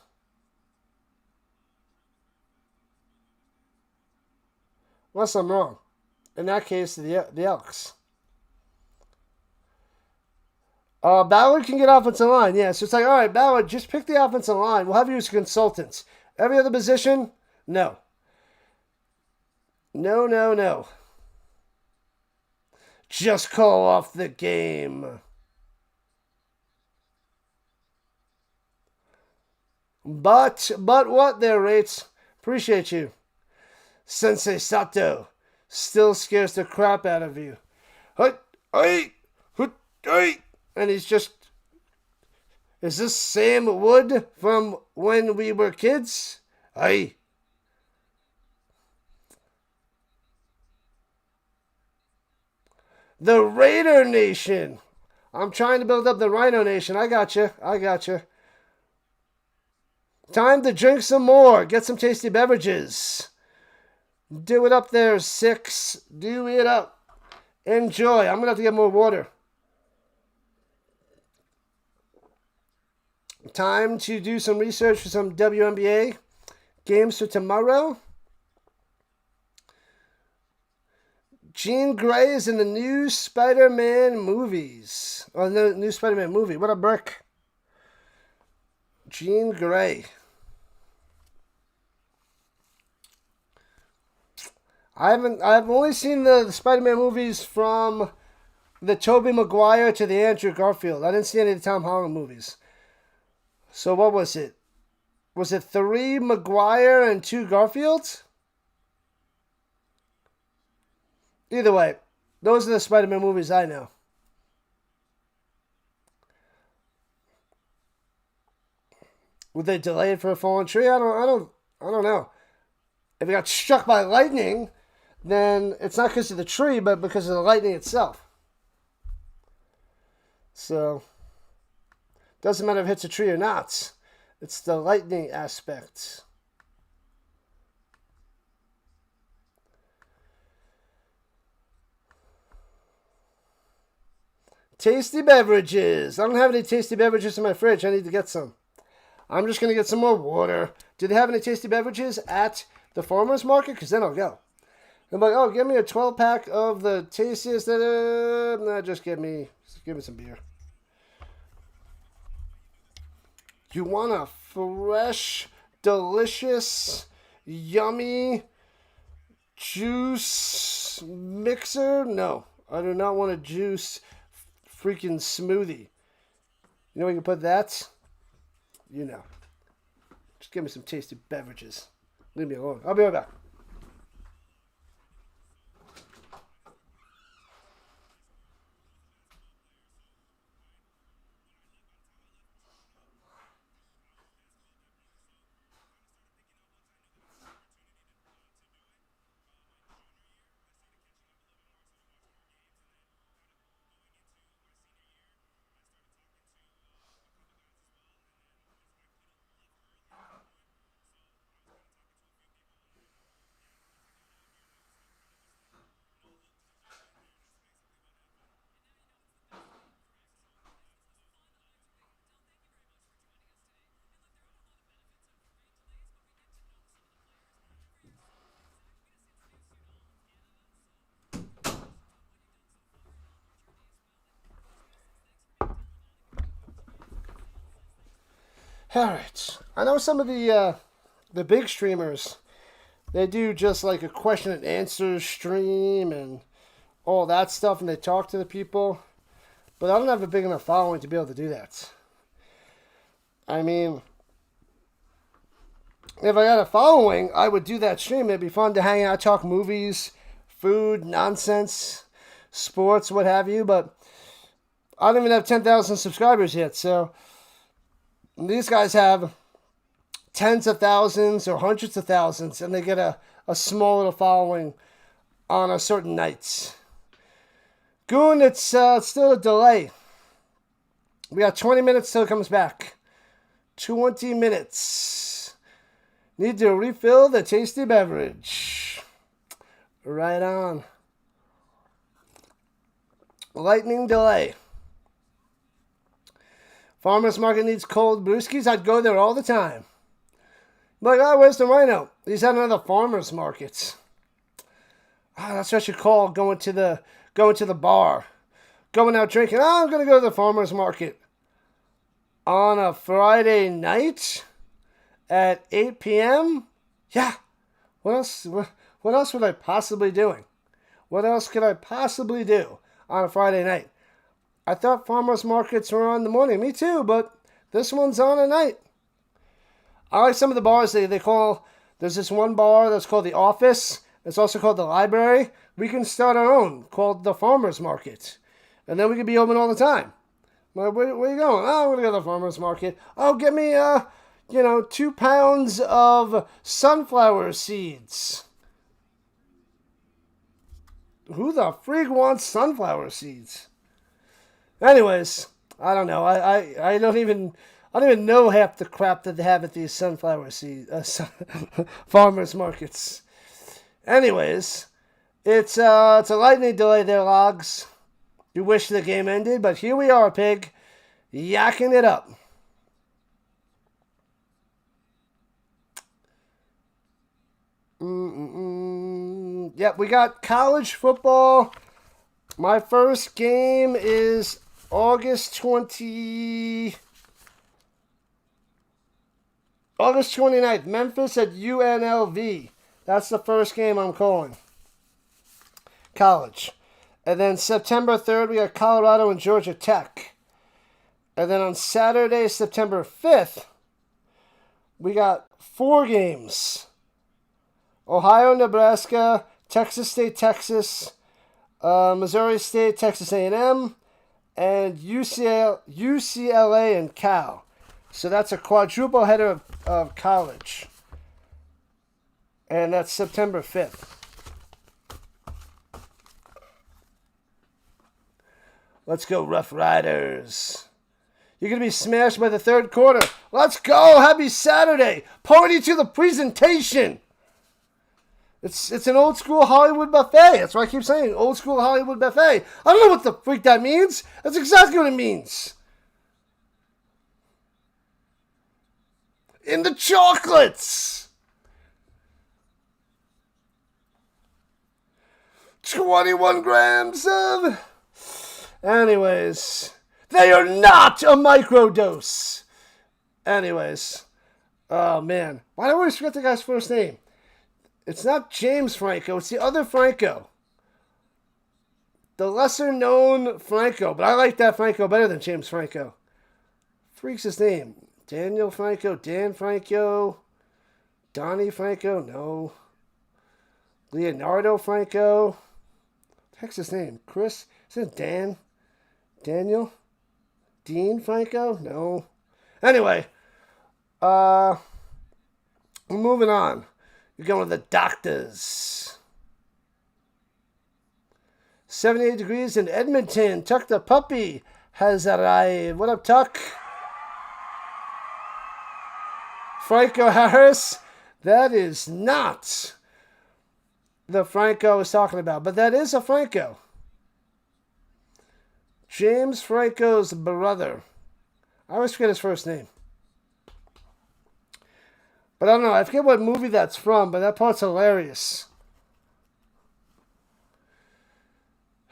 Unless I'm wrong. In that case, the Elks. Ballard can get offensive line. Yeah, so it's like, all right, Ballard, just pick the offensive line. We'll have you as consultants. Every other position, no. No, no, no. Just call off the game. But what there, Rates? Appreciate you. Sensei Sato still scares the crap out of you. And he's just... Is this Sam Wood from when we were kids? Aye. The Raider Nation. I'm trying to build up the Rhino Nation. I got you. Time to drink some more. Get some tasty beverages. Do it up there, 6. Do it up. Enjoy. I'm going to have to get more water. Time to do some research for some WNBA games for tomorrow. Jean Grey is in the new Spider-Man movies. Oh, the new Spider-Man movie. What a brick. Jean Grey. I've only seen the Spider-Man movies from the Tobey Maguire to the Andrew Garfield. I didn't see any of the Tom Holland movies. So what was it? Was it 3 Maguire and 2 Garfields? Either way, those are the Spider-Man movies I know. Would they delay it for a fallen tree? I don't know. If it got struck by lightning, then it's not because of the tree, but because of the lightning itself. So, doesn't matter if it hits a tree or not. It's the lightning aspect. Tasty beverages. I don't have any tasty beverages in my fridge. I need to get some. I'm just going to get some more water. Do they have any tasty beverages at the farmer's market? Because then I'll go. I'm like, oh, give me a 12-pack of the tastiest. Nah, just give me some beer. You want a fresh, delicious, yummy juice mixer? No, I do not want a juice freaking smoothie. You know where you can put that? You know. Just give me some tasty beverages. Leave me alone. I'll be right back. All right. I know some of the big streamers, they do just like a question and answer stream and all that stuff, and they talk to the people. But I don't have a big enough following to be able to do that. I mean, if I got a following, I would do that stream. It'd be fun to hang out, talk movies, food, nonsense, sports, what have you. But I don't even have 10,000 subscribers yet, so these guys have tens of thousands or hundreds of thousands, and they get a small little following on a certain nights. Goon, it's still a delay. We got 20 minutes till it comes back. 20 minutes. Need to refill the tasty beverage. Right on. Lightning delay. Farmer's Market needs cold brewskis. I'd go there all the time. Like, oh, where's the Rhino? He's at another farmer's market. Oh, that's what you call going to the bar. going out drinking. Oh, I'm going to go to the farmer's market on a Friday night at 8 p.m. Yeah. What else would I possibly doing? What else could I possibly do on a Friday night? I thought farmers markets were on in the morning. Me too, but this one's on at night. I like some of the bars they call, there's this one bar that's called the Office. It's also called the Library. We can start our own called the Farmers Market. And then we can be open all the time. Where are you going? Oh, I'm going to go to the Farmers Market. Oh, get me, 2 pounds of sunflower seeds. Who the freak wants sunflower seeds? Anyways, I don't know. I don't even know half the crap that they have at these sunflower seed farmers markets. Anyways, it's a lightning delay there, Logs. You wish the game ended, but here we are, Pig, yakking it up. Yep, we got college football. My first game is August 29th, Memphis at UNLV. That's the first game I'm calling. College. And then September 3rd, we got Colorado and Georgia Tech. And then on Saturday, September 5th, we got 4 games. Ohio, Nebraska, Texas State, Texas, Missouri State, Texas A&M, and UCLA and Cal. So that's a quadruple header of college. And that's September 5th. Let's go, Rough Riders. You're going to be smashed by the third quarter. Let's go. Happy Saturday. Party to the presentation. It's an old school Hollywood buffet. That's why I keep saying old school Hollywood buffet. I don't know what the freak that means. That's exactly what it means. In the chocolates. 21 grams of... Anyways, they are not a microdose. Anyways, oh man, why do I always forget the guy's first name? It's not James Franco, it's the other Franco. The lesser known Franco, but I like that Franco better than James Franco. Freak's his name. Daniel Franco, Dan Franco, Donnie Franco, no. Leonardo Franco. What the heck's his name? Chris? Is it Dan? Daniel? Dean Franco? No. Anyway, we're moving on. You're going to the doctors. 78 degrees in Edmonton. Tuck the puppy has arrived. What up, Tuck? Franco Harris. That is not the Franco I was talking about, but that is a Franco. James Franco's brother. I always forget his first name. But I don't know. I forget what movie that's from, but that part's hilarious.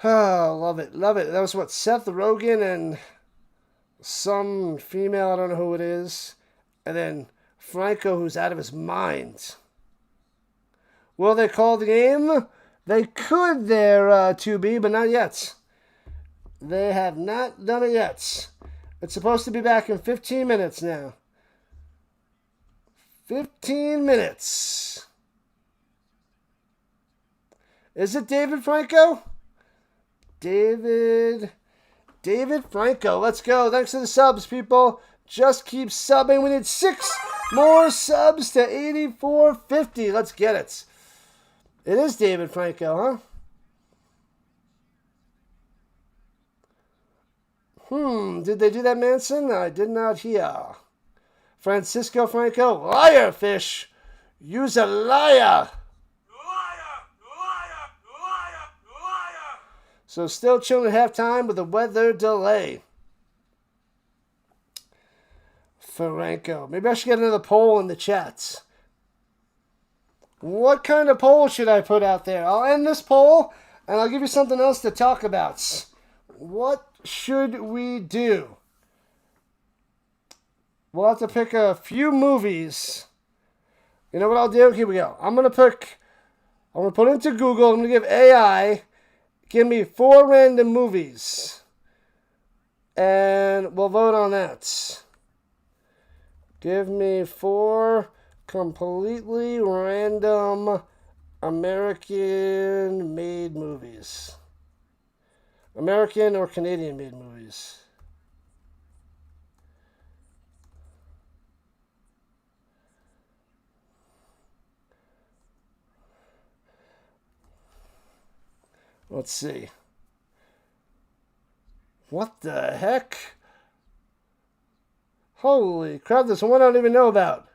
Oh, love it. Love it. That was what, Seth Rogen and some female, I don't know who it is. And then Franco, who's out of his mind. Will they call the game? They could there, 2B, but not yet. They have not done it yet. It's supposed to be back in 15 minutes now. 15 minutes. Is it David Franco? David Franco. Let's go. Thanks for the subs, people. Just keep subbing. We need 6 more subs to 8450. Let's get it. It is David Franco, huh? Did they do that, Manson? I did not hear. Francisco Franco, liar fish. You's a liar. Liar! So still chilling at halftime with a weather delay. Franco. Maybe I should get another poll in the chats. What kind of poll should I put out there? I'll end this poll and I'll give you something else to talk about. What should we do? We'll have to pick a few movies. You know what I'll do? Here we go. I'm gonna put it into Google. I'm gonna give AI, give me 4 random movies, and we'll vote on that. Give me 4 completely random American-made movies. American or Canadian-made movies. Let's see. What the heck? Holy crap, there's one I don't even know about.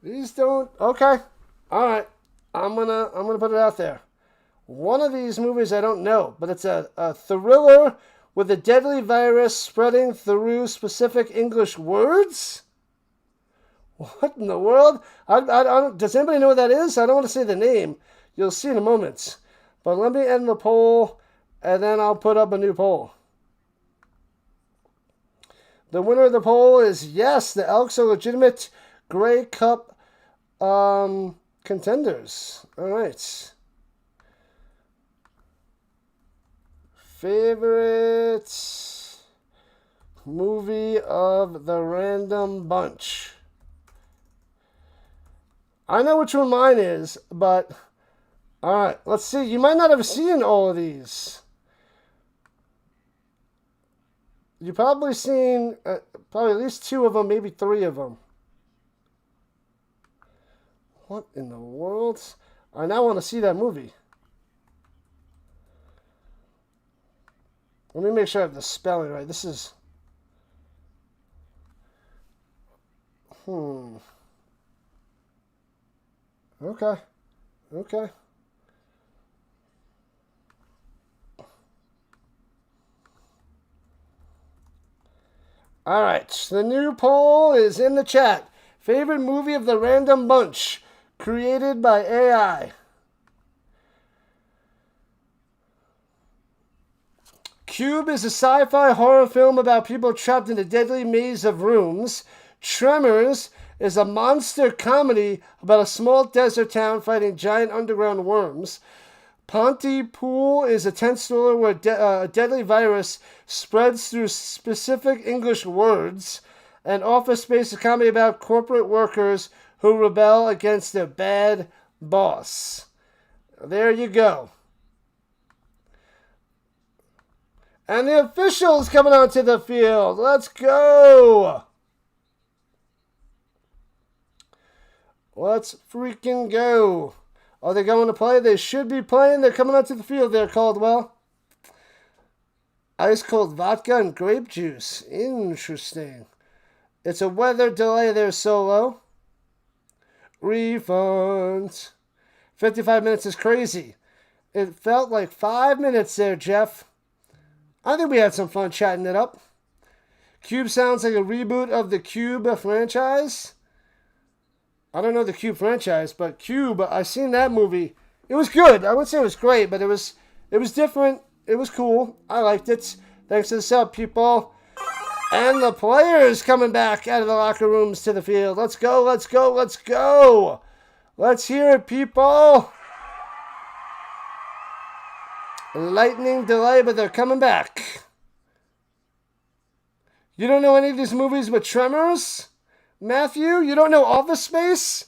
These don't... Okay. Alright. I'm gonna put it out there. One of these movies I don't know, but it's a thriller with a deadly virus spreading through specific English words? What in the world? I don't, does anybody know what that is? I don't want to say the name. You'll see in a moment. But let me end the poll, and then I'll put up a new poll. The winner of the poll is yes, the Elks are legitimate Grey Cup contenders. All right. Favorite movie of the random bunch. I know which one mine is, but all right, let's see. You might not have seen all of these. You've probably seen probably at least 2 of them, maybe 3 of them. What in the world? I now want to see that movie. Let me make sure I have the spelling right. This is... Okay. All right. The new poll is in the chat. Favorite movie of the random bunch, created by AI. Cube is a sci-fi horror film about people trapped in a deadly maze of rooms. Tremors is a monster comedy about a small desert town fighting giant underground worms. Pontypool is a tense thriller where a deadly virus spreads through specific English words. And Office Space is a comedy about corporate workers who rebel against their bad boss. There you go. And the officials coming onto the field. Let's go. Let's freaking go. Are they going to play? They should be playing. They're coming onto the field there, Caldwell. Ice cold vodka and grape juice. Interesting. It's a weather delay there, Solo. Refund. 55 minutes is crazy. It felt like 5 minutes there, Jeff. I think we had some fun chatting it up. Cube sounds like a reboot of the Cube franchise. I don't know the Cube franchise, but Cube, I seen that movie. It was good. I wouldn't say it was great, but it was different. It was cool. I liked it. Thanks to the sub, people. And the players coming back out of the locker rooms to the field. Let's go, let's go, let's go. Let's hear it, people. Lightning delay, but they're coming back. You don't know any of these movies with Tremors? Matthew, you don't know Office Space?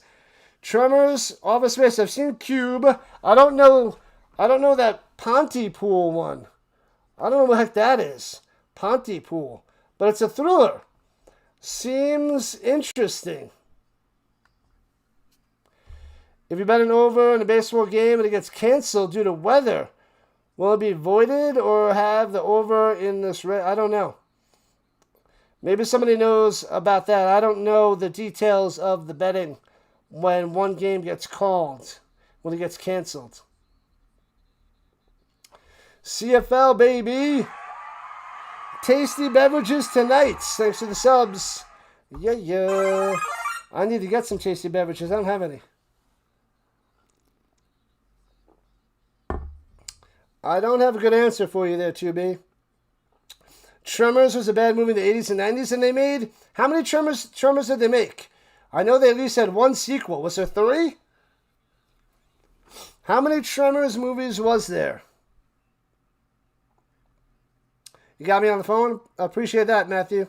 Tremors, Office Space. I've seen Cube. I don't know that Pontypool one. I don't know what the heck that is. Pontypool. But it's a thriller. Seems interesting. If you bet an over in a baseball game and it gets canceled due to weather, will it be voided or have the over in this race? I don't know. Maybe somebody knows about that. I don't know the details of the betting when one game gets called, when it gets canceled. CFL, baby. Tasty beverages tonight. Thanks to the subs. Yeah. I need to get some tasty beverages. I don't have any. I don't have a good answer for you there, 2B. Tremors was a bad movie in the 80s and 90s, and they made... How many Tremors did they make? I know they at least had one sequel. Was there 3? How many Tremors movies was there? You got me on the phone? I appreciate that, Matthew.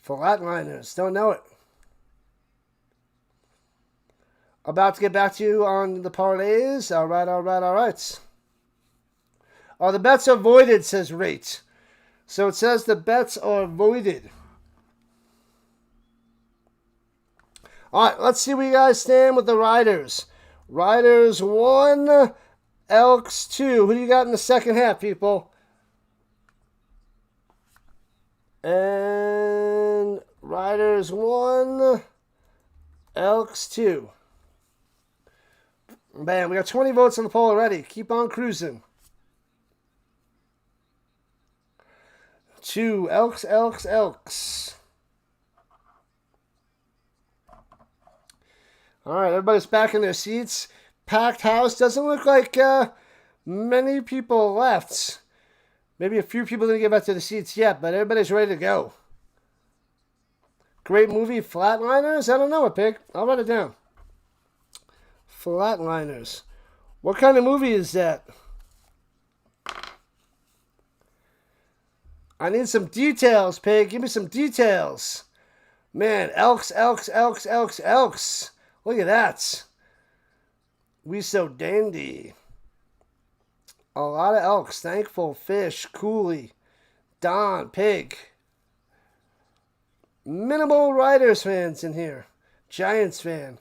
Flatliners. Don't know it. About to get back to you on the parlays. All right. Oh, the bets are voided, says Rate. So it says the bets are voided. All right, let's see where you guys stand with the Riders. Riders 1, Elks 2. Who do you got in the second half, people? And Riders 1, Elks 2. Bam, we got 20 votes on the poll already. Keep on cruising. 2, Elks. All right, everybody's back in their seats. Packed house. Doesn't look like many people left. Maybe a few people didn't get back to the seats yet, but everybody's ready to go. Great movie, Flatliners? I don't know it, Pig. I'll write it down. Flatliners. What kind of movie is that? I need some details, Pig. Give me some details. Man, Elks. Look at that. We so dandy. A lot of Elks. Thankful, Fish, Cooley, Don, Pig. Minimal Riders fans in here. Giants fan.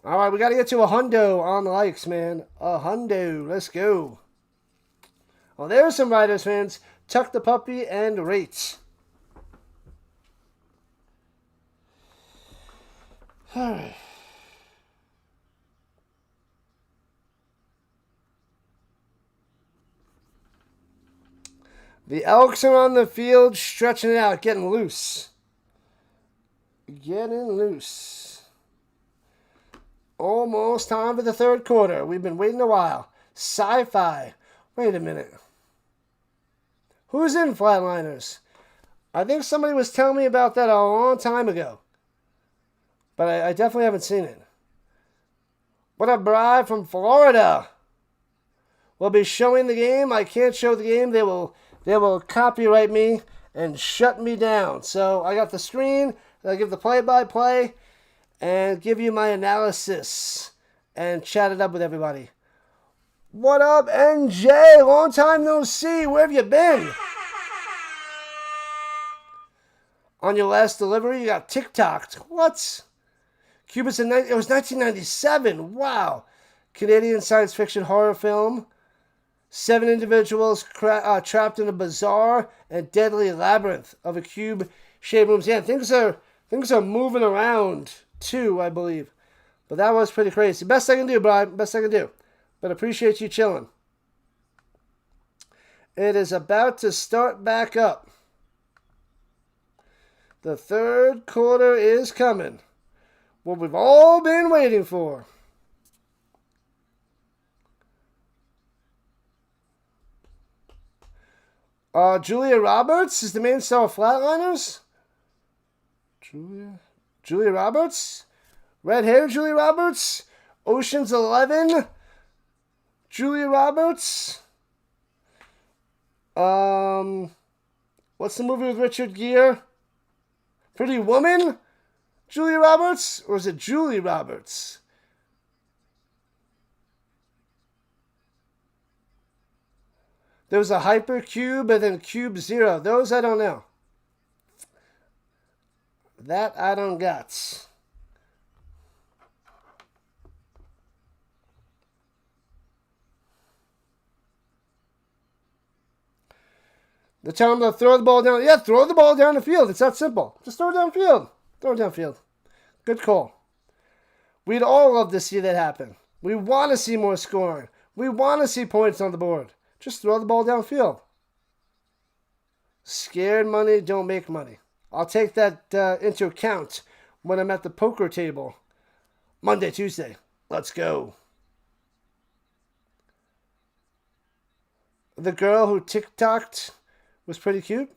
All right, we got to get to a hundo on the likes, man. A hundo. Let's go. Well, there's some Riders fans. Tuck the Puppy and Rate. All right. The Elks are on the field, stretching it out, getting loose. Almost time for the third quarter. We've been waiting a while. Sci-fi. Wait a minute. Who's in Flatliners? I think somebody was telling me about that a long time ago. But I definitely haven't seen it. What a bride from Florida. We'll be showing the game. I can't show the game. They will copyright me and shut me down. So I got the screen. I'll give the play-by-play and give you my analysis and chat it up with everybody. What up, NJ? Long time no see. Where have you been? On your last delivery, you got TikToked. What? It was 1997. Wow. Canadian science fiction horror film. 7 individuals trapped in a bizarre and deadly labyrinth of a cube-shaped rooms. Yeah, things are moving around too, I believe. But that was pretty crazy. Best I can do, Brian. Best I can do. But appreciate you chilling. It is about to start back up. The third quarter is coming. What we've all been waiting for. Julia Roberts is the main star of Flatliners. Julia Roberts? Red hair Julia Roberts? Ocean's 11? Julia Roberts? What's the movie with Richard Gere? Pretty Woman? Julia Roberts? Or is it Julie Roberts? There was a Hypercube and then Cube Zero. Those I don't know. That I don't got. They're telling them to throw the ball down. Yeah, throw the ball down the field. It's that simple. Just throw it downfield. Throw it downfield. Good call. We'd all love to see that happen. We want to see more scoring. We want to see points on the board. Just throw the ball downfield. Scared money don't make money. I'll take that into account when I'm at the poker table. Monday, Tuesday. Let's go. the girl who TikToked was pretty cute.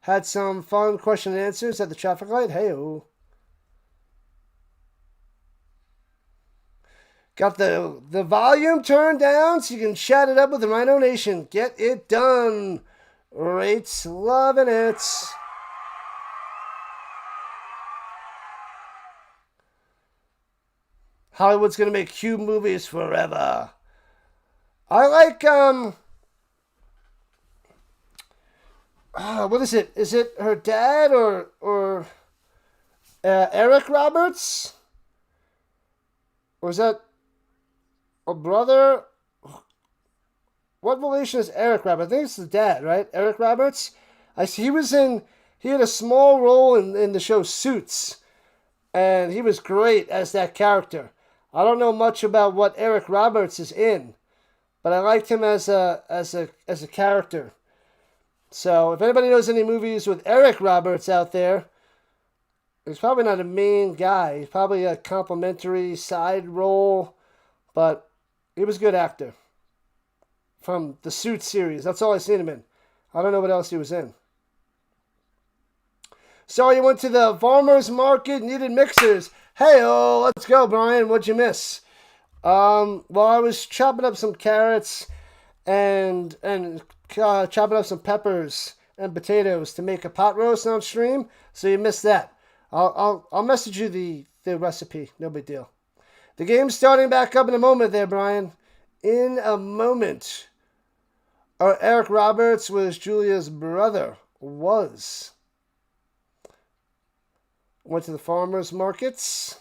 Had some fun question and answers at the traffic light. Hey-oh. Got the volume turned down so you can chat it up with the Rhino Nation. Get it done. Rates, loving it. Hollywood's going to make Cube movies forever. I like, what is it? Is it her dad or Eric Roberts? Or is that a brother? What relation is Eric Roberts? I think it's the dad, right? Eric Roberts? I see he had a small role in the show Suits. And he was great as that character. I don't know much about what Eric Roberts is in, but I liked him as a character. So if anybody knows any movies with Eric Roberts out there, he's probably not a main guy. He's probably a complimentary side role, but he was a good actor. From the Suits series. That's all I've seen him in. I don't know what else he was in. So you went to the farmer's market, needed mixers. Hey-oh, let's go, Brian. What'd you miss? Well, I was chopping up some carrots and chopping up some peppers and potatoes to make a pot roast on stream. So you missed that. I'll message you the recipe. No big deal. The game's starting back up in a moment there, Brian. In a moment. Eric Roberts was Julia's brother. Was. Went to the farmers markets.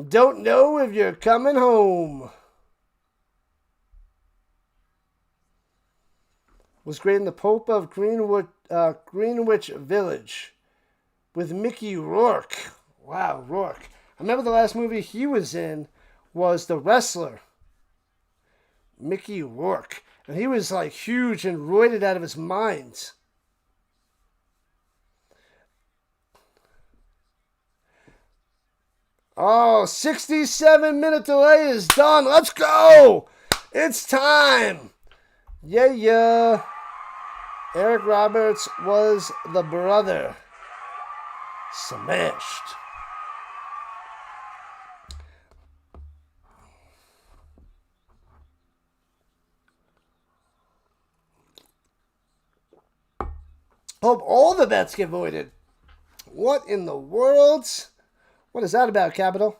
Don't know if you're coming home. Was great in The Pope of Greenwich Village with Mickey Rourke. Wow, Rourke. I remember the last movie he was in was The Wrestler. Mickey Rourke. And he was like huge and roided out of his mind. Oh, 67-minute delay is done. Let's go. It's time. Yeah. Eric Roberts was the brother. Smashed. Hope all the bets get voided. What in the world? What is that about, Capital?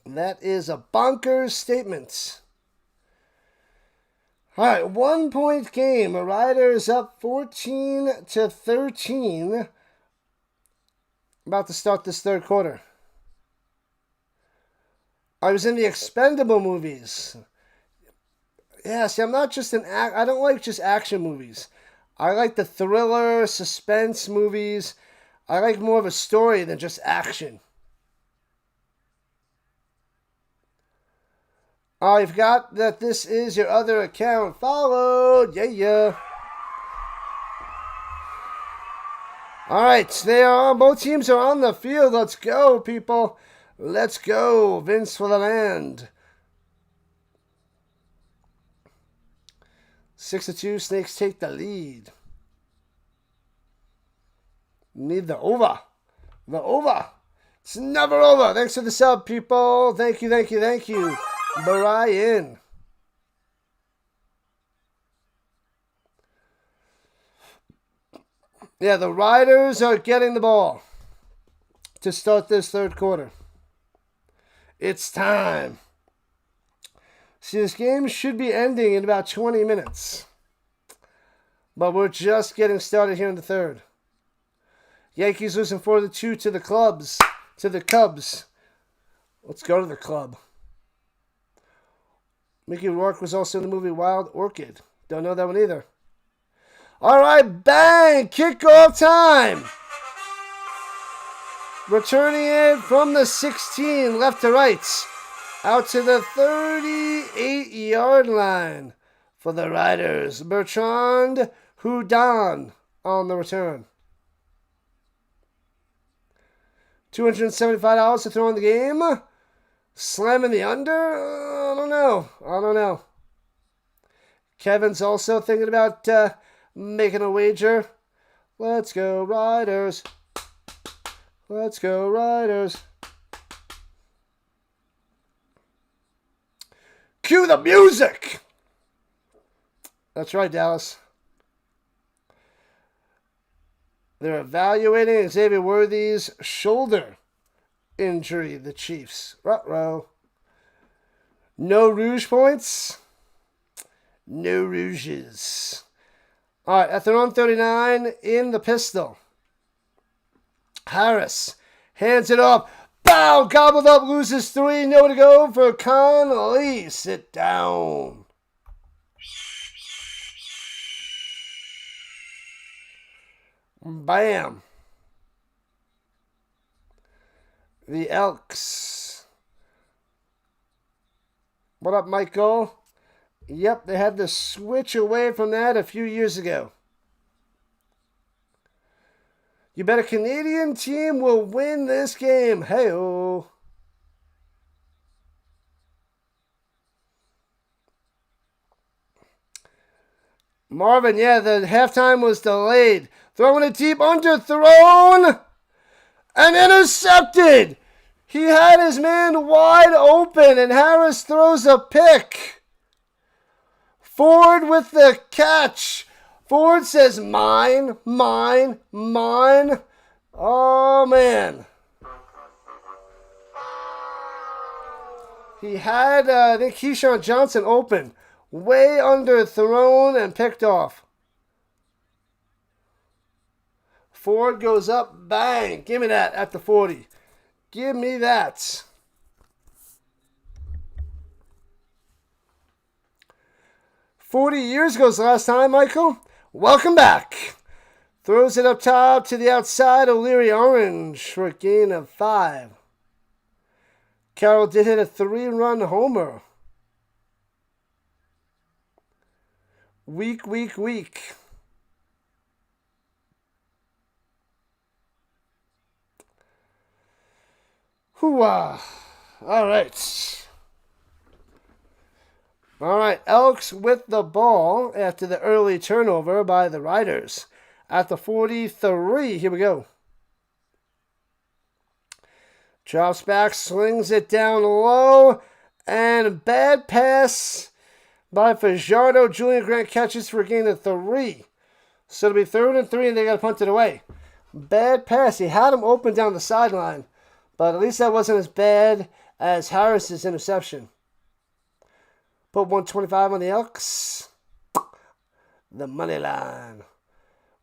That is a bonkers statement. All right, 1 point game. The Riders up 14-13. About to start this third quarter. I was in the Expendable movies. Yeah, see, I'm not just I don't like just action movies. I like the thriller, suspense movies. I like more of a story than just action. I've got that this is your other account followed. Yeah. All right, they are both teams are on the field. Let's go, people. Let's go. Vince for the land. 6-2, Snakes take the lead. Need the over. The over. It's never over. Thanks for the sub, people. Thank you. Brian. Yeah, the Riders are getting the ball to start this third quarter. It's time. See, this game should be ending in about 20 minutes. But we're just getting started here in the third. Yankees losing 4-2 to the Cubs. Let's go to the club. Mickey Rourke was also in the movie Wild Orchid. Don't know that one either. All right, bang! Kickoff time! Returning it from the 16, left to right. Out to the 38-yard line for the Riders. Bertrand Houdon on the return. $275 to throw in the game. Slamming the under? I don't know. Kevin's also thinking about making a wager. Let's go Riders. Let's go Riders. Cue the music! That's right, Dallas. They're evaluating Xavier Worthy's shoulder injury, the Chiefs. Ruh-roh. No Rouge points. No Rouges. All right, at their own 39 in the pistol. Harris hands it off. Bow! Gobbled up, loses 3. Nowhere to go for Conley. Sit down. Bam. The Elks. What up, Michael? Yep, they had to switch away from that a few years ago. You bet a Canadian team will win this game. Hey-oh. Marvin, yeah, the halftime was delayed. Throwing it deep, underthrown, and intercepted. He had his man wide open, and Harris throws a pick. Ford with the catch. Ford says, mine, mine, mine. Oh, man. He had, I think, Keyshawn Johnson open. Way underthrown and picked off. Ford goes up, bang. Give me that at the 40. Give me that. "40 years ago the last time, Michael. Welcome back." Throws it up top to the outside. O'Leary Orange for a gain of 5. Carroll did hit a 3-run homer. Weak. Hoo-ah. All right, Elks with the ball after the early turnover by the Riders. At the 43, here we go. Drops back, slings it down low, and bad pass by Fajardo. Julian Grant catches for a gain of 3. So it'll be 3rd and 3, and they got to punt it away. Bad pass. He had him open down the sideline, but at least that wasn't as bad as Harris's interception. Put 125 on the Elks. The money line.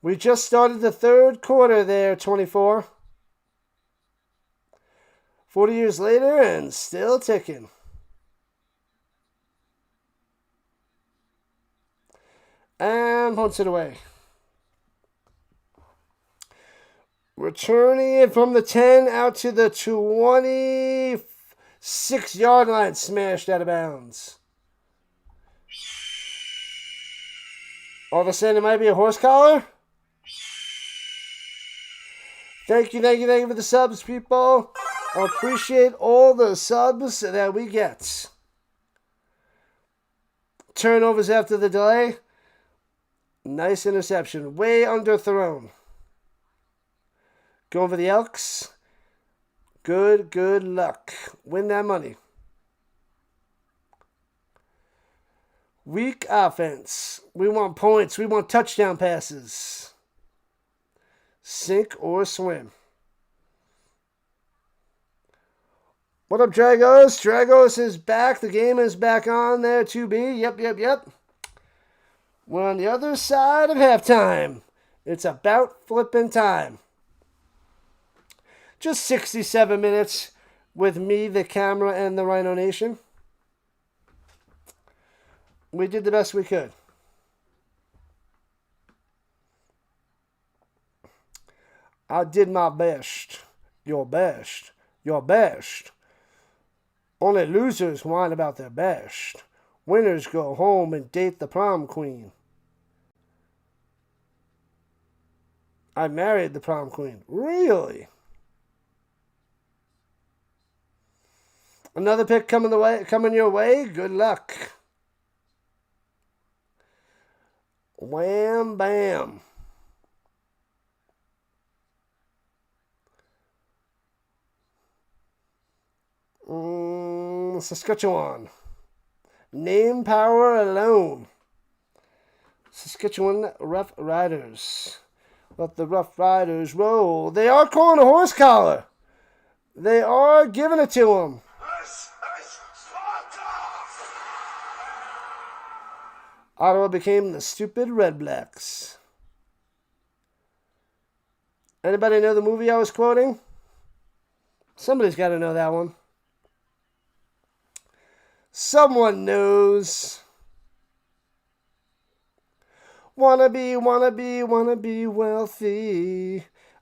We just started the 3rd quarter there, 24. 40 years later and still ticking. And punts it away. Returning it from the 10 out to the 26-yard line. Smashed out of bounds. All of a sudden, it might be a horse collar. Thank you for the subs, people. I appreciate all the subs that we get. Turnovers after the delay. Nice interception. Way underthrown. Going for the Elks. Good luck. Win that money. Weak offense. We want points. We want touchdown passes. Sink or swim. What up, Dragos? Dragos is back. The game is back on there, 2B. Yep. We're on the other side of halftime. It's about flipping time. Just 67 minutes with me, the camera, and the Rhino Nation. We did the best we could. I did my best. Your best. Your best. Only losers whine about their best. Winners go home and date the prom queen. I married the prom queen. Really? Another pick coming your way. Good luck. Wham bam. Saskatchewan. Name power alone. Saskatchewan Roughriders. Let the Rough Riders roll. They are calling a horse collar. They are giving it to him. Ottawa became the stupid Red Blacks. Anybody know the movie I was quoting? Somebody's got to know that one. Someone knows. Wanna be wealthy.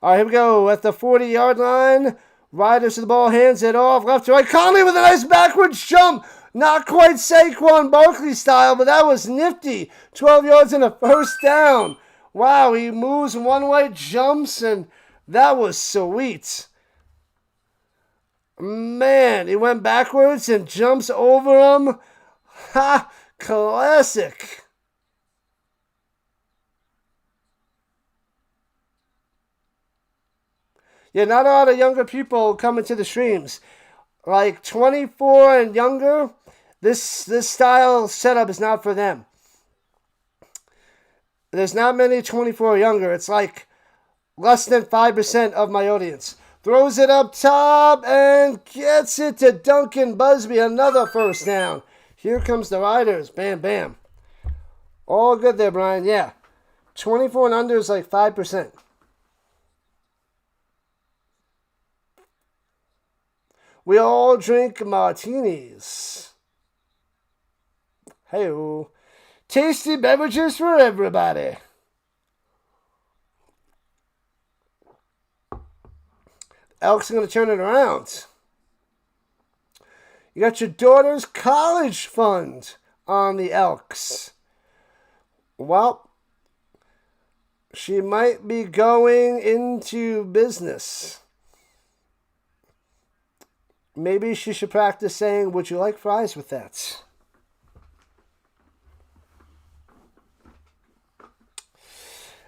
All right, here we go. At the 40-yard line, Riders to the ball, hands it off, left to right. Conley with a nice backwards jump. Not quite Saquon Barkley style, but that was nifty. 12 yards and a first down. Wow, he moves one way, jumps, and that was sweet. Man, he went backwards and jumps over him. Ha! Classic. Yeah, not a lot of younger people coming to the streams. Like 24 and younger, this style setup is not for them. There's not many 24 or younger. It's like less than 5% of my audience. Throws it up top and gets it to Duncan Busby. Another first down. Here comes the Riders. Bam, bam. All good there, Brian. Yeah. 24 and under is like 5%. We all drink martinis. Hey-o. Tasty beverages for everybody. Elks are going to turn it around. You got your daughter's college fund on the Elks. Well, she might be going into business. Maybe she should practice saying, "Would you like fries with that?"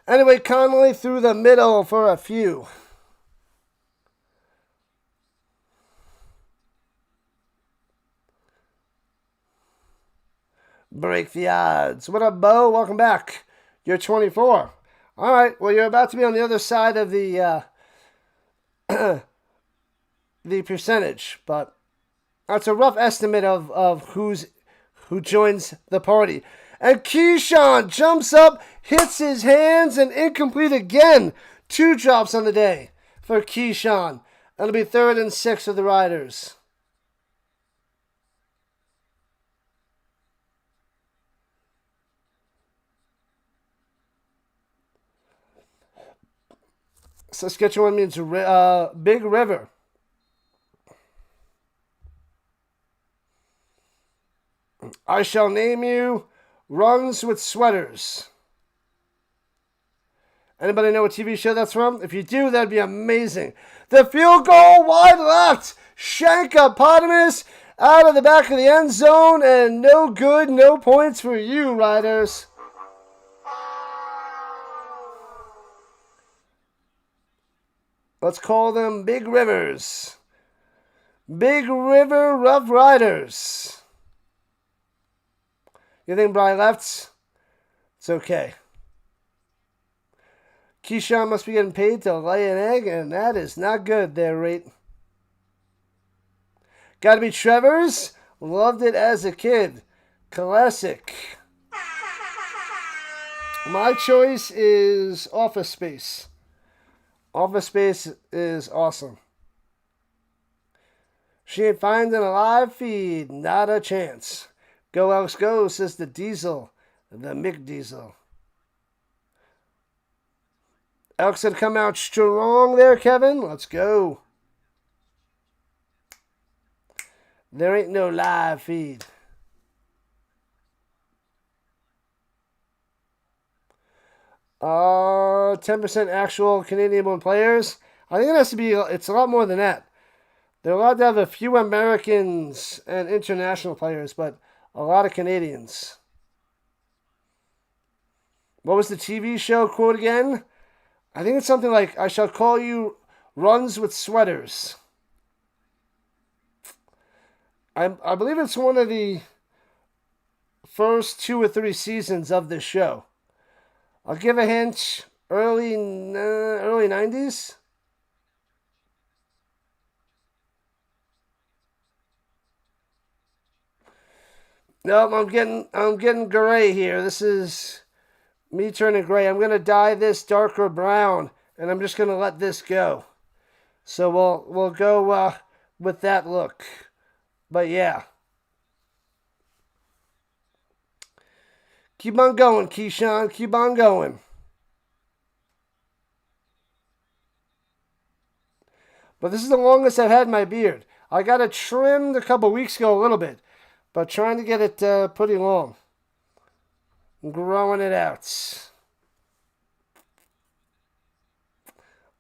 Anyway, Conley through the middle for a few. Break the odds. What up, Bo? Welcome back. You're 24. All right. Well, you're about to be on the other side of the the percentage, but that's a rough estimate of who joins the party. And Keyshawn jumps up, hits his hands, and incomplete again. 2 drops on the day for Keyshawn. It'll be 3rd and 6 for the Riders. Saskatchewan means big river. I shall name you Runs with Sweaters. Anybody know what TV show that's from? If you do, that'd be amazing. The field goal, wide left. Shankopotamus out of the back of the end zone, and no good, no points for you, Riders. Let's call them Big Rivers. Big River Rough Riders. You think Brian left? It's okay. Keyshawn must be getting paid to lay an egg, and that is not good there, rate. Gotta be Trevor's. Loved it as a kid. Classic. My choice is Office Space. Office Space is awesome. She ain't finding a live feed. Not a chance. Go Elks go, says the Diesel. The McDiesel. Elks had come out strong there, Kevin. Let's go. There ain't no live feed. Uh, 10% actual Canadian-born players. I think it has to be, it's a lot more than that. They're allowed to have a few Americans and international players, but a lot of Canadians. What was the TV show quote again? I think it's something like, I shall call you Runs with Sweaters. I believe it's one of the first 2 or 3 seasons of this show. I'll give a hint. Early 90s. Nope, I'm getting gray here. This is me turning gray. I'm gonna dye this darker brown, and I'm just gonna let this go. So we'll go with that look. But yeah. Keep on going, Keyshawn. Keep on going. But this is the longest I've had my beard. I got it trimmed a couple weeks ago a little bit. But trying to get it pretty long. Growing it out.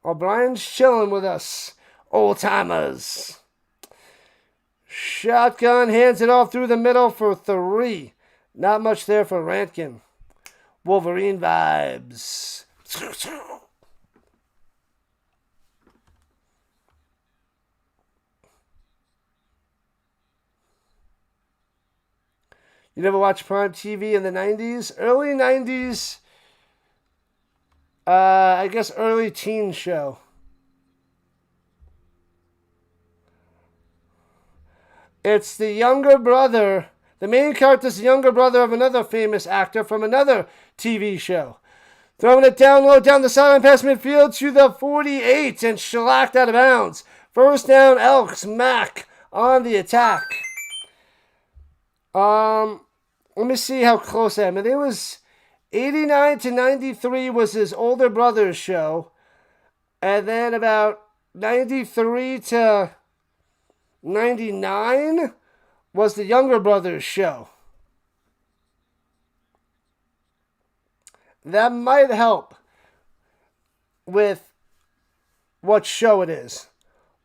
O'Brien's chilling with us. Old timers. Shotgun hands it off through the middle for 3. Not much there for Rankin. Wolverine vibes. You never watched Prime TV in the 90s? Early 90s, I guess early teen show. It's the younger brother. The main character is the younger brother of another famous actor from another TV show. Throwing it down low, down the sideline past midfield to the 48 and shellacked out of bounds. First down, Elks. Mack on the attack. Let me see how close I am. I think it was 89 to 93 was his older brother's show. And then about 93 to 99 was the younger brother's show. That might help with what show it is.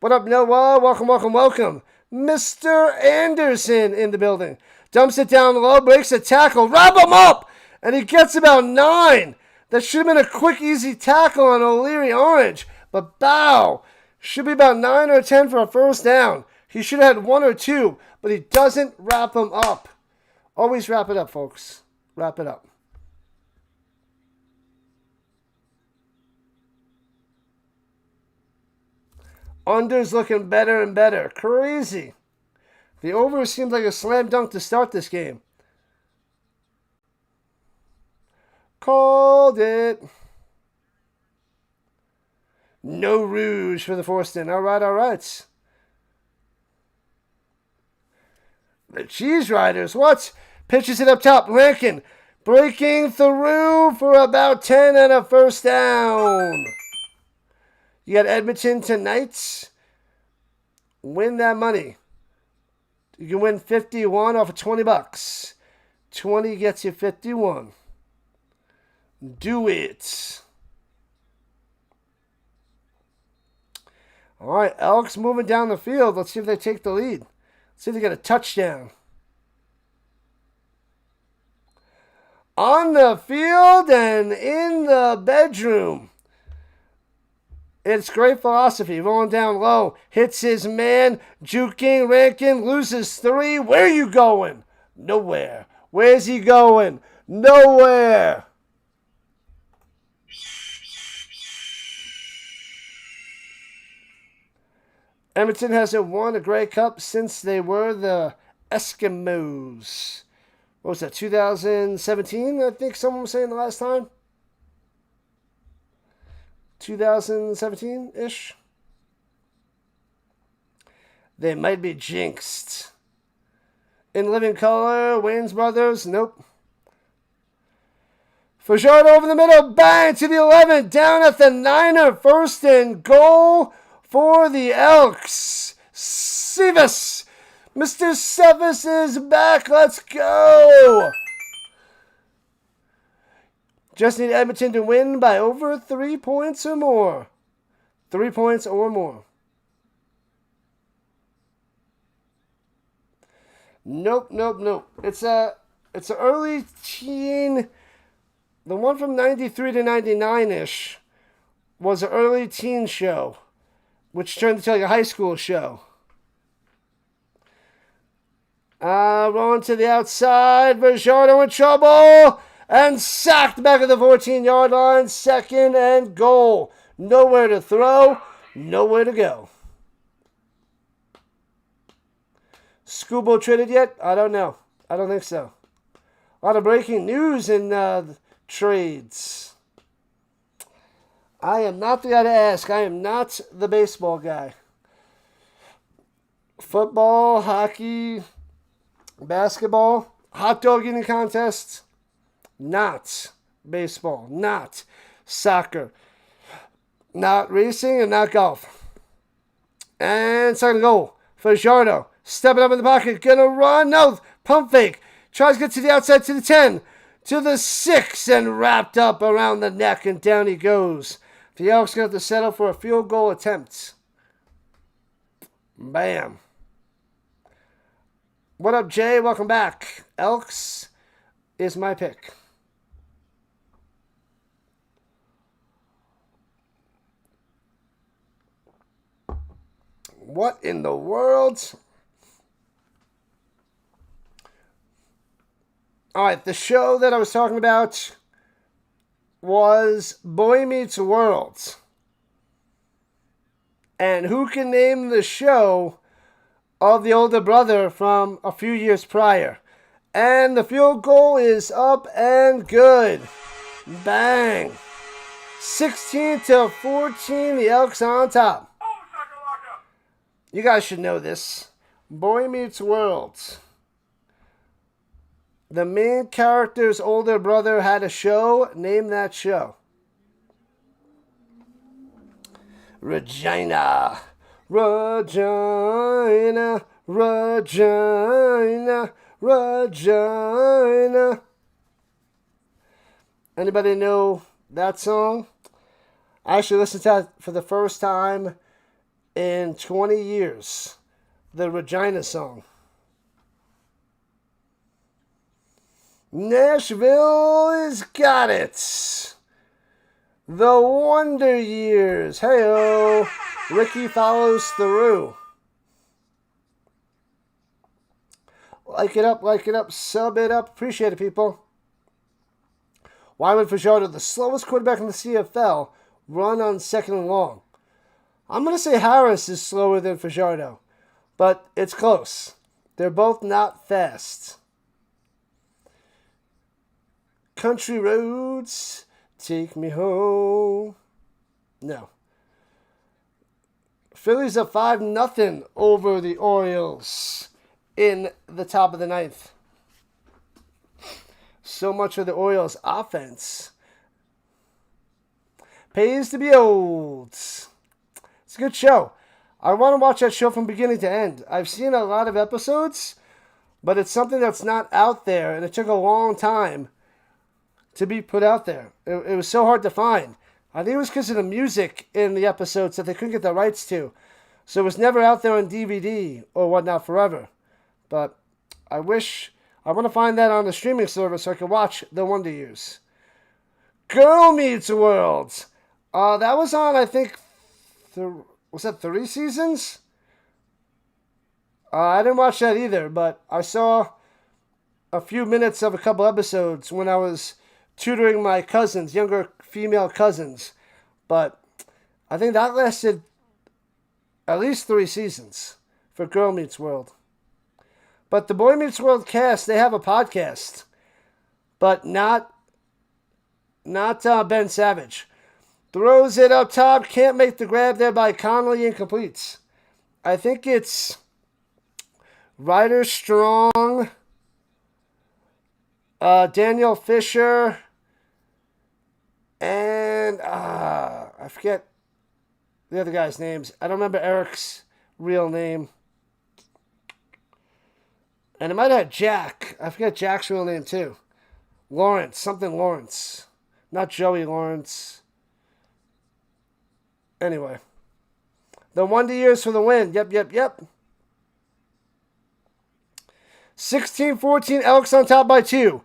What up, Noah? Welcome. Mr. Anderson in the building. Dumps it down low, breaks a tackle, wrap him up! And he gets about 9. That should have been a quick, easy tackle on O'Leary Orange. But bow! Should be about 9 or 10 for a first down. He should have had 1 or 2, but he doesn't wrap him up. Always wrap it up, folks. Wrap it up. Under's looking better and better. Crazy. The over seemed like a slam dunk to start this game. Called it. No rouge for the Forston. All right. The Cheese Riders. What? Pitches it up top. Rankin breaking through for about 10 and a first down. You got Edmonton tonight. Win that money. You can win 51 off of $20. 20 gets you 51. Do it. All right, Elks moving down the field. Let's see if they take the lead. Let's see if they get a touchdown. On the field and in the bedroom. It's great philosophy. Rolling down low. Hits his man. Juking. Rankin loses 3. Where are you going? Nowhere. Where's he going? Nowhere. Edmonton hasn't won a Grey Cup since they were the Eskimos. What was that, 2017? I think someone was saying the last time. 2017-ish. They might be jinxed. In living color, Wayne's brothers, nope. Fajardo over the middle, bang to the 11, down at the 9er, first and goal for the Elks. Sevis. Mr. Sevis is back, let's go. Just need Edmonton to win by over 3 points or more. 3 points or more. Nope, nope, nope. It's a early teen. The one from 93 to 99-ish was an early teen show, which turned into like a high school show. Rolling to the outside. Fajardo in trouble. And sacked back at the 14-yard line. 2nd and goal. Nowhere to throw. Nowhere to go. Schoolboy traded yet? I don't know. I don't think so. A lot of breaking news in trades. I am not the guy to ask. I am not the baseball guy. Football, hockey, basketball, hot dog eating contests, not baseball, not soccer, not racing, and not golf. And 2nd goal. Fajardo stepping up in the pocket, gonna run. No, pump fake. Tries to get to the outside to the 10, to the 6, and wrapped up around the neck, and down he goes. The Elks going to have to settle for a field goal attempt. Bam. What up, Jay? Welcome back. Elks is my pick. What in the world? All right, the show that I was talking about was Boy Meets World. And who can name the show of the older brother from a few years prior? And the field goal is up and good. Bang. 16-14, the Elks on top. You guys should know this. Boy Meets World. The main character's older brother had a show. Name that show. Regina. Regina. Regina. Regina. Anybody know that song? I actually listened to that for the first time in 20 years. The Regina song. Nashville has got it. The Wonder Years. Hey-oh. Ricky follows through. Like it up, sub it up. Appreciate it, people. Wyman Fajardo, the slowest quarterback in the CFL, run on 2nd and long. I'm going to say Harris is slower than Fajardo, but it's close. They're both not fast. Country roads, take me home. No. Phillies up 5-0 over the Orioles in the top of the 9th. So much for the Orioles' offense. Pays to be old. It's a good show. I want to watch that show from beginning to end. I've seen a lot of episodes, but it's something that's not out there, and it took a long time to be put out there. It was so hard to find. I think it was because of the music in the episodes that they couldn't get the rights to. So it was never out there on DVD or whatnot forever. But I want to find that on the streaming service so I can watch The Wonder Years. Girl Meets World. That was on, I think, was that 3 seasons? I didn't watch that either, but I saw a few minutes of a couple episodes when I was tutoring my cousins, younger female cousins. But I think that lasted at least 3 seasons for Girl Meets World. But the Boy Meets World cast, they have a podcast. But not Ben Savage. Throws it up top, can't make the grab there by Connolly, incompletes. I think it's Ryder Strong, Daniel Fisher, and I forget the other guy's names. I don't remember Eric's real name. And it might have Jack. I forget Jack's real name too. Lawrence, something Lawrence. Not Joey Lawrence. Anyway. The Wonder Years for the win. Yep. 16-14, Elks on top by 2.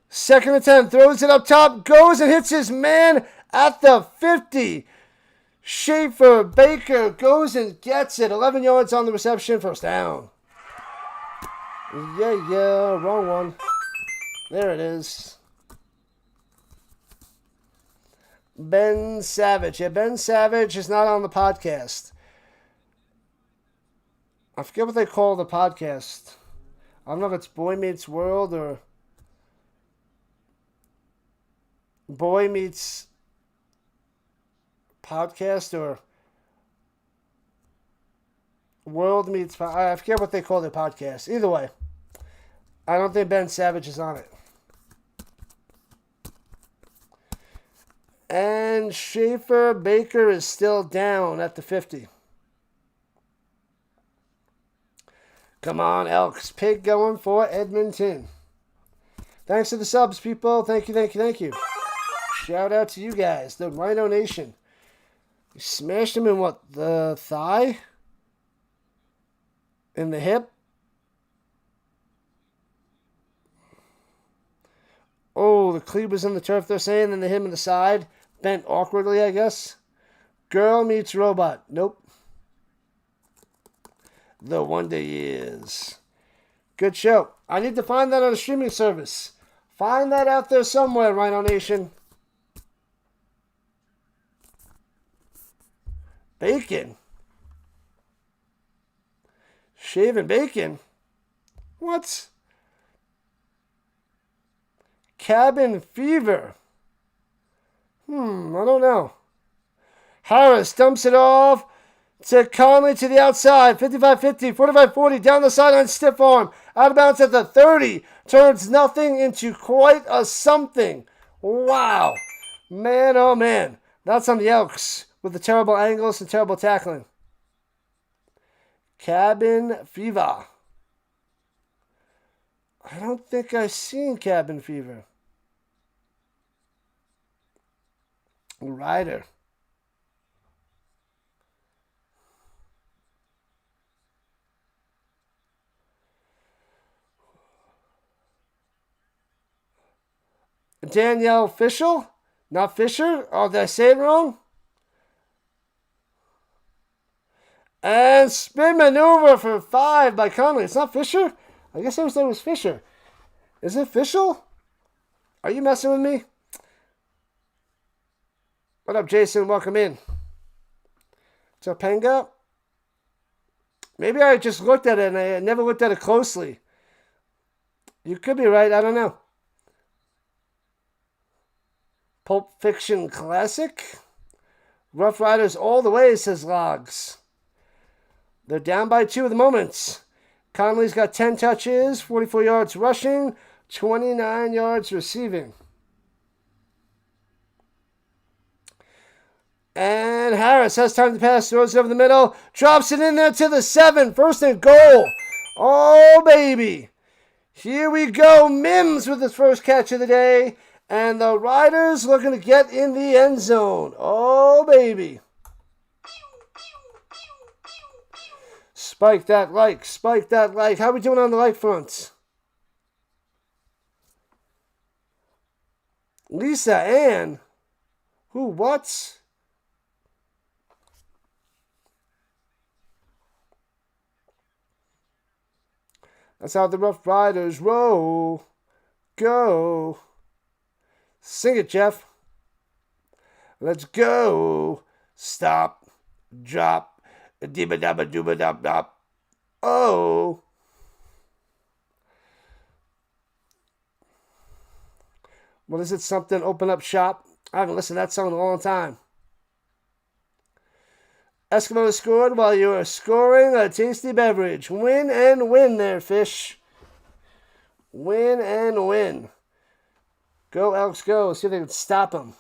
Second and 10, throws it up top, goes and hits his man at the 50. Schaefer Baker goes and gets it. 11 yards on the reception, first down. Yeah, wrong one. There it is. Ben Savage. Yeah, Ben Savage is not on the podcast. I forget what they call the podcast. I don't know if it's Boy Meets World or Boy Meets Podcast or World Meets... I forget what they call their podcast. Either way, I don't think Ben Savage is on it. And Schaefer Baker is still down at the 50. Come on, Elks. Pig going for Edmonton. Thanks to the subs, people. Thank you. Shout out to you guys, the Rhino Nation. You smashed him in what? The thigh? In the hip? Oh, the cleat was in the turf, they're saying, and the him in the side. Bent awkwardly, I guess. Girl meets robot. Nope. The Wonder Years. Good show. I need to find that on a streaming service. Find that out there somewhere, Rhino Nation. Bacon. Shaving bacon? What? Cabin fever. I don't know. Harris dumps it off to Conley to the outside. 55-50, 45-40, down the sideline, stiff arm. Out of bounds at the 30. Turns nothing into quite a something. Wow. Man, oh man. That's on the Elks with the terrible angles and terrible tackling. Cabin fever. I don't think I've seen cabin fever. Rider. Danielle Fischel? Not Fisher? Oh, did I say it wrong? And spin maneuver for 5 by Conley. It's not Fisher? I guess I always thought it was Fisher. Is it Fischel? Are you messing with me? What up, Jason? Welcome in. Topanga? Maybe I just looked at it and I never looked at it closely. You could be right. I don't know. Pulp Fiction Classic? Roughriders all the way, says Logs. They're down by 2 at the moment. Conley's got 10 touches, 44 yards rushing, 29 yards receiving. And Harris has time to pass, throws it over the middle, drops it in there to the 7, first and goal. Oh, baby. Here we go. Mims with his first catch of the day. And the Riders looking to get in the end zone. Oh, baby. Spike that like. Spike that like. How are we doing on the like front? Lisa Ann. Who, what? That's how the Rough Riders roll. Go. Sing it, Jeff. Let's go. Stop. Drop. Dibba dabba dooba dop dop. Oh. What is it? Something open up shop? I haven't listened to that song in a long time. Eskimo scored while you are scoring a tasty beverage. Win and win there, fish. Win and win. Go, Elks, go. See if they can stop them.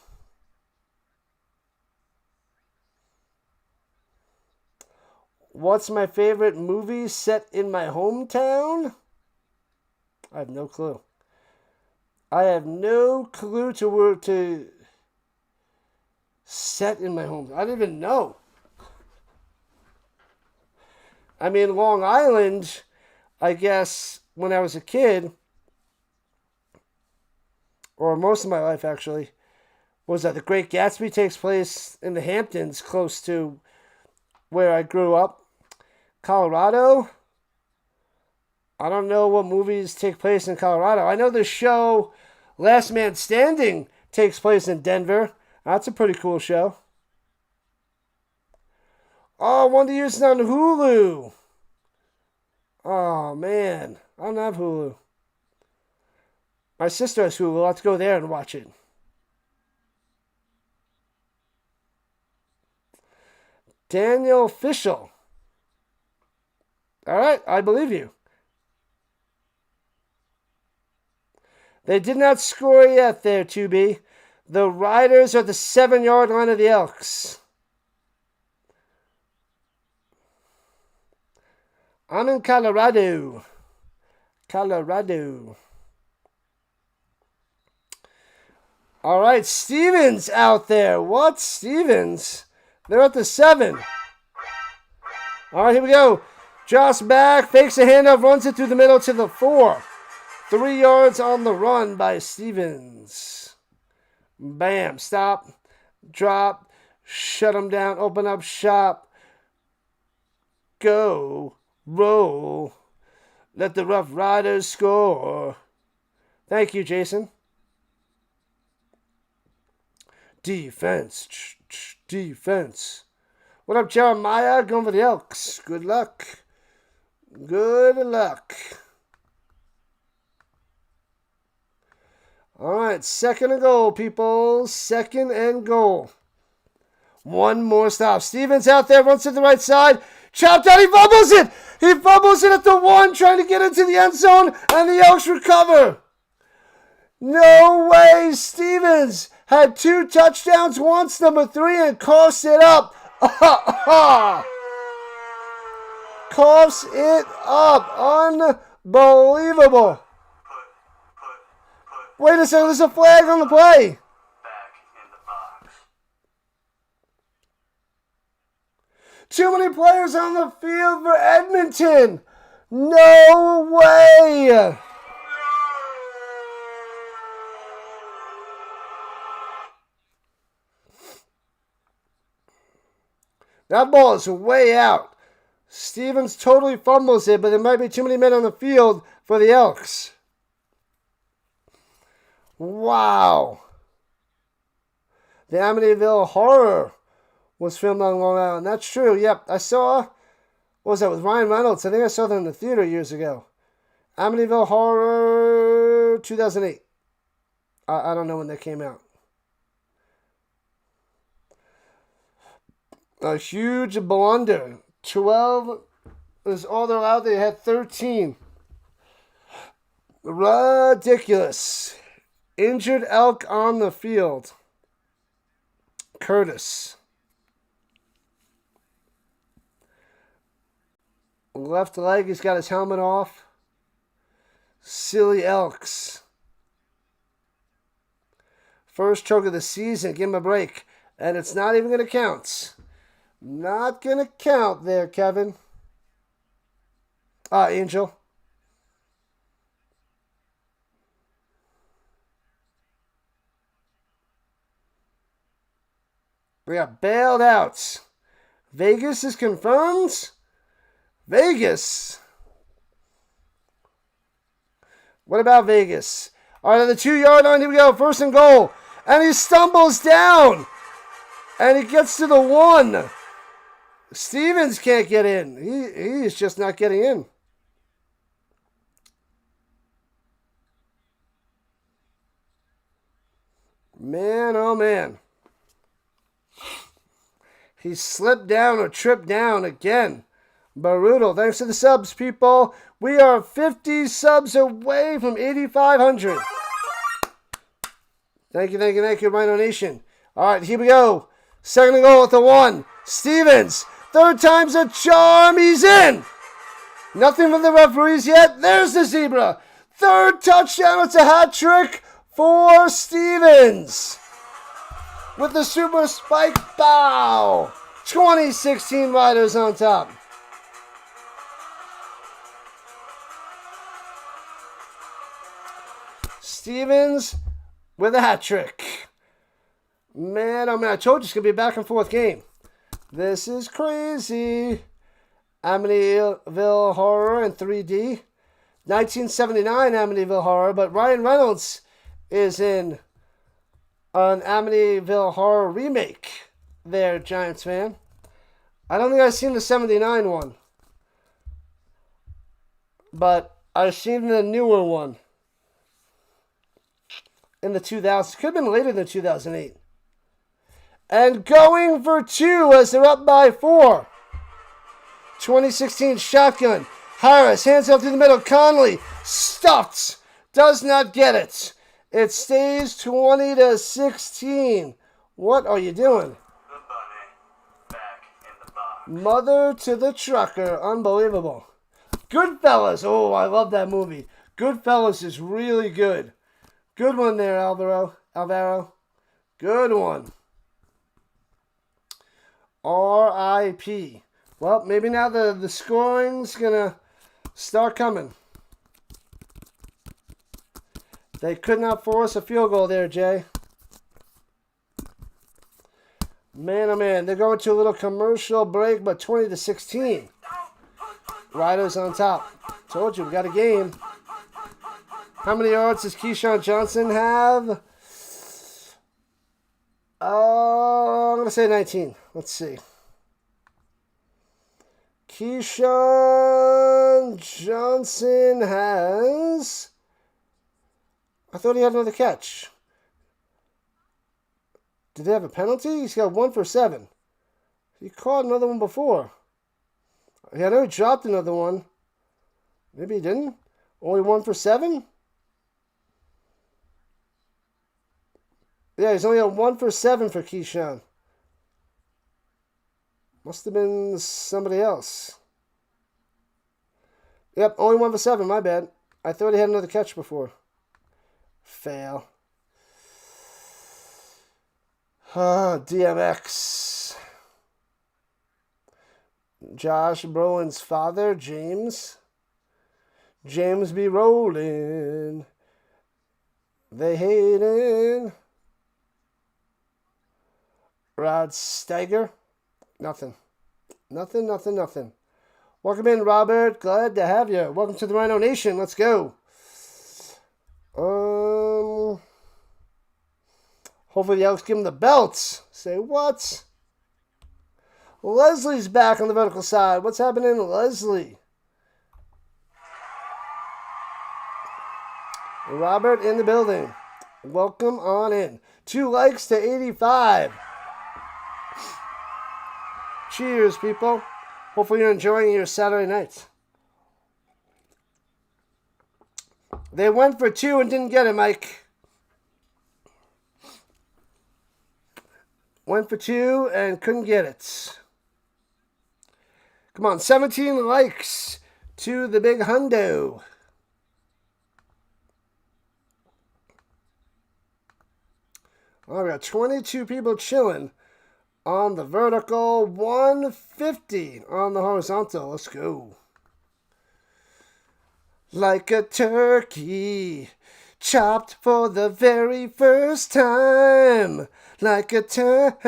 What's my favorite movie set in my hometown? I have no clue. I have no clue to set in my home. I don't even know. I mean, Long Island, I guess, when I was a kid, or most of my life actually, was that The Great Gatsby takes place in the Hamptons, close to where I grew up. Colorado, I don't know what movies take place in Colorado. I know the show Last Man Standing takes place in Denver. That's a pretty cool show. Oh, I wanted to use it on Hulu. Oh, man. I don't have Hulu. My sister has Hulu. Let's go there and watch it. Daniel Fishel. All right, I believe you. They did not score yet there, 2B. The Riders are at the 7-yard line of the Elks. I'm in Colorado. Colorado. All right, Stevens out there. What? Stevens? They're at the 7. All right, here we go. Josh back, fakes a handoff, runs it through the middle to the 4. 3 yards on the run by Stevens. Bam. Stop. Drop. Shut him down. Open up shop. Go. Roll. Let the Rough Riders score. Thank you, Jason. Defense. Defense. What up, Jeremiah? Going for the Elks. Good luck. Good luck. All right, 2nd and goal, people. 2nd and goal. One more stop. Stevens out there, runs to the right side. Chopped out, he fumbles it. He fumbles it at the 1, trying to get into the end zone, and the Elks recover. No way. Stevens had 2 touchdowns once, number 3, and coughs it up. Coughs it up. Unbelievable. Wait a second, there's a flag on the play. Back in the box. Too many players on the field for Edmonton. No way. That ball is way out. Stevens totally fumbles it, but there might be too many men on the field for the Elks. Wow. The Amityville Horror was filmed on Long Island. That's true. Yep. I saw, what was that, with Ryan Reynolds? I think I saw that in the theater years ago. Amityville Horror 2008. I don't know when that came out. A huge blunder. 12 is all they're allowed. They had 13. Ridiculous. Injured elk on the field. Curtis. Left leg, he's got his helmet off. Silly Elks. First choke of the season. Give him a break. And it's not even going to count. Not going to count there, Kevin. Angel. We got bailed out. Vegas is confirmed. Vegas. What about Vegas? All right, on the 2-yard line, here we go. 1st and goal. And he stumbles down. And he gets to the 1. Stevens can't get in. He's just not getting in. Man, oh man. He slipped down or tripped down again. Brutal. Thanks to the subs, people. We are 50 subs away from 8,500. Thank you, Rhino Nation. All right, here we go. 2nd and goal at the 1. Stevens. 3rd time's a charm. He's in. Nothing from the referees yet. There's the zebra. 3rd touchdown. It's a hat trick for Stevens. With the super spike bow. 2016 Riders on top. Stevens with a hat trick. Man, oh man, I told you it's going to be a back and forth game. This is crazy. Amityville Horror in 3D. 1979 Amityville Horror, but Ryan Reynolds is in an Amityville Horror remake there, Giants fan. I don't think I've seen the 79 one, but I've seen the newer one in the 2000s. Could have been later than 2008. And going for two as they're up by 4. 2016 shotgun. Harris hands up through the middle. Conley stuffed. Does not get it. It stays 20-16. What are you doing? The bunny back in the box. Mother to the trucker. Unbelievable. Goodfellas. Oh, I love that movie. Goodfellas is really good. Good one there, Alvaro. Good one. R.I.P. Well, maybe now the scoring's going to start coming. They could not force a field goal there, Jay. Man, oh man, they're going to a little commercial break, but 20-16. Riders on top. Told you, we got a game. How many yards does Keyshawn Johnson have? I'm going to say 19. Let's see. Keyshawn Johnson has... I thought he had another catch. Did they have a penalty? He's got 1 for 7. He caught another one before. I know he dropped another one. Maybe he didn't. Only 1 for 7? Yeah, he's only at 1 for 7 for Keyshawn. Must have been somebody else. Yep, only 1 for 7, my bad. I thought he had another catch before. Fail. DMX. Josh Brolin's father, James. James be rolling. They hating. Rod Steiger. Nothing. Nothing. Welcome in, Robert. Glad to have you. Welcome to the Rhino Nation. Let's go. Hopefully the Elks give him the belts. Say what? Leslie's back on the vertical side. What's happening, Leslie? Robert in the building. Welcome on in. 2 likes to 85. Cheers, people. Hopefully you're enjoying your Saturday night. They went for 2 and didn't get it, Mike. Went for 2 and couldn't get it. Come on, 17 likes to the big hundo. Oh, we got 22 people chilling on the vertical, 150 on the horizontal. Let's go. Like a turkey, chopped for the very first time. Like a turkey.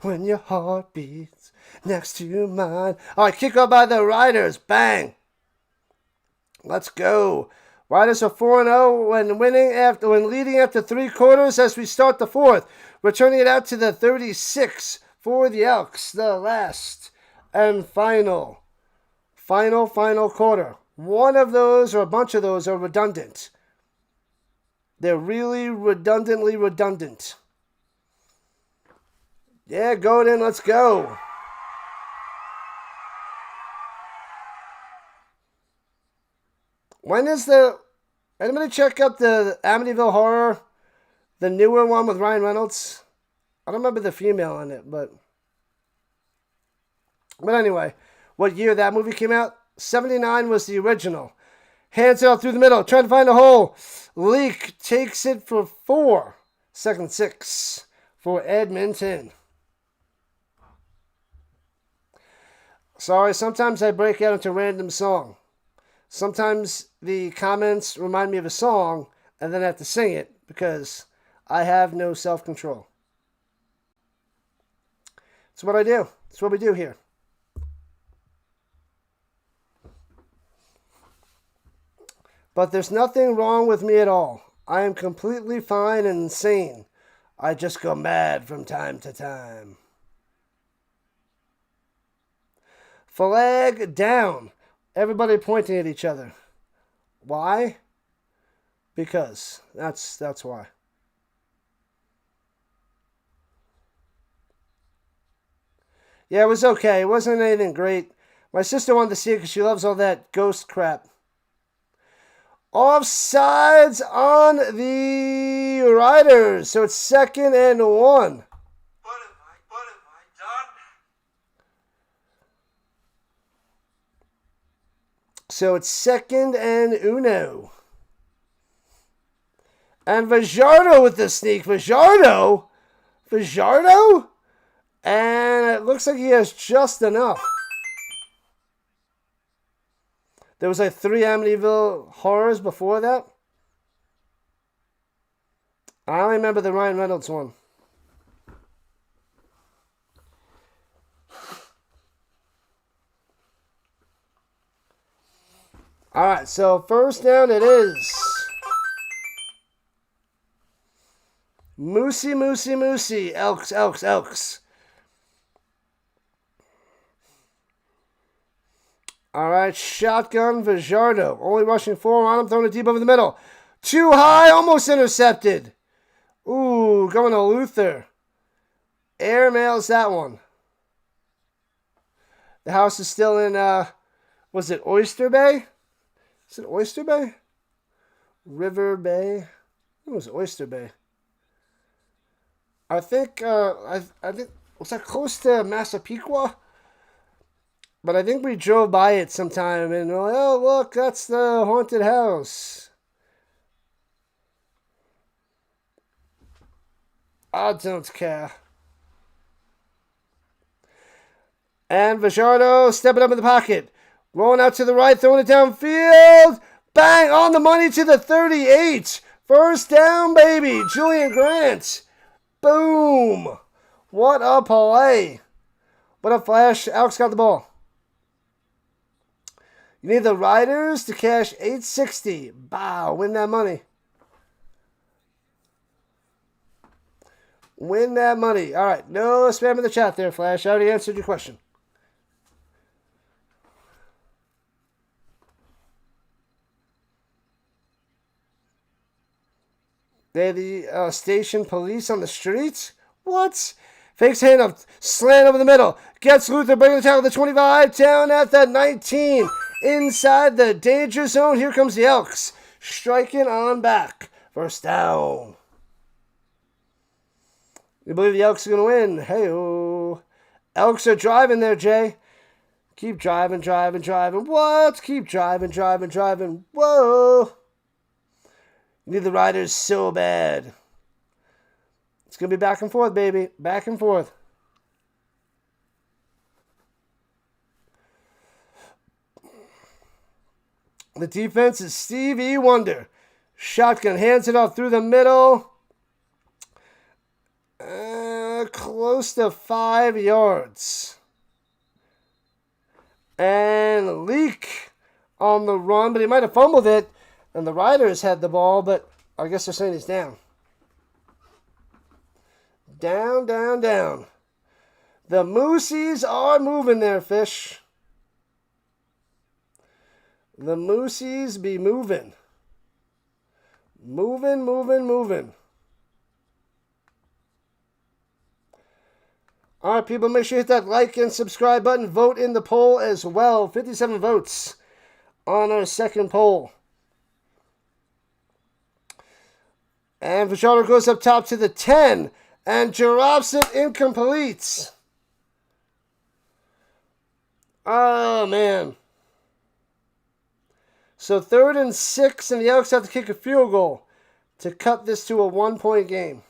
When your heart beats next to mine. All right, kickoff by the Riders. Bang. Let's go. Riders are 4-0 when leading after 3 quarters as we start the 4th. Returning it out to the 36 for the Elks. The last and final quarter. One of those or a bunch of those are redundant. They're really redundantly redundant. Yeah, go it in. Let's go. When is anybody check out the Amityville Horror, the newer one with Ryan Reynolds? I don't remember the female on it, but anyway, what year that movie came out? 79 was the original. Hands out through the middle, trying to find a hole. Leak takes it for 4. 2nd 6 for Edmonton. Sorry, sometimes I break out into random song. Sometimes the comments remind me of a song, and then I have to sing it because I have no self-control. It's what I do. It's what we do here. But there's nothing wrong with me at all. I am completely fine and sane. I just go mad from time to time. Flag down. Everybody pointing at each other. Why? Because. That's why. Yeah, it was okay. It wasn't anything great. My sister wanted to see it because she loves all that ghost crap. Offsides on the Riders. So it's 2nd and 1. What have I done? So it's 2nd and 1. And Fajardo with the sneak. Fajardo? And it looks like he has just enough. There was like 3 Amityville horrors before that. I only remember the Ryan Reynolds one. All right, so first down it is. Moosey. Elks. All right, shotgun Fajardo. Only rushing 4 on him, throwing it deep over the middle. Too high, almost intercepted. Ooh, going to Luther. Airmails that one. The house is still in, was it Oyster Bay? Is it Oyster Bay? River Bay? It was Oyster Bay. I think, I think, was that close to Massapequa? But I think we drove by it sometime and we're like, oh, look, that's the haunted house. I don't care. And Fajardo stepping up in the pocket. Rolling out to the right, throwing it downfield. Bang! On the money to the 38. First down, baby. Julian Grant. Boom. What a play. What a flash. Alex got the ball. You need the Riders to cash $860. Bow. Win that money. Win that money. All right. No spam in the chat there, Flash. I already answered your question. They had the station police on the streets? What? Fakes hand up. Slant over the middle. Gets Luther bringing the tackle to the 25. Down at the 19. Inside the danger zone. Here comes the Elks. Striking on back. First down. You believe the Elks are going to win? Hey-oh. Elks are driving there, Jay. Keep driving. What? Keep driving. Whoa. You need the Riders so bad. It's going to be back and forth, baby. Back and forth. The defense is Stevie Wonder. Shotgun hands it off through the middle. Close to 5 yards. And Leak on the run, but he might have fumbled it. And the Riders had the ball, but I guess they're saying he's down. Down. The Moosies are moving there, Fish. The Moosies be moving. Moving. All right, people, make sure you hit that like and subscribe button. Vote in the poll as well. 57 votes on our second poll. And Fajardo goes up top to the 10 and drops it incomplete. Oh, man. So 3rd and 6, and the Elks have to kick a field goal to cut this to a 1-point game.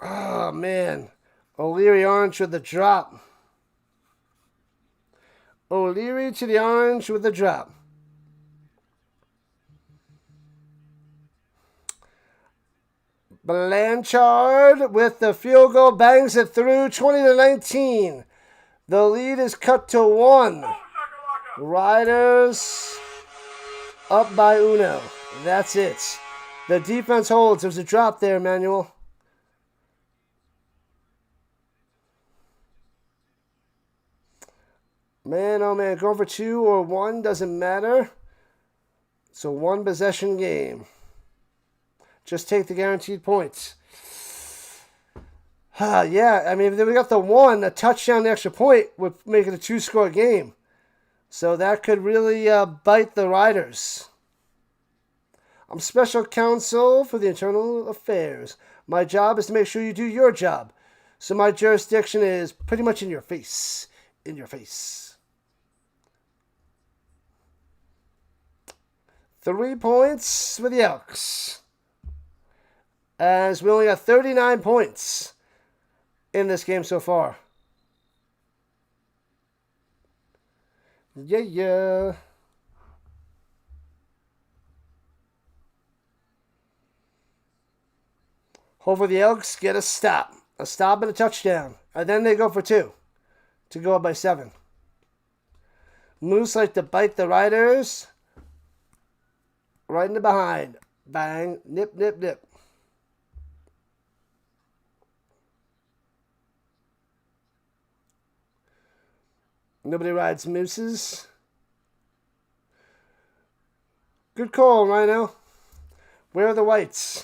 Oh, man. O'Leary orange with the drop. O'Leary to the orange with the drop. Blanchard with the field goal bangs it through 20-19. The lead is cut to 1. Riders up by uno. That's it. The defense holds. There's a drop there, Emmanuel. Man, oh man, going for 2 or 1 doesn't matter. It's a 1 possession game. Just take the guaranteed points. Yeah, I mean, if we got the 1, a touchdown, the extra point would make it a 2-score game. So that could really bite the Riders. I'm special counsel for the internal affairs. My job is to make sure you do your job. So my jurisdiction is pretty much in your face. In your face. 3 points for the Elks. As we only got 39 points in this game so far. Yeah. Hopefully the Elks get a stop. A stop and a touchdown. And then they go for 2 to go up by 7. Moose like to bite the Riders. Right in the behind. Bang. Nip, nip, nip. Nobody rides Mooses. Good call, Rhino. Where are the whites?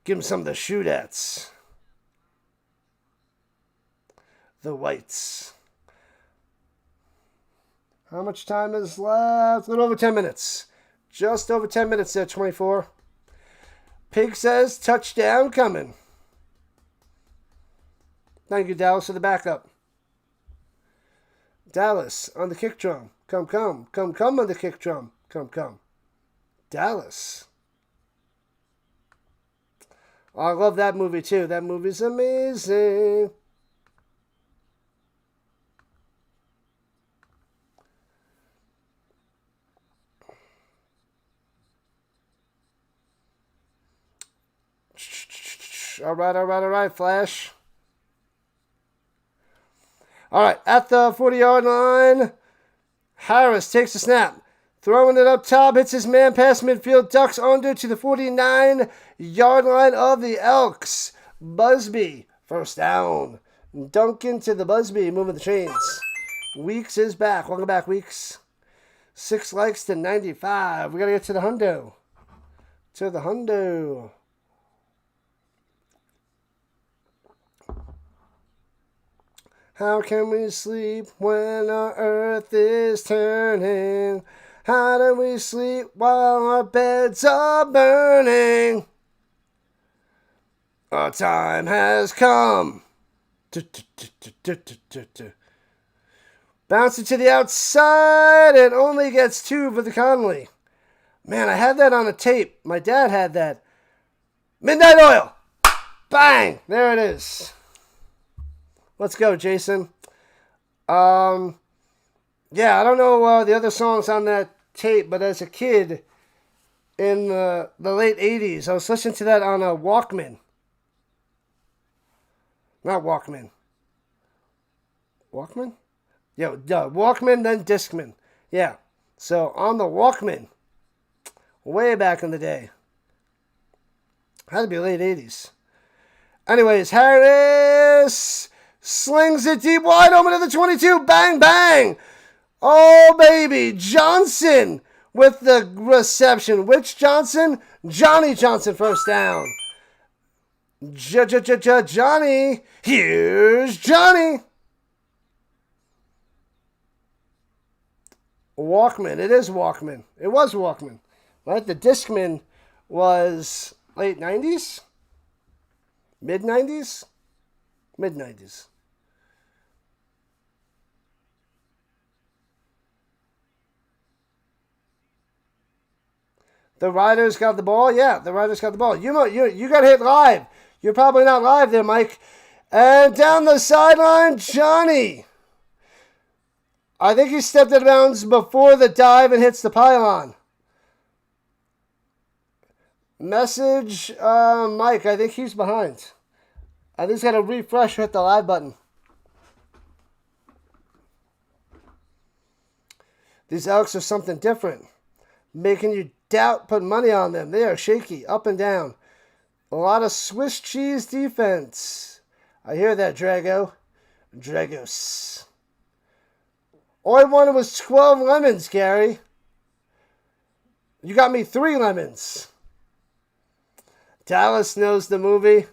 Give him some of the shootouts. The whites. How much time is left? A little over 10 minutes. Just over 10 minutes there, 24. Pig says touchdown coming. Thank you, Dallas, for the backup. Dallas on the kick drum. Come on the kick drum. Come. Dallas. Oh, I love that movie too. That movie's amazing. All right, Flash. All right, at the 40-yard line, Harris takes the snap. Throwing it up top, hits his man past midfield, ducks under to the 49-yard line of the Elks. Busby, first down. Duncan to the Busby, moving the chains. Weeks is back. Welcome back, Weeks. 6 likes to 95. We got to get to the hundo. To the hundo. How can we sleep when our earth is turning? How do we sleep while our beds are burning? Our time has come. Bouncing to the outside. It only gets 2 for the Conley. Man, I had that on a tape. My dad had that. Midnight Oil. Bang. There it is. Let's go, Jason. Yeah, I don't know the other songs on that tape, but as a kid in the late 80s, I was listening to that on a Walkman. Not Walkman. Walkman? Yeah, Walkman, then Discman. Yeah, so on the Walkman, way back in the day. Had to be late 80s. Anyways, Harris slings it deep wide open to the 22. Bang, bang. Oh, baby. Johnson with the reception. Which Johnson? Johnny Johnson, first down. Johnny. Here's Johnny. Walkman. It is Walkman. It was Walkman. Right? The Discman was late 90s? Mid-90s? Mid-90s. The Riders got the ball? Yeah, the Riders got the ball. You got hit live. You're probably not live there, Mike. And down the sideline, Johnny. I think he stepped out of bounds before the dive and hits the pylon. Message, Mike, I think he's behind. I think he's got to refresh or hit the live button. These Elks are something different, making you doubt, put money on them. They are shaky, up and down. A lot of Swiss cheese defense. I hear that, Drago. Dragos. All I wanted was 12 lemons, Gary. You got me 3 lemons. Dallas knows the movie.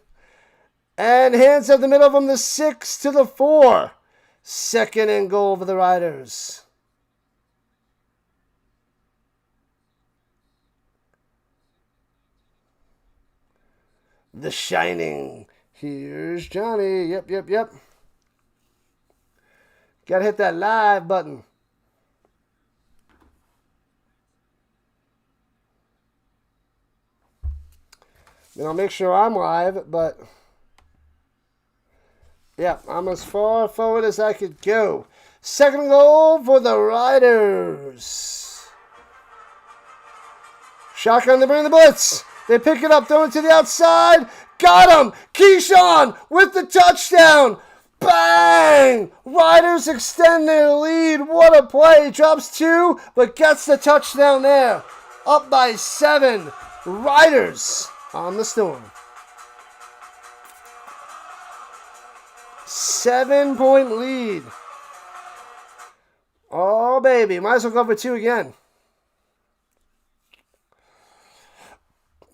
And hands up the middle of them, the 6 to the 4. 2nd and goal for the Riders. The Shining. Here's Johnny. Yep. Gotta hit that live button. I'll make sure I'm live, but yeah, I'm as far forward as I could go. 2nd goal for the Riders. Shotgun, they bring the blitz. They pick it up, throw it to the outside. Got him! Keyshawn with the touchdown! Bang! Riders extend their lead. What a play. Drops 2, but gets the touchdown there. Up by 7. Riders on the Storm. 7-point lead. Oh, baby. Might as well go for 2 again.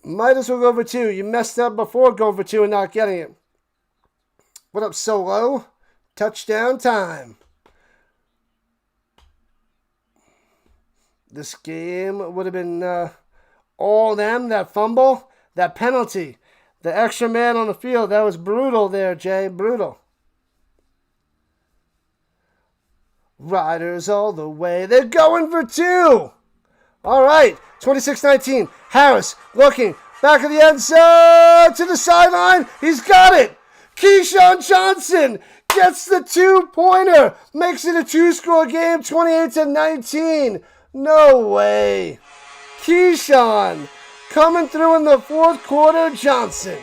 Might as well go for 2. You messed up before going for 2 and not getting it. What up, Solo? Touchdown time. This game would have been all them. That fumble, that penalty, the extra man on the field. That was brutal there, Jay. Brutal. Riders all the way. They're going for 2. All right, 26-19. Harris looking back of the end zone to the sideline. He's got it. Keyshawn Johnson gets the 2-pointer. Makes it a 2-score game, 28-19. No way. Keyshawn coming through in the 4th quarter. Johnson.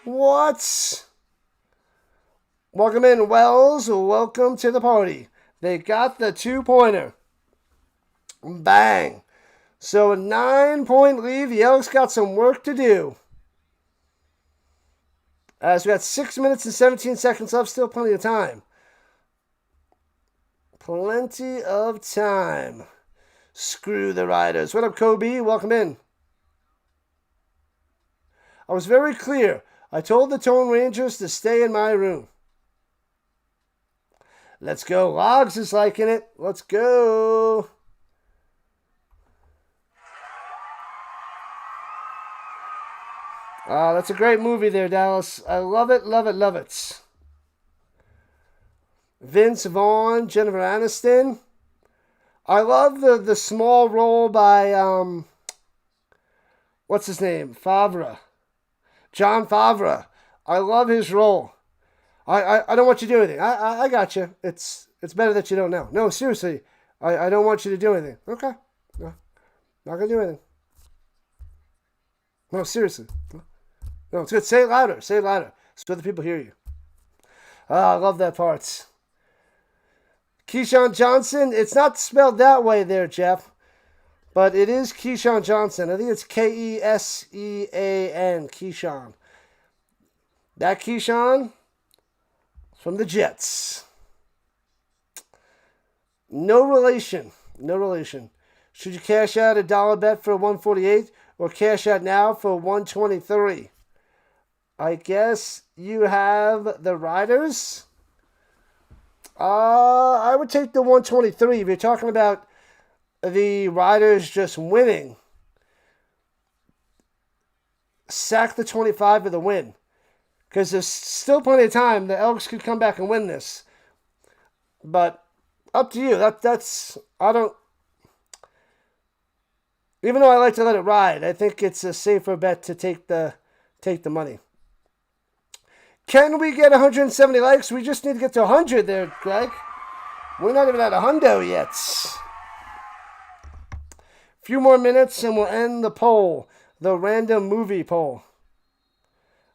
What? Welcome in, Wells. Welcome to the party. They got the 2-pointer. Bang. So a 9-point lead. The Elks got some work to do. As we got 6 minutes and 17 seconds left. Still plenty of time. Plenty of time. Screw the Riders. What up, Kobe? Welcome in. I was very clear. I told the Tone Rangers to stay in my room. Let's go. Logs is liking it. Let's go. That's a great movie there, Dallas. I love it, love it, love it. Vince Vaughn, Jennifer Aniston. I love the small role by, what's his name? Favre. John Favre. I love his role. I don't want you to do anything. I got you. It's better that you don't know. No, seriously. I don't want you to do anything. Okay. No, not going to do anything. No, seriously. No, it's good. Say it louder. Say it louder so the people hear you. I love that part. Keyshawn Johnson. It's not spelled that way there, Jeff. But it is Keyshawn Johnson. I think it's Kesean. Keyshawn. That Keyshawn from the Jets. No relation. No relation. Should you cash out a dollar bet for 148 or cash out now for 123? I guess you have the Riders. I would take the 123 if you're talking about the Riders just winning. Sack the 25 for the win. Because there's still plenty of time. The Elks could come back and win this. But up to you. I don't... Even though I like to let it ride, I think it's a safer bet to take the take the money. Can we get 170 likes? We just need to get to 100 there, Greg. We're not even at 100 yet. A few more minutes and we'll end the poll. The random movie poll.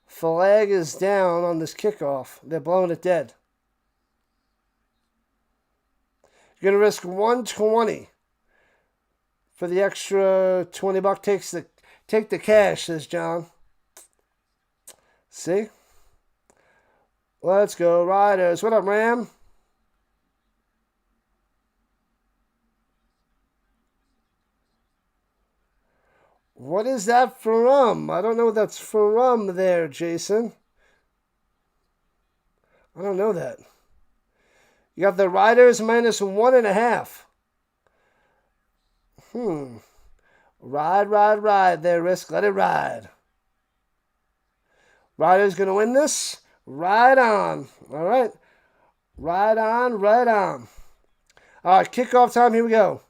Flag is down on this kickoff. They're blowing it dead. You're going to risk 120 for the extra $20. Take the cash, says John. See? Let's go, Riders. What up, Ram? What is that from? I don't know what that's from there, Jason. I don't know that. You got the Riders minus 1.5. Ride there, Risk. Let it ride. Riders going to win this? Right on. All right. Right on, right on. All right, kickoff time. Here we go.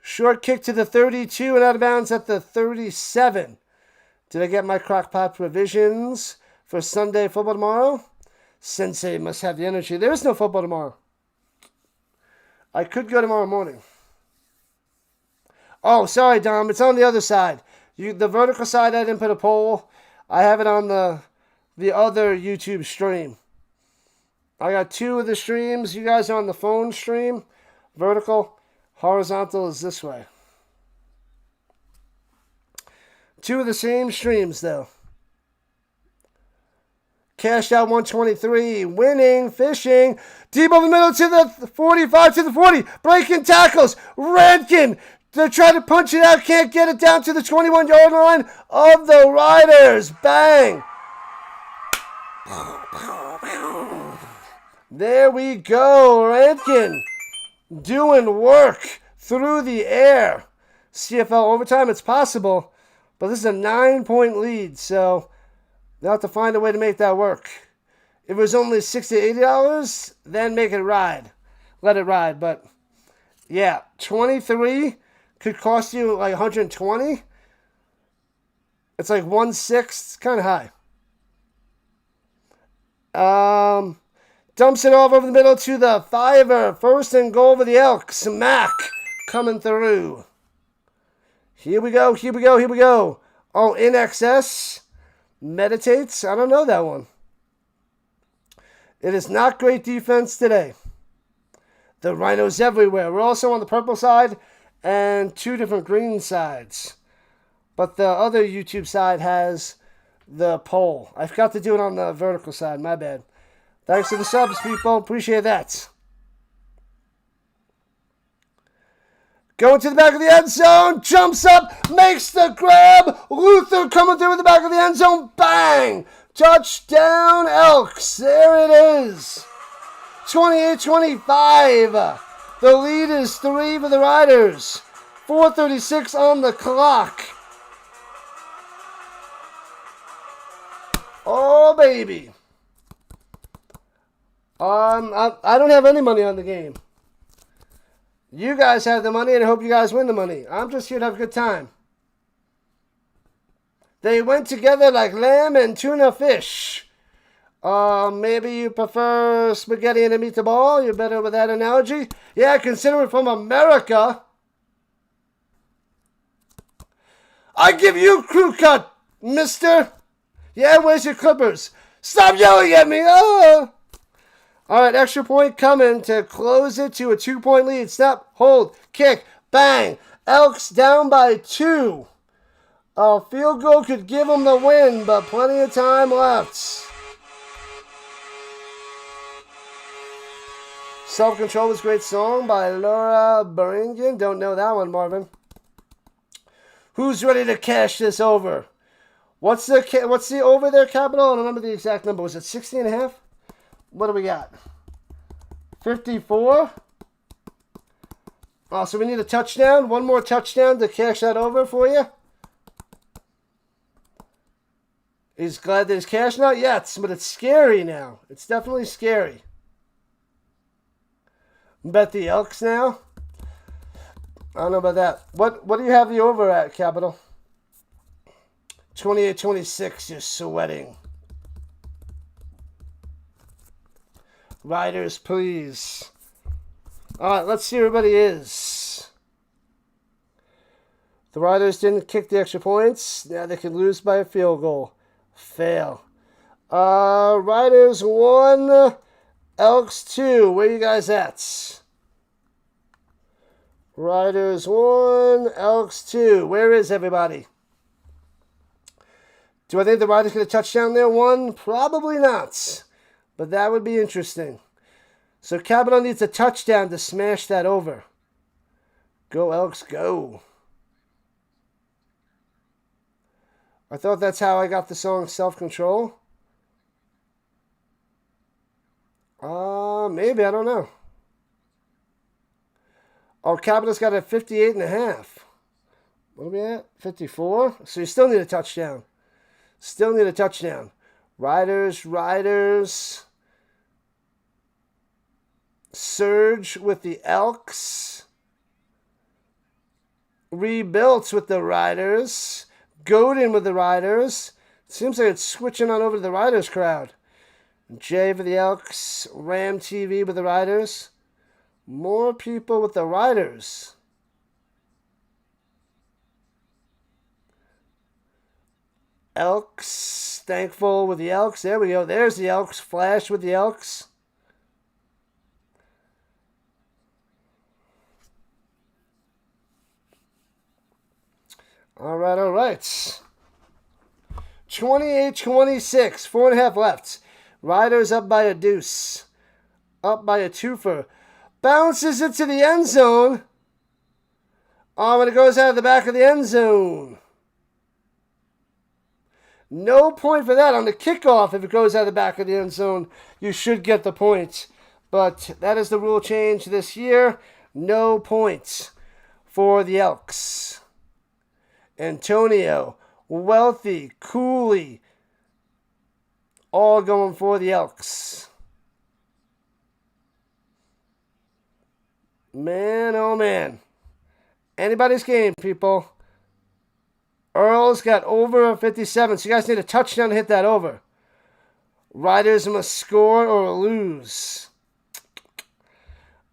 Short kick to the 32 and out of bounds at the 37. Did I get my crockpot provisions for Sunday football tomorrow? Sensei must have the energy. There is no football tomorrow. I could go tomorrow morning. Oh, sorry, Dom. It's on the other side. The vertical side, I didn't put a poll. I have it on the other YouTube stream. I got 2 of the streams. You guys are on the phone stream. Vertical. Horizontal is this way. 2 of the same streams, though. Cashed out 123. Winning. Fishing. Deep over the middle to the 45 to the 40. Breaking tackles. Rankin. They're trying to punch it out. Can't get it down to the 21-yard line of the Riders. Bang. There we go. Rankin doing work through the air. CFL overtime, it's possible. But this is a 9-point lead, so they'll have to find a way to make that work. If it was only $60, $80, then make it ride. Let it ride. But, yeah, 23 could cost you like 120. It's like 1/6. It's kind of high. Dumps it off over the middle to the 5. First and goal for the Elks. Mack coming through. Here we go, here we go, here we go. Oh, in excess. Meditates. I don't know that one. It is not great defense today. The Rhinos everywhere. We're also on the purple side and 2 different green sides. But the other YouTube side has the poll. I forgot to do it on the vertical side. My bad. Thanks for the subs, people. Appreciate that. Going to the back of the end zone. Jumps up. Makes the grab. Luther coming through the back of the end zone. Bang. Touchdown, Elks. There it is. 28-25. The lead is 3 for the Riders. 4:36 on the clock. Oh, baby. I don't have any money on the game. You guys have the money, and I hope you guys win the money. I'm just here to have a good time. They went together like lamb and tuna fish. Maybe you prefer spaghetti and a meatball. You're better with that analogy. Yeah, consider it from America. I give you crew cut, mister. Yeah, where's your clippers? Stop yelling at me. Oh. All right, extra point coming to close it to a 2-point lead. Snap, hold, kick, bang. Elks down by 2. A field goal could give them the win, but plenty of time left. Self-Control was a great song by Laura Beringen. Don't know that one, Marvin. Who's ready to cash this over? What's the over there, Capital? I don't remember the exact number. Was it 60.5? What do we got? 54. Oh, so we need a touchdown. One more touchdown to cash that over for you. He's glad that he's cashing out? Yes, but it's scary now. It's definitely scary. Bet the Elks now? I don't know about that. What do you have the over at, Capital? 28-26, you're sweating. Riders, please. All right, let's see who everybody is. The Riders didn't kick the extra points. Now they can lose by a field goal. Fail. Riders 1, Elks 2. Where you guys at? Riders 1, Elks 2. Where is everybody? Do I think the Riders get a touchdown there? 1? Probably not. But that would be interesting. So Capital needs a touchdown to smash that over. Go Elks, go. I thought that's how I got the song Self-Control. Maybe, I don't know. Oh, Capital's got a 58.5. What are we at? 54? So you still need a touchdown. Still need a touchdown. Riders. Surge with the Elks. Rebuilt with the Riders. Godin with the Riders. Seems like it's switching on over to the Riders crowd. Jay for the Elks. Ram TV with the Riders. More people with the Riders. Elks. Thankful with the Elks. There we go. There's the Elks. Flash with the Elks. All right. 28-26. 4.5 left. Riders up by a deuce. Up by a twofer. Bounces it to the end zone. Oh, and it goes out of the back of the end zone. No point for that on the kickoff. If it goes out of the back of the end zone, you should get the point. But that is the rule change this year. No points for the Elks. Antonio, Wealthy, Cooley, all going for the Elks. Man, oh man. Anybody's game, people. Earl's got over 57, so you guys need a touchdown to hit that over. Riders must score or lose.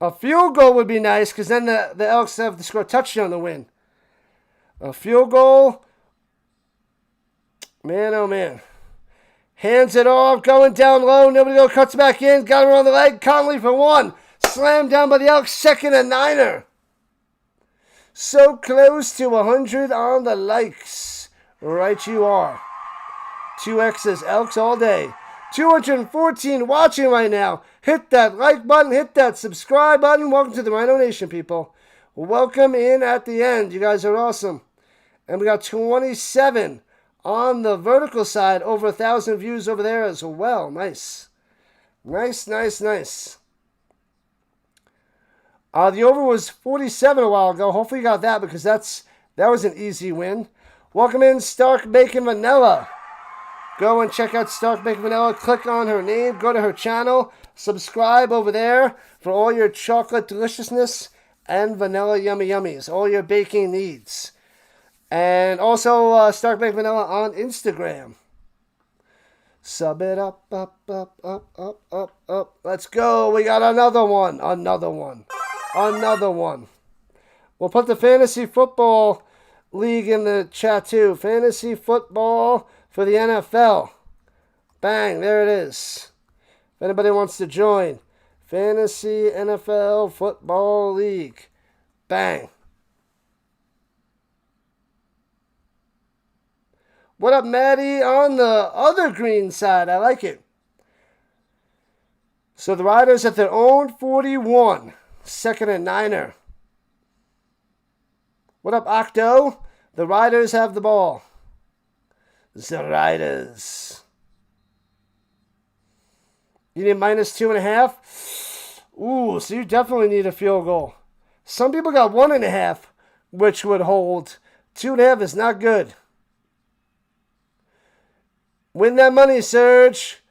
A field goal would be nice, because then the Elks have to score a touchdown to win. A field goal. Man, oh man. Hands it off, going down low. Nobody go, cuts back in. Got him on the leg. Conley for 1. Slammed down by the Elks. 2nd and 9. So close to 100 on the likes. Right you are. 2 X's. Elks all day. 214 watching right now. Hit that like button. Hit that subscribe button. Welcome to the Rhino Nation, people. Welcome in at the end. You guys are awesome. And we got 27 on the vertical side. Over 1,000 views over there as well. Nice. Nice. The over was 47 a while ago. Hopefully you got that, because that was an easy win. Welcome in Stark Bacon Vanilla. Go and check out Stark Bacon Vanilla. Click on her name. Go to her channel. Subscribe over there for all your chocolate deliciousness and vanilla yummy yummies. All your baking needs. And also Stark Bacon Vanilla on Instagram. Sub it up. Let's go. We got another one. We'll put the Fantasy Football League in the chat too. Fantasy Football for the NFL. Bang, there it is. If anybody wants to join. Fantasy NFL Football League. Bang. What up, Maddie? On the other green side. I like it. So the Riders at their own 41. 2nd and 9. What up, Octo? The Riders have the ball. The Riders. You need -2.5? Ooh, so you definitely need a field goal. Some people got 1.5, which would hold. 2.5 is not good. Win that money, Serge.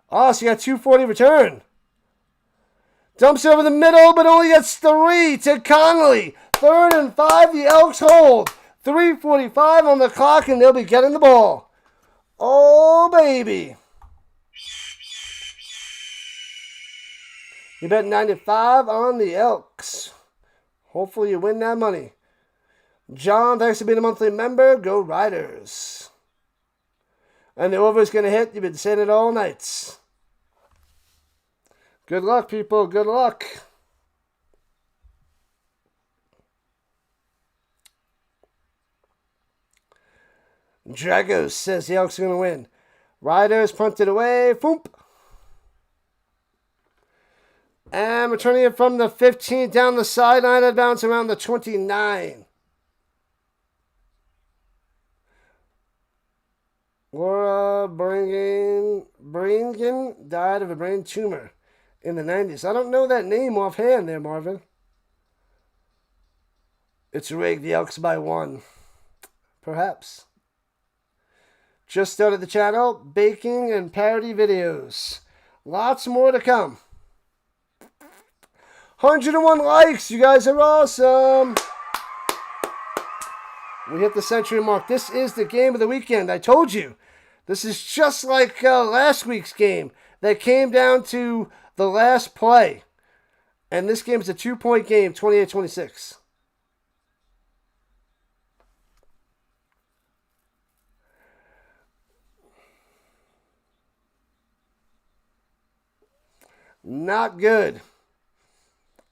Oh, so you got 240 return. Dumps it over the middle, but only gets 3 to Conley. 3rd and 5, the Elks hold. 3:45 on the clock, and they'll be getting the ball. Oh, baby. You bet 95 on the Elks. Hopefully you win that money. John, thanks for being a monthly member. Go Riders. And the over is going to hit. You've been saying it all nights. Good luck, people. Good luck. Dragos says the Elks are going to win. Riders punted away. Foomp. And returning it from the 15 down the sideline. It bounced around the 29. Laura Bringen died of a brain tumor in the 90s. I don't know that name offhand there, Marvin. It's rigged. The Elks by 1. Perhaps. Just started the channel. Baking and parody videos. Lots more to come. 101 likes. You guys are awesome. We hit the century mark. This is the game of the weekend. I told you. This is just like last week's game. That came down to the last play. And this game is a 2-point game, 28-26. Not good.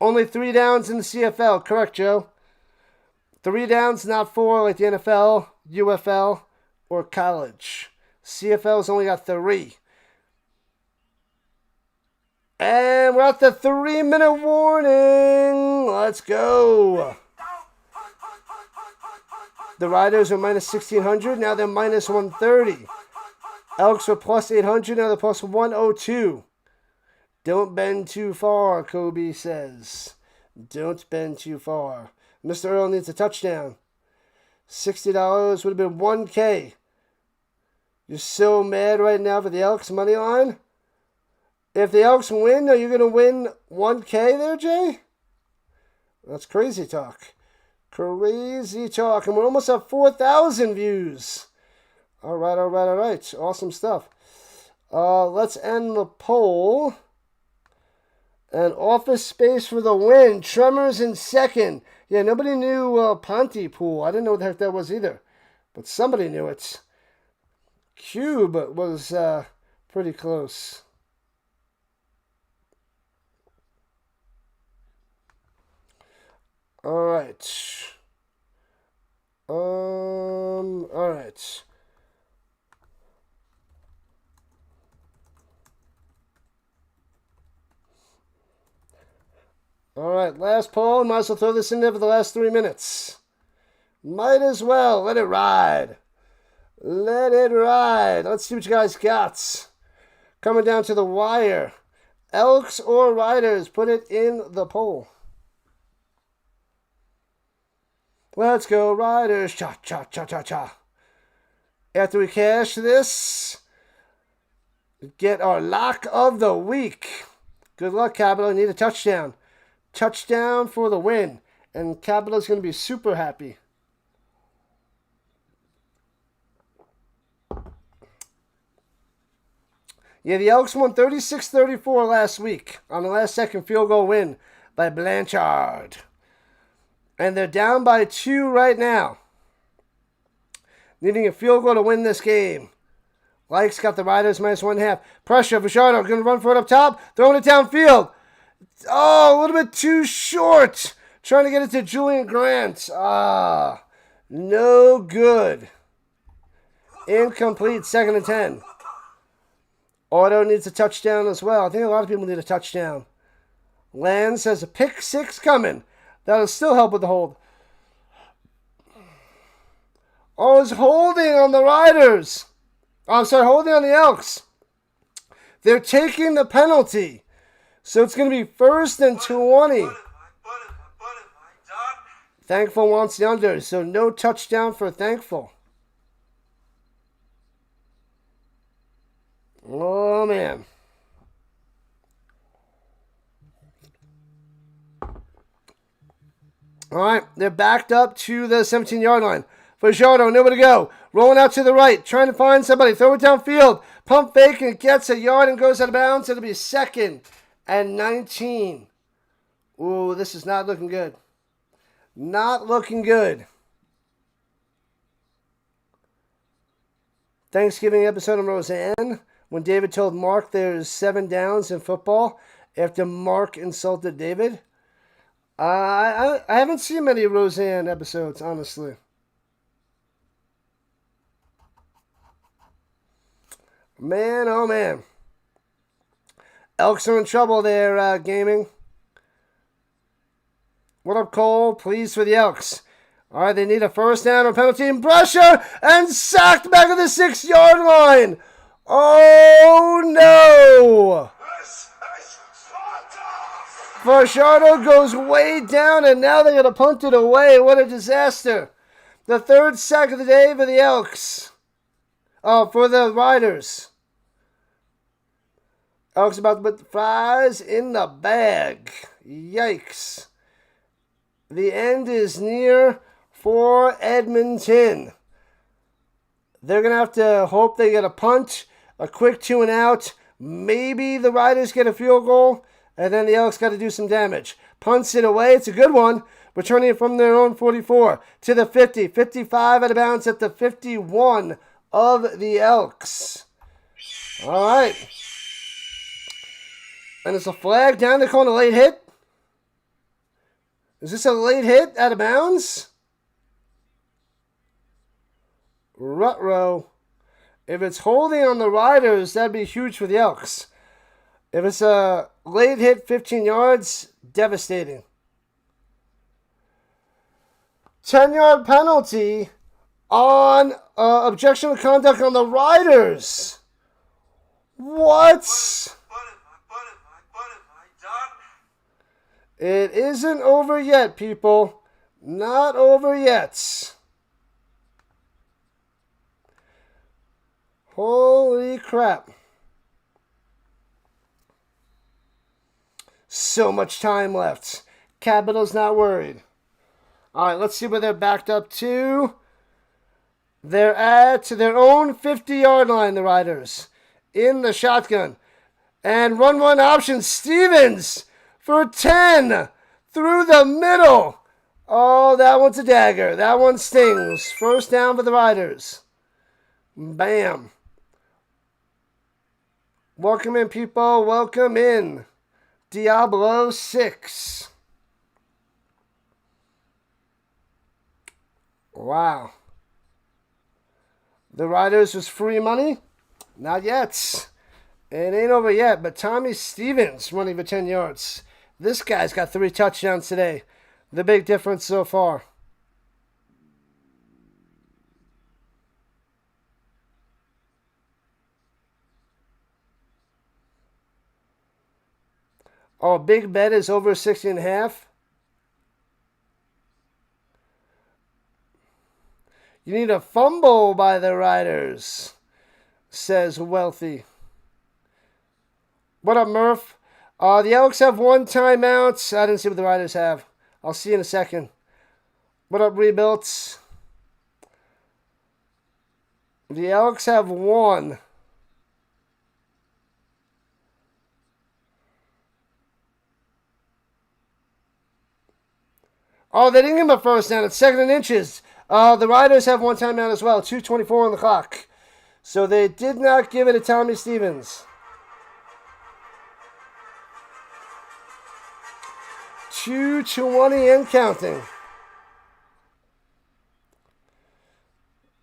Only 3 downs in the CFL. Correct, Joe. 3 downs, not 4 like the NFL, UFL, or college. CFL's only got 3. And we're at the 3-minute warning. Let's go. The Riders are minus 1,600. Now they're minus 130. Elks are plus 800. Now they're plus 102. Don't bend too far, Kobe says. Don't bend too far. Mr. Earl needs a touchdown. $60 would have been $1K. You're so mad right now for the Elks money line? If the Elks win, are you going to win $1K there, Jay? That's crazy talk. Crazy talk. And we're almost at 4,000 views. All right. Awesome stuff. Let's end the poll. And Office Space for the win. Tremors in second. Yeah, nobody knew Pontypool. I didn't know what the heck that was either. But somebody knew it. Cube was pretty close. All right. All right. All right, last poll. Might as well throw this in there for the last 3 minutes. Might as well. Let it ride. Let it ride. Let's see what you guys got. Coming down to the wire. Elks or Riders? Put it in the poll. Let's go, Riders. Cha, cha, cha, cha, cha. After we cash this, get our lock of the week. Good luck, Capital. Need a touchdown. Touchdown for the win. And Capital's going to be super happy. Yeah, the Elks won 36-34 last week on the last second field goal win by Blanchard. And they're down by 2 right now. Needing a field goal to win this game. Likes got the Riders minus 1.5. Pressure, Fajardo going to run for it up top. Throwing it downfield. Oh, a little bit too short. Trying to get it to Julian Grant. No good. Incomplete, 2nd and 10. Otto needs a touchdown as well. I think a lot of people need a touchdown. Lance has a pick 6 coming. That'll still help with the hold. Oh, it's holding on the Riders. I'm sorry, holding on the Elks. They're taking the penalty. So it's going to be 1st and 20. Thankful wants the under, so no touchdown for Thankful. Oh, man. All right, they're backed up to the 17-yard line. Fajardo, nowhere to go. Rolling out to the right, trying to find somebody. Throw it downfield. Pump fake and gets a yard and goes out of bounds. It'll be 2nd and 19. Ooh, this is not looking good. Not looking good. Thanksgiving episode of Roseanne, when David told Mark there's 7 downs in football after Mark insulted David. I haven't seen many Roseanne episodes, honestly. Man, oh man. Elks are in trouble there, gaming. What up, Cole? Please for the Elks. All right, they need a first down or penalty and pressure and sacked back at the 6-yard line. Oh, no. Fajardo goes way down, and now they're going to punt it away. What a disaster. The 3rd sack of the day for the Elks. Oh, for the Riders. Elks about to put the fries in the bag. Yikes. The end is near for Edmonton. They're going to have to hope they get a punt, a quick 2-and-out. Maybe the Riders get a field goal, and then the Elks got to do some damage. Punts it away. It's a good one. Returning it from their own 44 to the 50. 55 out of bounds at the 51 of the Elks. All right. And it's a flag down. They're calling a late hit. Is this a late hit out of bounds? Ruh-roh. If it's holding on the Riders, that'd be huge for the Elks. If it's a late hit, 15 yards, devastating. 10-yard penalty on objectionable conduct on the Riders. What? It isn't over yet, people. Not over yet. Holy crap. So much time left. Capital's not worried. All right, let's see where they're backed up to. They're at their own 50-yard line, the Riders. In the shotgun. And run option. Stevens for 10. Through the middle. Oh, that one's a dagger. That one stings. First down for the Riders. Bam. Welcome in, people. Welcome in. Diablo 6. Wow. The Riders was free money? Not yet. It ain't over yet, but Tommy Stevens running for 10 yards. This guy's got 3 touchdowns today. The big difference so far. Oh, big bet is over 60.5. You need a fumble by the Riders, says Wealthy. What up, Murph? The Elks have 1 timeout. I didn't see what the Riders have. I'll see you in a second. What up, Rebuilt? The Elks have 1. Oh, they didn't give him a first down. It's 2nd and inches. The Riders have 1 timeout as well. 2:24 on the clock. So they did not give it to Tommy Stevens. 2:20 and counting.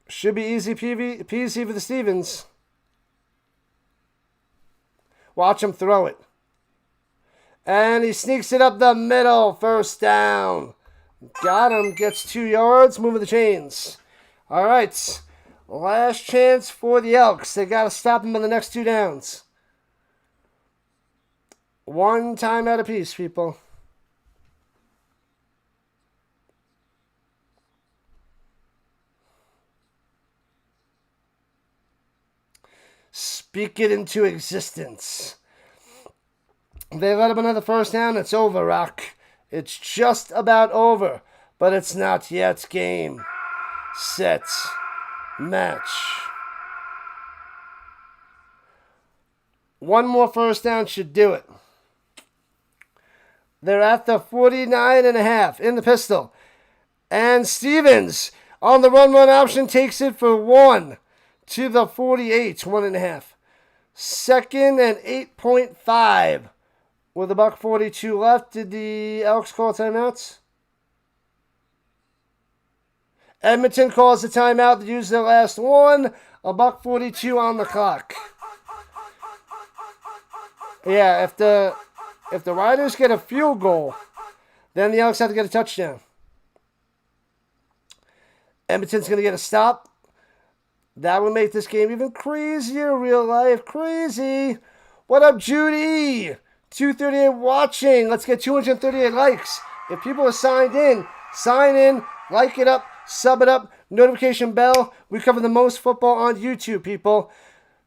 Should be easy peasy for the Stevens. Watch him throw it. And he sneaks it up the middle. First down. Got him. Gets 2 yards. Moving the chains. All right. Last chance for the Elks. They got to stop him on the next 2 downs. 1 timeout apiece, people. Speak it into existence. They let him another first down. It's over, Rock. It's just about over, but it's not yet game. set, match. One more first down should do it. They're at the 49.5 in the pistol. And Stevens on the run option takes it for 1 to the 48, 1.5. Second and 8.5 with $1:42 left. Did the Elks call timeouts? Edmonton calls the timeout to use their last one. $1:42 on the clock. Yeah, if the Riders get a field goal, then the Elks have to get a touchdown. Edmonton's going to get a stop. That would make this game even crazier, real life. Crazy. What up, Judy? 238 watching. Let's get 238 likes. If people are signed in, sign in, like it up, sub it up, notification bell. We cover the most football on YouTube, people.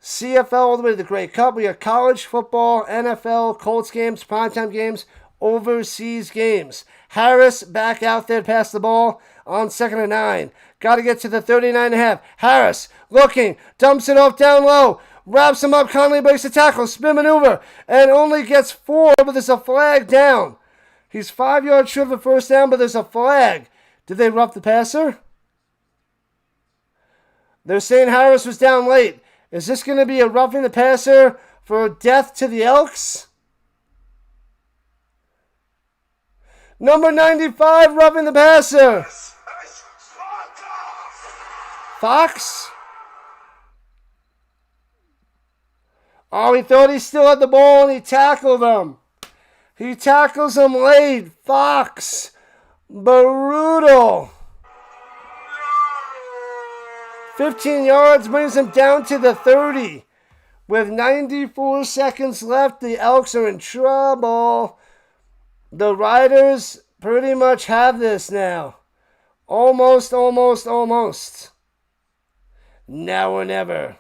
CFL all the way to the Grey Cup. We got college football, NFL, Colts games, primetime games, overseas games. Harris back out there to pass the ball on 2nd and 9. Got to get to the 39.5. Harris looking, dumps it off down low, wraps him up. Conley breaks the tackle, spin maneuver, and only gets 4, but there's a flag down. He's 5 yards short of the first down, but there's a flag. Did they rough the passer? They're saying Harris was down late. Is this going to be a roughing the passer for death to the Elks? Number 95, roughing the passer. Fox? Oh, he thought he still had the ball and he tackled him. He tackles him late. Fox. Brutal. 15 yards brings him down to the 30. With 94 seconds left, the Elks are in trouble. The Riders pretty much have this now. Almost. Now or never.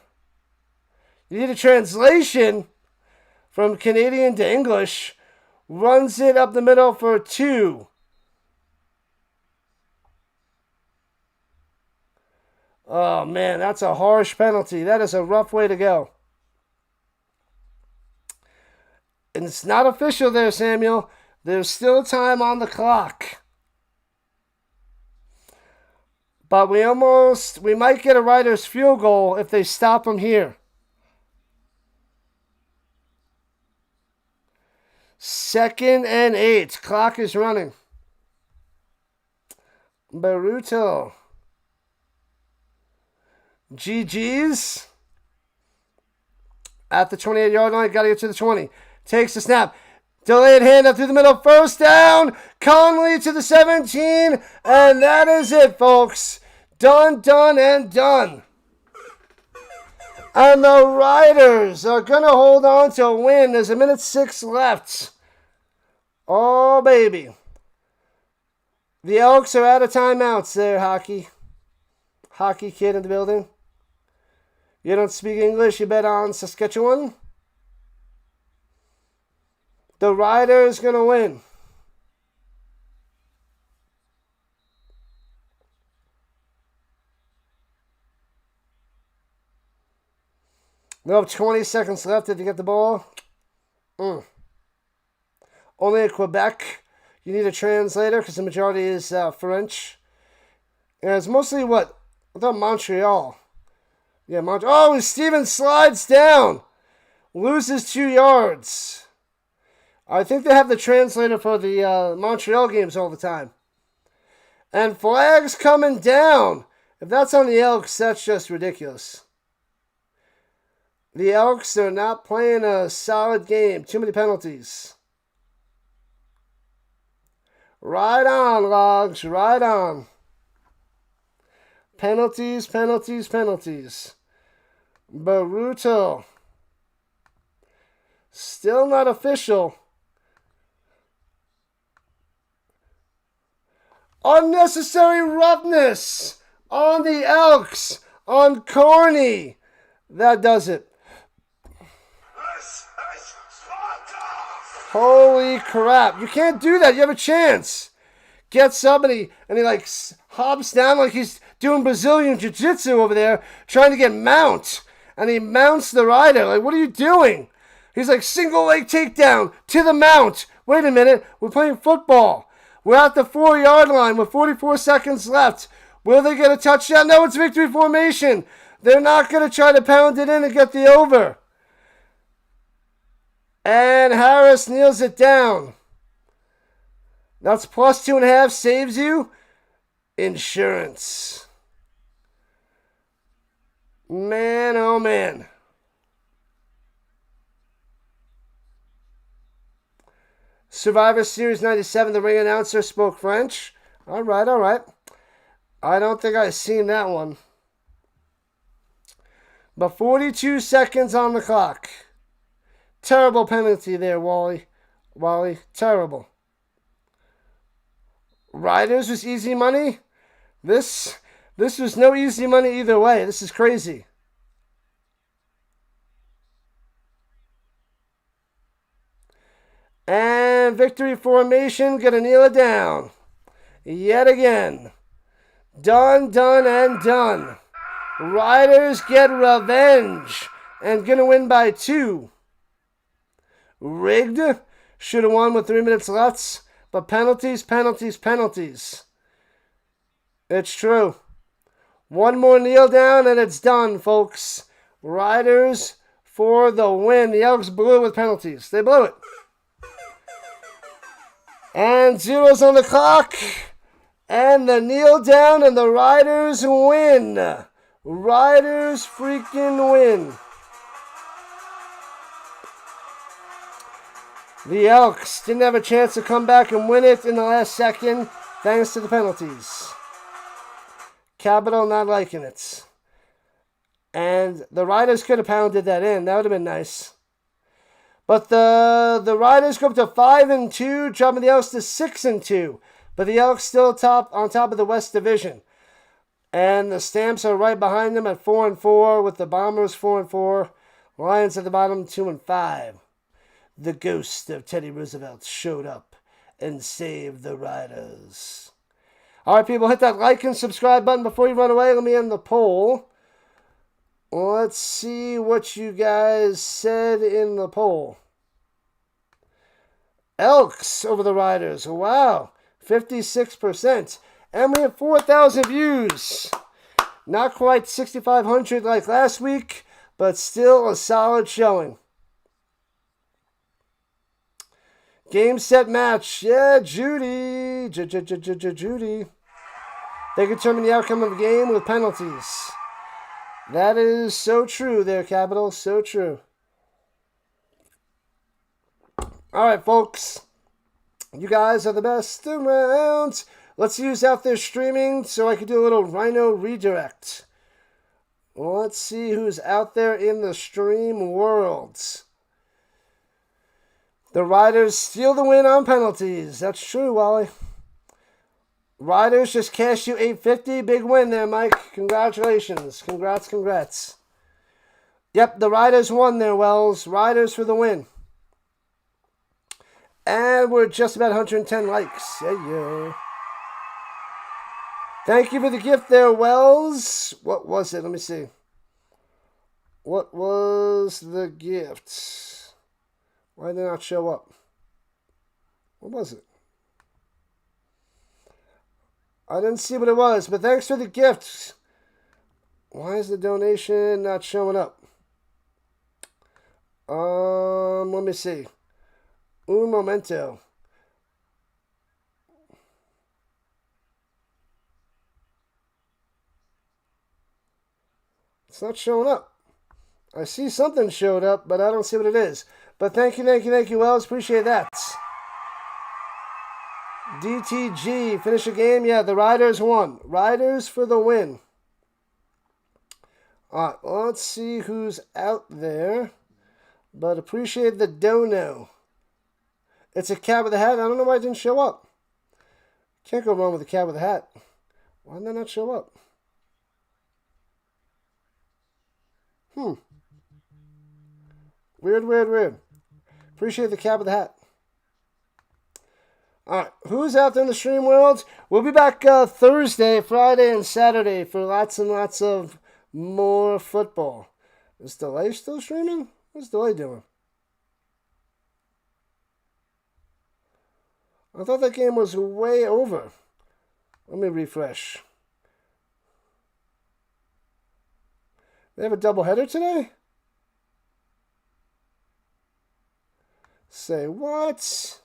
You need a translation from Canadian to English. Runs it up the middle for 2. Oh, man, that's a harsh penalty. That is a rough way to go. And it's not official there, Samuel. There's still time on the clock. But we might get a Riders field goal if they stop them here. 2nd and 8. Clock is running. Baruto. GG's. At the 28-yard line. Got to get to the 20. Takes the snap. Delayed handoff through the middle. First down. Conley to the 17. And that is it, folks. Done, and done. And the Riders are going to hold on to a win. There's 1:06 left. Oh, baby. The Elks are out of timeouts there, Hockey. Hockey kid in the building. You don't speak English, you bet on Saskatchewan. The Riders going to win. They have 20 seconds left if you get the ball. Only in Quebec, you need a translator because the majority is French. And it's mostly what? I thought Montreal. Yeah, Montreal. Oh, Stevens slides down. Loses 2 yards. I think they have the translator for the Montreal games all the time. And flags coming down. If that's on the Elks, that's just ridiculous. The Elks are not playing a solid game. Too many penalties. Right on, Logs. Right on. Penalties. Baruto. Still not official. Unnecessary roughness on the Elks. On Corny. That does it. Holy crap. You can't do that. You have a chance. Get somebody, and he like hops down like he's doing Brazilian jiu-jitsu over there, trying to get mount. And he mounts the rider. Like, what are you doing? He's like, single leg takedown to the mount. Wait a minute, we're playing football. We're at the 4-yard line with 44 seconds left. Will they get a touchdown? No, it's victory formation. They're not going to try to pound it in and get the over. And Harris kneels it down. That's plus 2.5, saves you insurance. Man, oh man. Survivor Series 97, the ring announcer spoke French. All right. I don't think I've seen that one. But 42 seconds on the clock. Terrible penalty there, Wally. Terrible. Riders was easy money. This was no easy money either way. This is crazy. And victory formation, gonna kneel it down. Yet again. Done, and done. Riders get revenge. And gonna win by 2. Rigged. Should have won with 3 minutes left. But penalties. It's true. One more kneel down and it's done, folks. Riders for the win. The Elks blew it with penalties. They blew it. And 0's on the clock. And the kneel down and the Riders win. Riders freaking win. The Elks didn't have a chance to come back and win it in the last second thanks to the penalties. Capital not liking it. And the Riders could have pounded that in. That would have been nice. But the Riders go up to 5-2, dropping the Elks to 6-2. But the Elks still on top of the West Division. And the Stamps are right behind them at 4-4, with the Bombers 4-4. Lions at the bottom 2-5. The ghost of Teddy Roosevelt showed up and saved the Riders. All right, people, hit that like and subscribe button before you run away. Let me end the poll. Let's see what you guys said in the poll. Elks over the Riders. Wow, 56%. And we have 4,000 views. Not quite 6,500 like last week, but still a solid showing. Game, set, match. Yeah, Judy. Judy. They determine the outcome of the game with penalties. That is so true there, Capital. So true. All right, folks. You guys are the best around. Let's use out there streaming so I can do a little Rhino redirect. Let's see who's out there in the stream world. The Riders steal the win on penalties. That's true, Wally. Riders just cashed you $850. Big win there, Mike. Congratulations. Congrats. Yep, the Riders won there, Wells. Riders for the win. And we're just about 110 likes. Yeah. Thank you for the gift there, Wells. What was it? Let me see. What was the gift? Why did it not show up? What was it? I didn't see what it was, but thanks for the gift. Why is the donation not showing up? Let me see. Un momento. It's not showing up. I see something showed up, but I don't see what it is. But thank you, Wells. Appreciate that. DTG, finish the game. Yeah, the Riders won. Riders for the win. All right, well, let's see who's out there. But appreciate the dono. It's a cat with a hat. I don't know why it didn't show up. Can't go wrong with a cat with a hat. Why did that not show up? Weird. Appreciate the cat with the hat. All right, who's out there in the stream world? We'll be back Thursday, Friday, and Saturday for lots and lots of more football. Is Delay still streaming? What's Delay doing? I thought that game was way over. Let me refresh. They have a doubleheader today? Say what?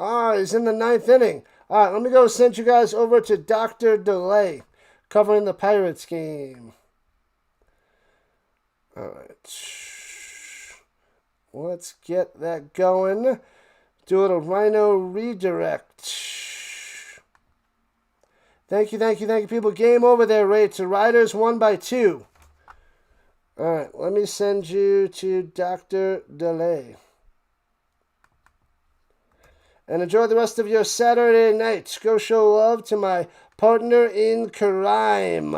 He's in the 9th inning. All right, let me go send you guys over to Dr. Delay, covering the Pirates game. All right. Let's get that going. Do a little Rhino redirect. Thank you, people. Game over there, Rates. The Riders won by 2. All right, let me send you to Dr. Delay. And enjoy the rest of your Saturday night. Go show love to my partner in crime.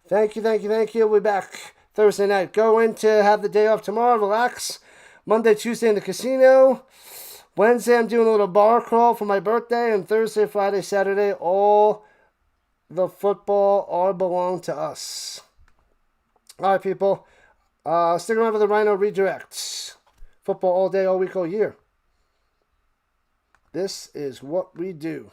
Thank you. We'll be back Thursday night. Go in to have the day off tomorrow. Relax. Monday, Tuesday in the casino. Wednesday, I'm doing a little bar crawl for my birthday. And Thursday, Friday, Saturday, all the football all belong to us. All right, people. Stick around for the Rhino Redirects. Football all day, all week, all year. This is what we do.